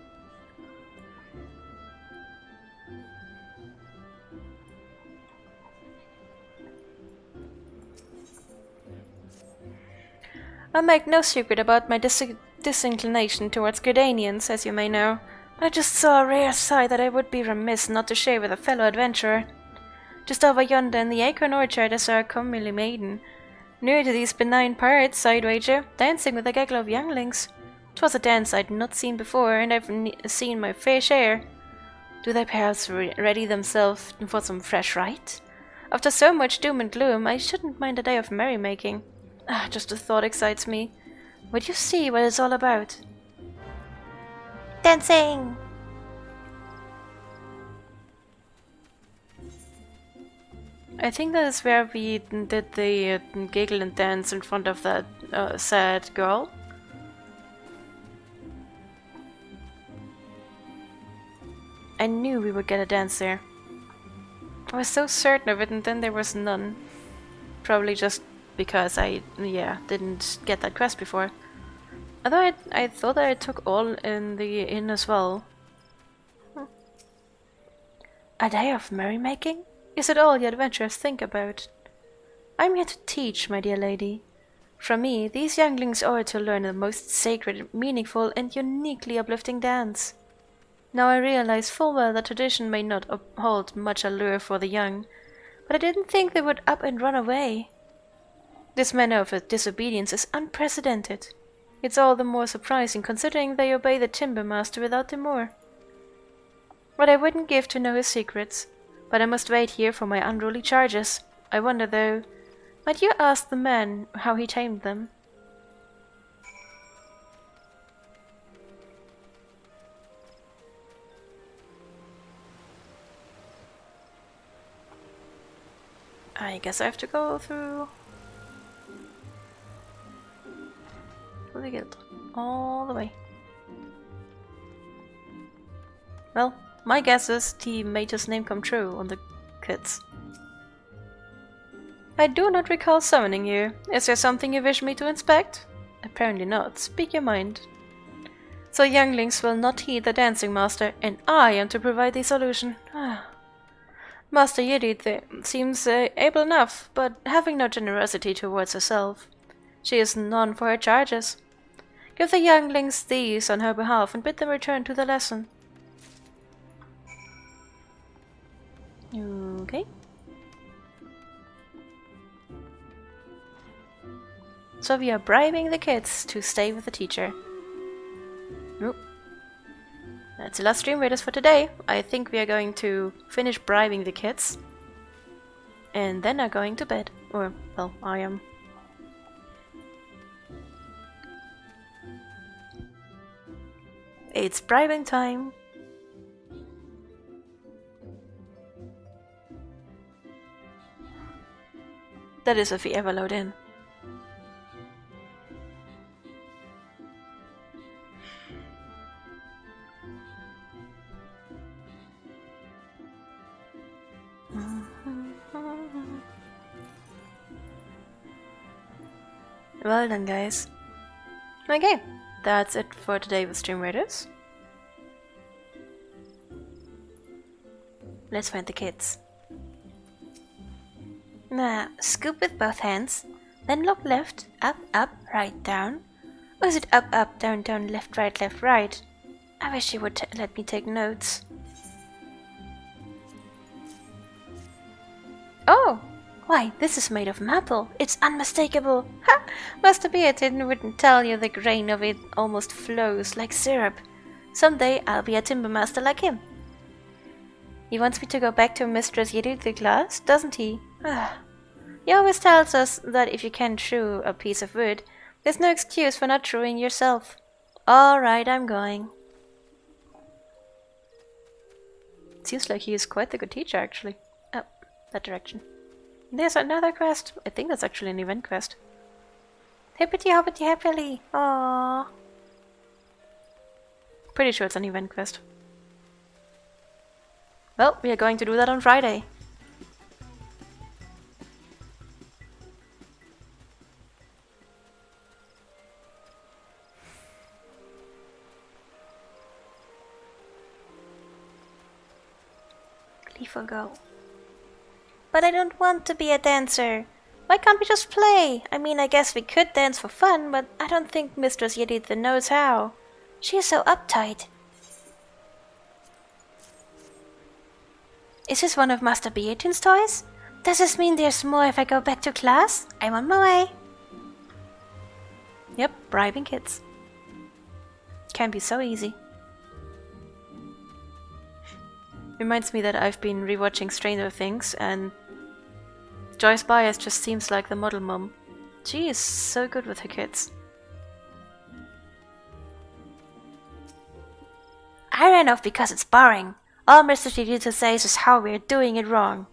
I make no secret about my disinclination towards Gardanians, as you may know, but I just saw a rare sight that I would be remiss not to share with a fellow adventurer. Just over yonder in the acorn orchard I saw a comely maiden, near to these benign parts, I'd wager, dancing with a gaggle of younglings. 'Twas a dance I'd not seen before, and I've seen my fair share. Do they perhaps ready themselves for some fresh rite? After so much doom and gloom, I shouldn't mind a day of merrymaking. Ah, just the thought excites me. Would you see what it's all about? Dancing! I think that is where we did the giggle and dance in front of that sad girl. I knew we would get a dance there. I was so certain of it, and then there was none. Probably just because I, didn't get that quest before. Although I thought that I took all in the inn as well. A day of merrymaking? Is it all you adventurers think about? I'm here to teach, my dear lady. From me, these younglings are to learn a most sacred, meaningful, and uniquely uplifting dance. Now I realize full well that tradition may not hold much allure for the young, but I didn't think they would up and run away. This manner of disobedience is unprecedented. It's all the more surprising considering they obey the timber master without demur. What I wouldn't give to know his secrets, but I must wait here for my unruly charges. I wonder though, might you ask the man how he tamed them? I guess I have to go through the guild all the way. Well, my guess is he made his name come true on the kids. I do not recall summoning you. Is there something you wish me to inspect? Apparently not. Speak your mind. So younglings will not heed the dancing master, and I am to provide the solution. Master Yedid seems able enough, but having no generosity towards herself. She is none for her charges. Give the younglings these on her behalf and bid them return to the lesson. Okay. So we are bribing the kids to stay with the teacher. Nope. That's the last stream with us for today. I think we are going to finish bribing the kids. And then are going to bed. Or, well, I am. It's bribing time. That is if we ever load in. Well done, guys. Okay, that's it for today with Stream Raiders. Let's find the kids. Now, scoop with both hands, then look left, up, right, down. Or is it up, down, left, right? I wish you would let me take notes. Oh! Why, this is made of maple. It's unmistakable. Ha! Must be it wouldn't tell you the grain of it almost flows like syrup. Someday I'll be a timber master like him. He wants me to go back to Mistress Yedid class, doesn't he? He always tells us that if you can chew a piece of wood, there's no excuse for not chewing yourself. Alright, I'm going. Seems like he is quite a good teacher, actually. Oh, that direction. There's another quest. I think that's actually an event quest. Hippity hoppity happily. Aww. Pretty sure it's an event quest. Well, we are going to do that on Friday. Gleeful girl. But I don't want to be a dancer. Why can't we just play? I mean, I guess we could dance for fun, but I don't think Mistress Yeditha knows how. She is so uptight. Is this one of Master Beatin's toys? Does this mean there's more if I go back to class? I'm on my way. Yep, bribing kids. Can be so easy. Reminds me that I've been rewatching Stranger Things and Joyce Byers just seems like the model mom. She is so good with her kids. I ran off because it's boring. All Mr. Yeditha says is how we're doing it wrong.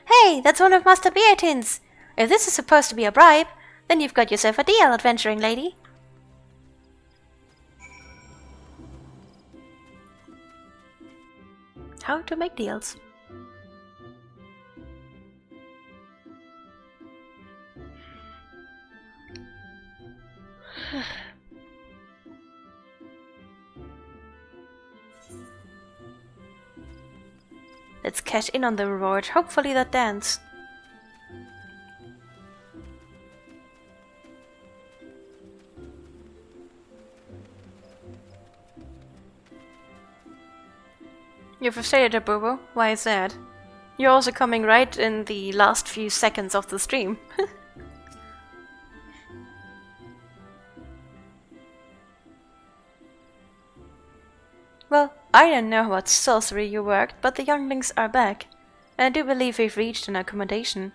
Hey, that's one of Master Beatin's! If this is supposed to be a bribe, then you've got yourself a deal, adventuring lady. How to make deals. Let's cash in on the reward, hopefully that dance. You're frustrated, Boo-Boo. Why is that? You're also coming right in the last few seconds of the stream. Well, I don't know what sorcery you worked, but the younglings are back. And I do believe we've reached an accommodation.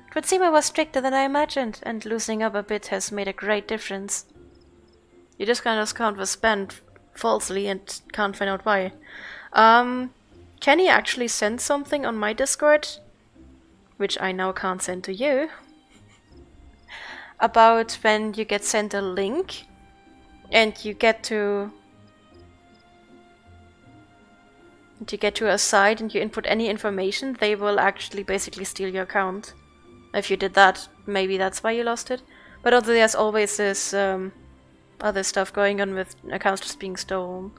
It would seem I was stricter than I imagined, and loosening up a bit has made a great difference. You just kind of count was spent falsely and can't find out why. Can he actually send something on my Discord? Which I now can't send to you. About when you get sent a link and you get to a site and you input any information, they will actually basically steal your account. If you did that, maybe that's why you lost it. But also there's always this other stuff going on with accounts just being stolen.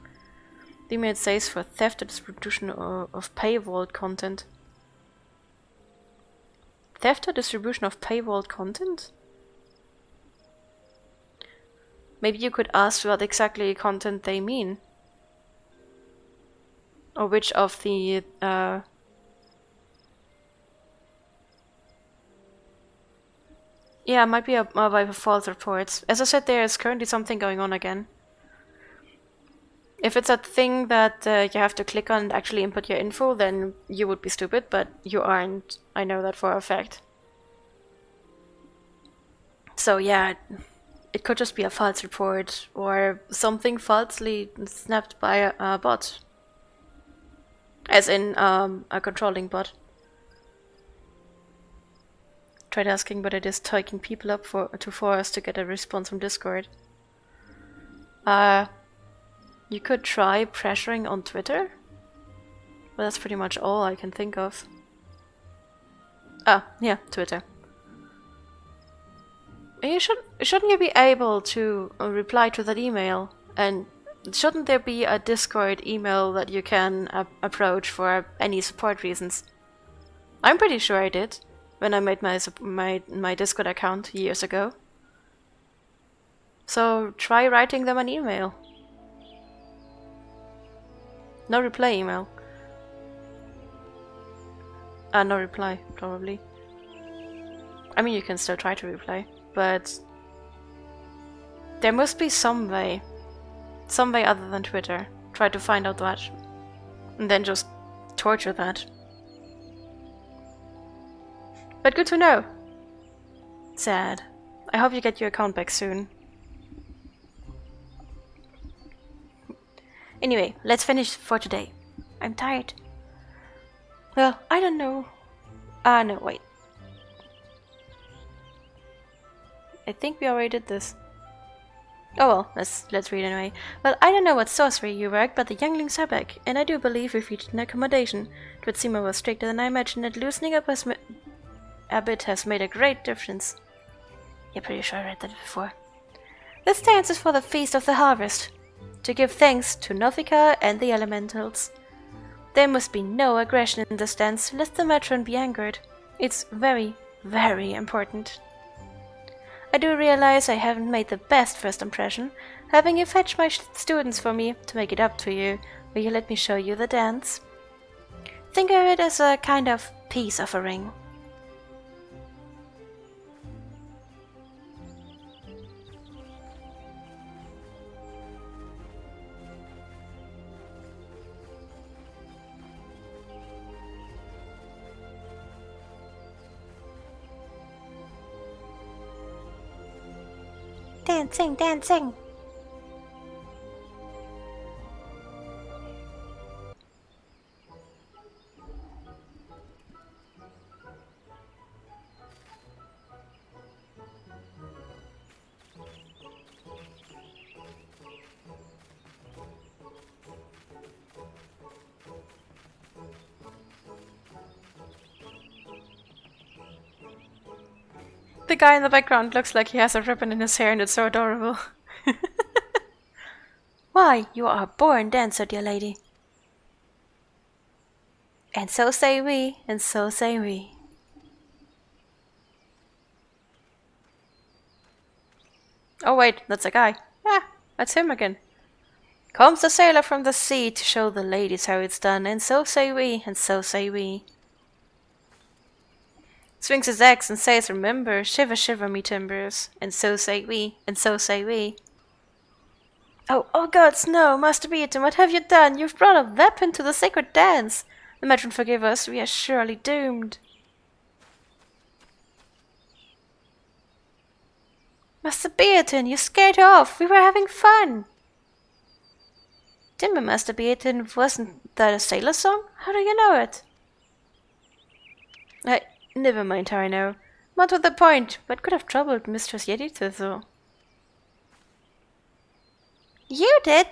The email says for theft or distribution of paywalled content. Theft or distribution of paywalled content? Maybe you could ask what exactly content they mean. Or which of the yeah, it might be about false reports. As I said, there is currently something going on again. If it's a thing that you have to click on and actually input your info, then you would be stupid, but you aren't. I know that for a fact. So yeah, it could just be a false report or something falsely snapped by a bot. As in a controlling bot. Tried asking, but it is taking people up for us to get a response from Discord. You could try pressuring on Twitter, but that's pretty much all I can think of. Ah, yeah, Twitter. Shouldn't you be able to reply to that email? And shouldn't there be a Discord email that you can approach for any support reasons? I'm pretty sure I did when I made my Discord account years ago. So try writing them an email. No reply email. No reply, probably. I mean, you can still try to reply, but there must be some way other than Twitter. Try to find out what, and then just torture that. But good to know. Sad. I hope you get your account back soon. Anyway, let's finish for today. I'm tired. Well, I don't know. No, wait. I think we already did this. Oh well, let's read anyway. Well, I don't know what sorcery you work, but the younglings are back, and I do believe we've reached an accommodation. It would seem more stricter than I imagined, and loosening up a bit has made a great difference. You're pretty sure I read that before. This dance is for the Feast of the Harvest, to give thanks to Nothika and the Elementals. There must be no aggression in this dance, lest the matron be angered. It's very, very important. I do realize I haven't made the best first impression, having you fetch my students for me to make it up to you. Will you let me show you the dance? Think of it as a kind of peace offering. Dancing, dancing! The guy in the background looks like he has a ribbon in his hair and it's so adorable. Why, you are a born dancer, dear lady. And so say we, and so say we. Oh wait, that's a guy. Ah, that's him again. Comes the sailor from the sea to show the ladies how it's done, and so say we, and so say we. Swings his axe and says, remember, shiver, shiver me timbers, and so say we, and so say we. Oh gods, no, Master Beaton, what have you done? You've brought a weapon to the sacred dance. The matron forgive us, we are surely doomed. Master Beaton, you scared her off, we were having fun. Timber, Master Beaton, wasn't that a sailor song? How do you know it? Never mind how I know. More to the point, what could have troubled Mistress Yedita, though? You did?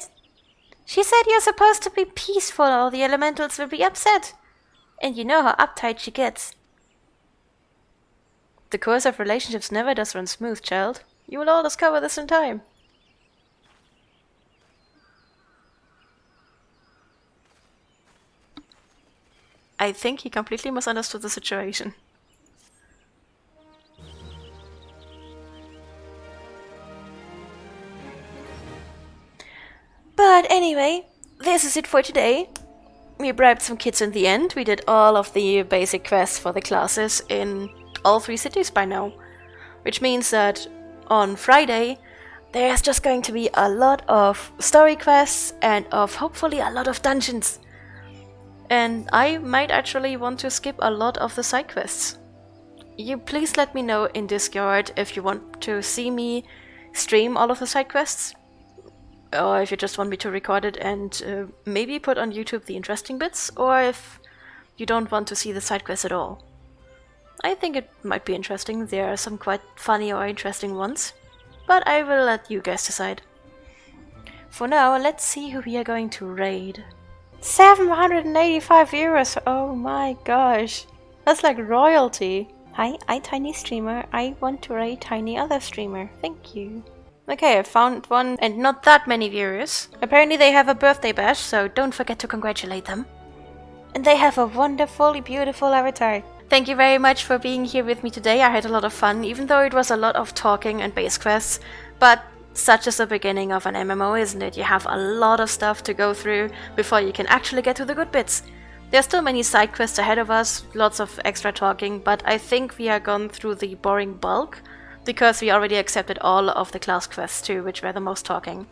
She said you're supposed to be peaceful or the elementals will be upset. And you know how uptight she gets. The course of relationships never does run smooth, child. You will all discover this in time. I think he completely misunderstood the situation. But anyway, this is it for today. We bribed some kids in the end. We did all of the basic quests for the classes in all 3 cities by now. Which means that on Friday, there's just going to be a lot of story quests and of hopefully a lot of dungeons. And I might actually want to skip a lot of the side quests. You please let me know in Discord if you want to see me stream all of the side quests. Or if you just want me to record it and maybe put on YouTube the interesting bits, or if you don't want to see the side quests at all. I think it might be interesting, there are some quite funny or interesting ones, but I will let you guys decide. For now, let's see who we are going to raid. 785 euros, oh my gosh, that's like royalty. Hi, I Tiny Streamer, I want to raid Tiny Other Streamer, thank you. Okay, I found one and not that many viewers. Apparently they have a birthday bash, so don't forget to congratulate them. And they have a wonderfully beautiful avatar. Thank you very much for being here with me today. I had a lot of fun, even though it was a lot of talking and base quests. But such is the beginning of an MMO, isn't it? You have a lot of stuff to go through before you can actually get to the good bits. There's still many side quests ahead of us, lots of extra talking, but I think we are gone through the boring bulk. Because we already accepted all of the class quests too, which were the most talking.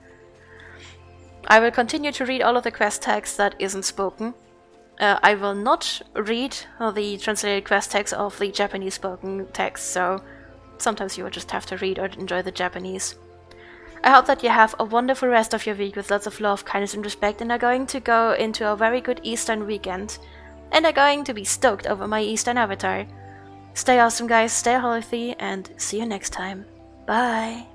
I will continue to read all of the quest text that isn't spoken. I will not read the translated quest text of the Japanese spoken text, so sometimes you will just have to read or enjoy the Japanese. I hope that you have a wonderful rest of your week with lots of love, kindness and respect, and are going to go into a very good Eastern weekend. and are going to be stoked over my Eastern avatar. Stay awesome, guys, stay healthy, and see you next time. Bye!